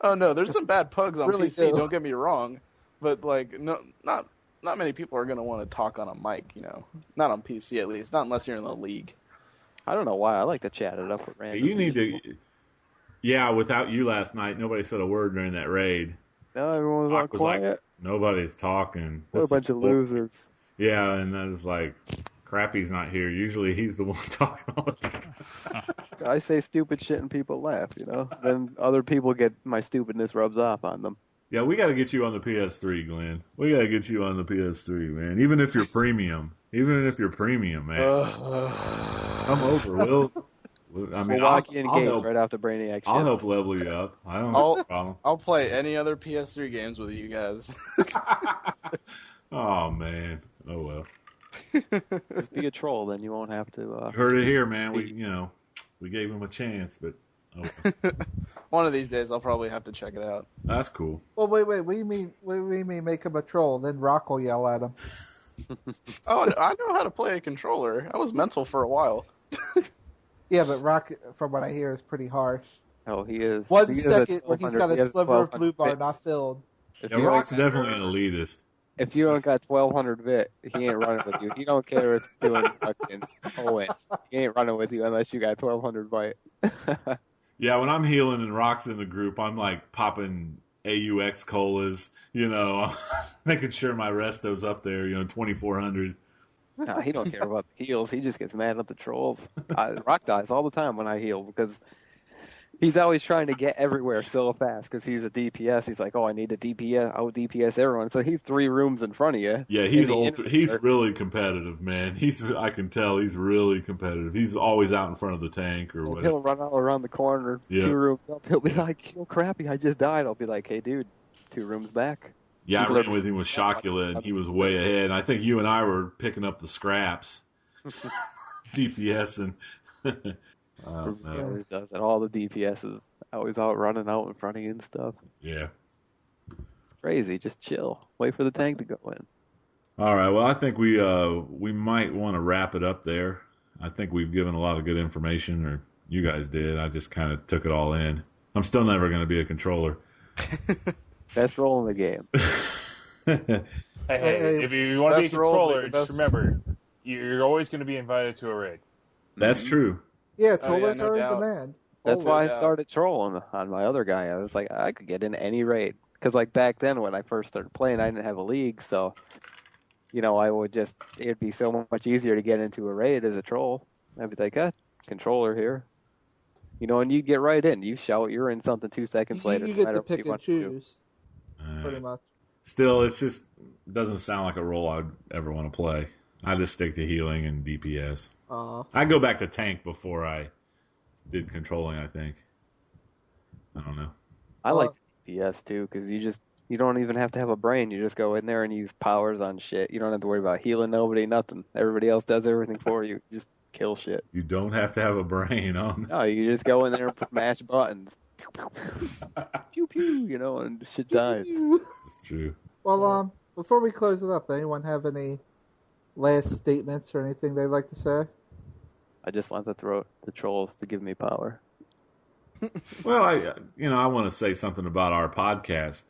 S3: Oh no, there's some bad pugs on
S4: really
S3: PC. Don't get me wrong, but like not many people are gonna want to talk on a mic, you know. Not on PC at least. Not unless you're in the league.
S5: I don't know why. I like to chat it up with random people.
S1: Yeah, without you last night, nobody said a word during that raid.
S5: No, everyone was all quiet.
S1: Like, nobody's talking.
S5: What a bunch of losers.
S1: Yeah, and I was like, Crappy's not here. Usually he's the one talking all the time.
S5: I say stupid shit and people laugh, you know. Then other people get my stupidness rubs off on them.
S1: Yeah, we got to get you on the PS3, Glenn. We got to get you on the PS3, man. Even if you're premium. Man. Come over, Will. I mean,
S5: I'll help, right after Brainiac.
S1: I'll help level you up. I don't have a problem.
S3: I'll play any other PS3 games with you guys.
S1: Oh man. Oh well.
S5: Just be a troll, then you won't have to.
S1: You heard it here, man. We gave him a chance, but
S3: one of these days I'll probably have to check it out.
S1: That's cool.
S4: Well, wait. What do you mean make him a troll? Then Rock will yell at him.
S3: Oh, I know how to play a controller. I was mental for a while.
S4: Yeah, but Rock, from what I hear, is pretty harsh.
S5: Oh, he is.
S4: One second where he's got a sliver of blue bar not filled.
S1: Yeah, Rock's definitely an elitist.
S5: If you don't got 1200 bit, he ain't running with you. He don't care if you're doing fucking Owen. He ain't running with you unless you got 1200 byte.
S1: Yeah, when I'm healing and Rock's in the group, I'm like popping AUX colas, you know, making sure my resto's up there, you know, 2400.
S5: Nah, he don't care about the heals. He just gets mad at the trolls. Rock dies all the time when I heal because he's always trying to get everywhere so fast because he's a DPS. He's like, oh, I need a DPS. I'll DPS everyone. So he's 3 rooms in front of you.
S1: Yeah, he's really competitive, man. I can tell he's really competitive. He's always out in front of the tank or whatever.
S5: He'll run out around the corner, 2 rooms up. He'll be like, yo, Crappy, I just died. I'll be like, hey, dude, 2 rooms back.
S1: Yeah, I ran with him with Shockula, and he was way ahead. I think you and I were picking up the scraps. DPS and...
S5: always does it. All the DPSs always out running out in front of you and stuff.
S1: Yeah.
S5: It's crazy. Just chill. Wait for the tank to go in.
S1: All right. Well, I think we might want to wrap it up there. I think we've given a lot of good information, or you guys did. I just kind of took it all in. I'm still never going to be a controller.
S5: Best role in the game.
S6: Hey, if you want to be a controller, just remember, you're always going to be invited to a raid.
S1: That's true.
S4: Yeah, trollers are in demand.
S5: That's why I started trolling on my other guy. I was like, I could get in any raid. Because like back then when I first started playing, I didn't have a league, so you know, it'd be so much easier to get into a raid as a troll. I'd be like, controller here. You know, and you get right in. You shout, you're in something 2 seconds later.
S4: You get to pick and choose. Pretty much.
S1: Still, it just doesn't sound like a role I'd ever want to play. I just stick to healing and DPS. I go back to tank before I did controlling, I think. I don't know.
S5: I like DPS too, because you don't even have to have a brain. You just go in there and use powers on shit. You don't have to worry about healing nobody, nothing. Everybody else does everything for you. You just kill shit.
S1: You don't have to have a brain, huh?
S5: No, you just go in there and mash buttons. Pew pew, you know, and shit dies.
S1: That's true.
S4: Well, before we close it up, anyone have any last statements or anything they'd like to say?
S5: I just want the trolls to give me power.
S1: Well, I want to say something about our podcast.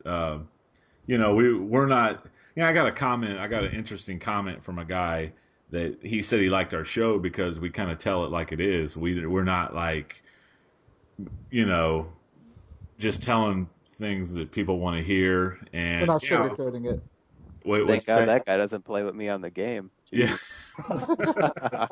S1: We're not. I got a comment. I got an interesting comment from a guy that he said he liked our show because we kind of tell it like it is. We're not like, just telling things that people want to hear, and
S4: We're not sugarcoating it.
S5: Thank God that guy doesn't play with me on the game. Jeez.
S1: Yeah.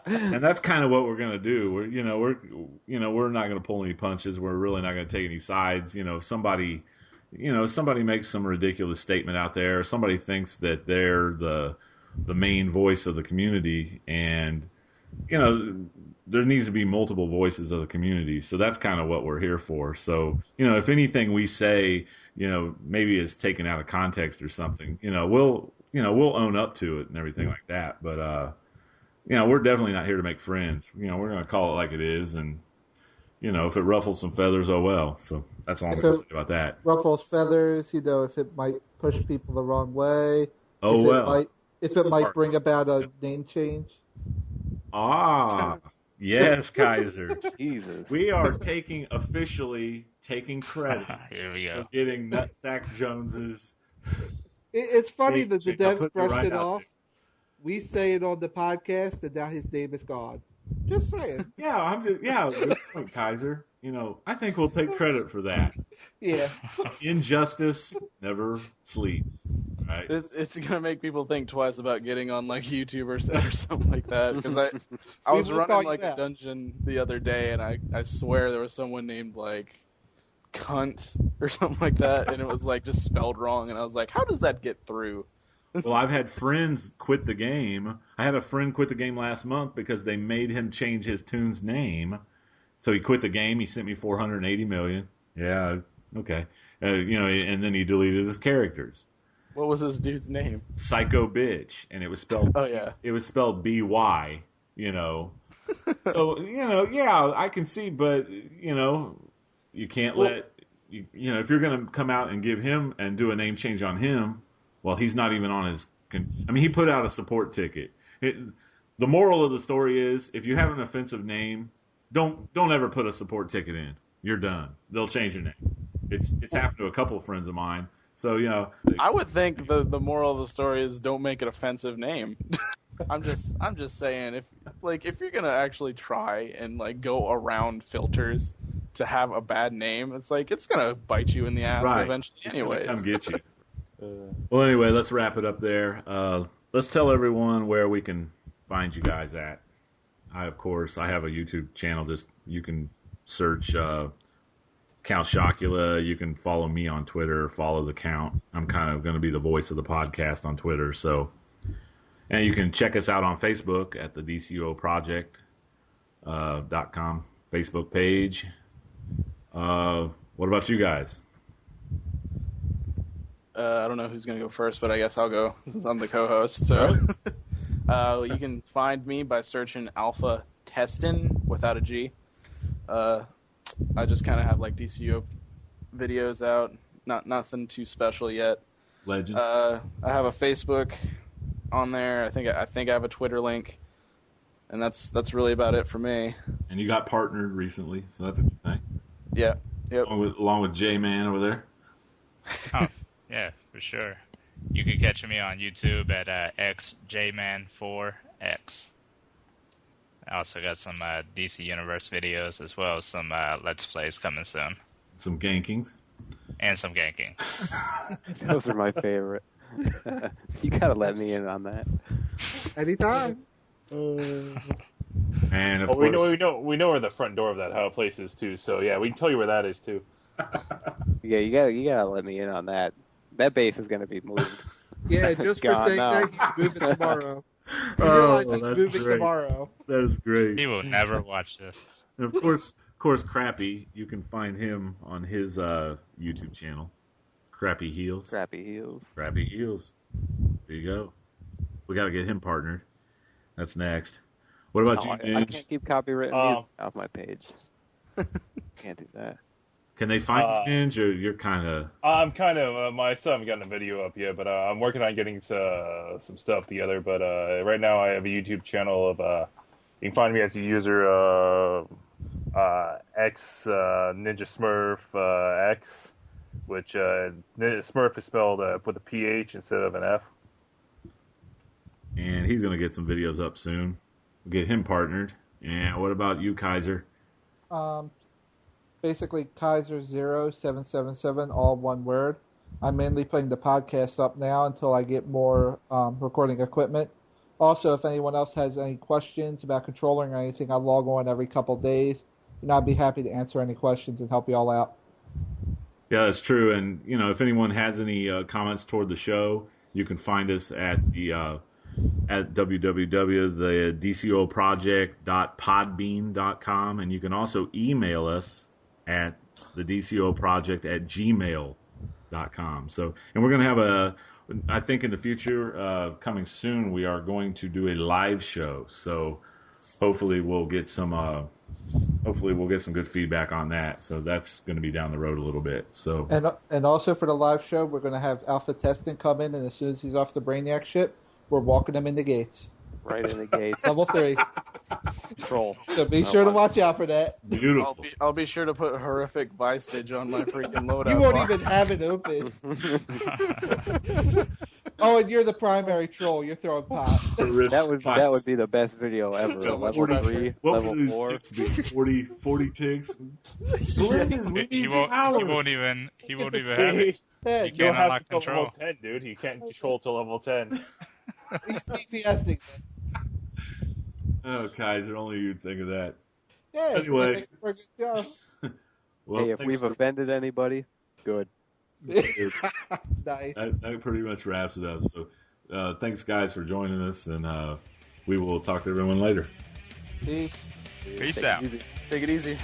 S1: And that's kind of what we're gonna do. We're not gonna pull any punches. We're really not gonna take any sides. Somebody makes some ridiculous statement out there. Somebody thinks that they're the main voice of the community, and there needs to be multiple voices of the community. So that's kind of what we're here for. So if anything we say, maybe it's taken out of context or something, we'll own up to it and everything like that. But we're definitely not here to make friends. We're going to call it like it is, and if it ruffles some feathers, oh well. So that's all I'm going to say about that.
S4: Ruffles feathers, if it might push people the wrong way.
S1: Oh well.
S4: If it might bring about a name change.
S1: Ah, yes, Kaiser.
S5: Jesus.
S1: We are officially taking credit
S2: Here we go.
S1: for getting Nutsack Jones's.
S4: It's funny that the devs brushed it
S1: out
S4: off.
S1: there.
S4: We say it on the podcast, and now his name is gone. Just saying.
S1: Good point, Kaiser. I think we'll take credit for that.
S4: Yeah.
S1: Injustice never sleeps. Right?
S3: It's gonna make people think twice about getting on like YouTube or something like that. Because I was running like a dungeon the other day, and I swear there was someone named like cunt or something like that, and it was like just spelled wrong, and I was like, how does that get through?
S1: Well, I've had friends quit the game. I had a friend quit the game last month because they made him change his tune's name. So he quit the game. He sent me $480 million. Yeah, okay. And then he deleted his characters.
S3: What was this dude's name?
S1: Psycho Bitch, and it was spelled.
S3: Oh yeah.
S1: It was spelled BY. So I can see, but you can't let if you're going to come out and give him and do a name change on him. Well, he's not even on his. He put out a support ticket. The moral of the story is, if you have an offensive name, don't ever put a support ticket in. You're done. They'll change your name. It's happened to a couple of friends of mine. So
S3: I would think the moral of the story is don't make an offensive name. I'm just saying if you're gonna actually try and like go around filters to have a bad name, it's gonna bite you in the ass eventually. Anyways,
S1: come get you. Well, anyway, let's wrap it up there. Let's tell everyone where we can find you guys at. I have a YouTube channel. You can search Count Chocula. You can follow me on Twitter. Follow the Count. I'm kind of going to be the voice of the podcast on Twitter. And you can check us out on Facebook at the DCUO Project .com Facebook page. What about you guys?
S3: I don't know who's going to go first, but I guess I'll go since I'm the co-host. So you can find me by searching Alpha Testin without a G. I just kind of have like DCUO videos out. Nothing too special yet.
S1: Legend.
S3: I have a Facebook on there. I think I have a Twitter link, and that's really about it for me.
S1: And you got partnered recently, so that's a good thing.
S3: Yeah. Yep.
S1: Along with J-Man over there.
S2: Oh, yeah, for sure. You can catch me on YouTube at xjman4x. I also got some DC Universe videos as well as some Let's Plays coming soon.
S1: Some gankings.
S2: And some ganking.
S5: Those are my favorite. You gotta let me in on that.
S4: Anytime.
S1: And of
S6: well,
S1: course,
S6: we know where the front door of that place is too. So yeah, we can tell you where that is too.
S5: Yeah, you gotta let me in on that. That base is gonna be moved.
S4: Yeah, just for saying that, he's moving tomorrow. You realize he's moving tomorrow.
S1: That is great.
S2: He will never watch this.
S1: And of course, Crappy, you can find him on his YouTube channel, Crappy Heels.
S5: Crappy Heels.
S1: Crappy Heels. There you go. We got to get him partnered. That's next. What about you, Ninja?
S5: I can't keep copyright music off my page. Can't do that.
S1: Can they find you, Ninja? Or you're kind of...
S6: I'm kind of... I still haven't gotten a video up yet, but I'm working on getting some stuff together. But right now I have a YouTube channel of... You can find me as the user X Ninja Smurf X, which Smurf is spelled with a PH instead of an F.
S1: And he's going to get some videos up soon. We'll get him partnered. And what about you, Kaiser?
S4: Basically, Kaiser0777, all one word. I'm mainly putting the podcast up now until I get more recording equipment. Also, if anyone else has any questions about controlling or anything, I log on every couple days, and I'd be happy to answer any questions and help you all out.
S1: Yeah, that's true. And, if anyone has any comments toward the show, you can find us at www.thedcuoproject.podbean.com, and you can also email us at thedcuoproject@gmail.com. So, and we're going to have I think in the future, coming soon, we are going to do a live show. So hopefully we'll get some good feedback on that. So that's going to be down the road a little bit. So
S4: and also for the live show, we're going to have Alpha Testing come in, and as soon as he's off the Brainiac ship, we're walking him in the gates.
S5: Right in the gates.
S4: Level 3.
S5: Troll.
S4: So be sure to watch out for that.
S1: beautiful.
S3: I'll be sure to put horrific Visage on my freaking loadout.
S4: You won't
S3: bar.
S4: even have it open. Oh, and you're the primary troll. You're throwing pot.
S5: That would be the best video ever.
S1: So
S5: Level 3,
S1: What
S5: level
S1: would
S5: 4.
S1: the ticks be? 40 ticks?
S2: He won't even have it.
S4: Hey,
S2: You
S6: You don't
S2: can't
S6: have
S2: unlock
S6: to till
S2: control.
S6: level 10, dude. You can't control till level 10.
S4: he's DPSing.
S1: Oh, Kaiser, only you'd think of that.
S4: Yeah,
S1: Anyway.
S4: thanks for a good show.
S1: Well,
S5: Hey, if we've offended anybody, good.
S4: Nice.
S1: that pretty much wraps it up. So, thanks, guys, for joining us, and we will talk to everyone later.
S4: Peace.
S2: Peace
S5: Take it
S2: out.
S5: easy.
S3: Take it easy.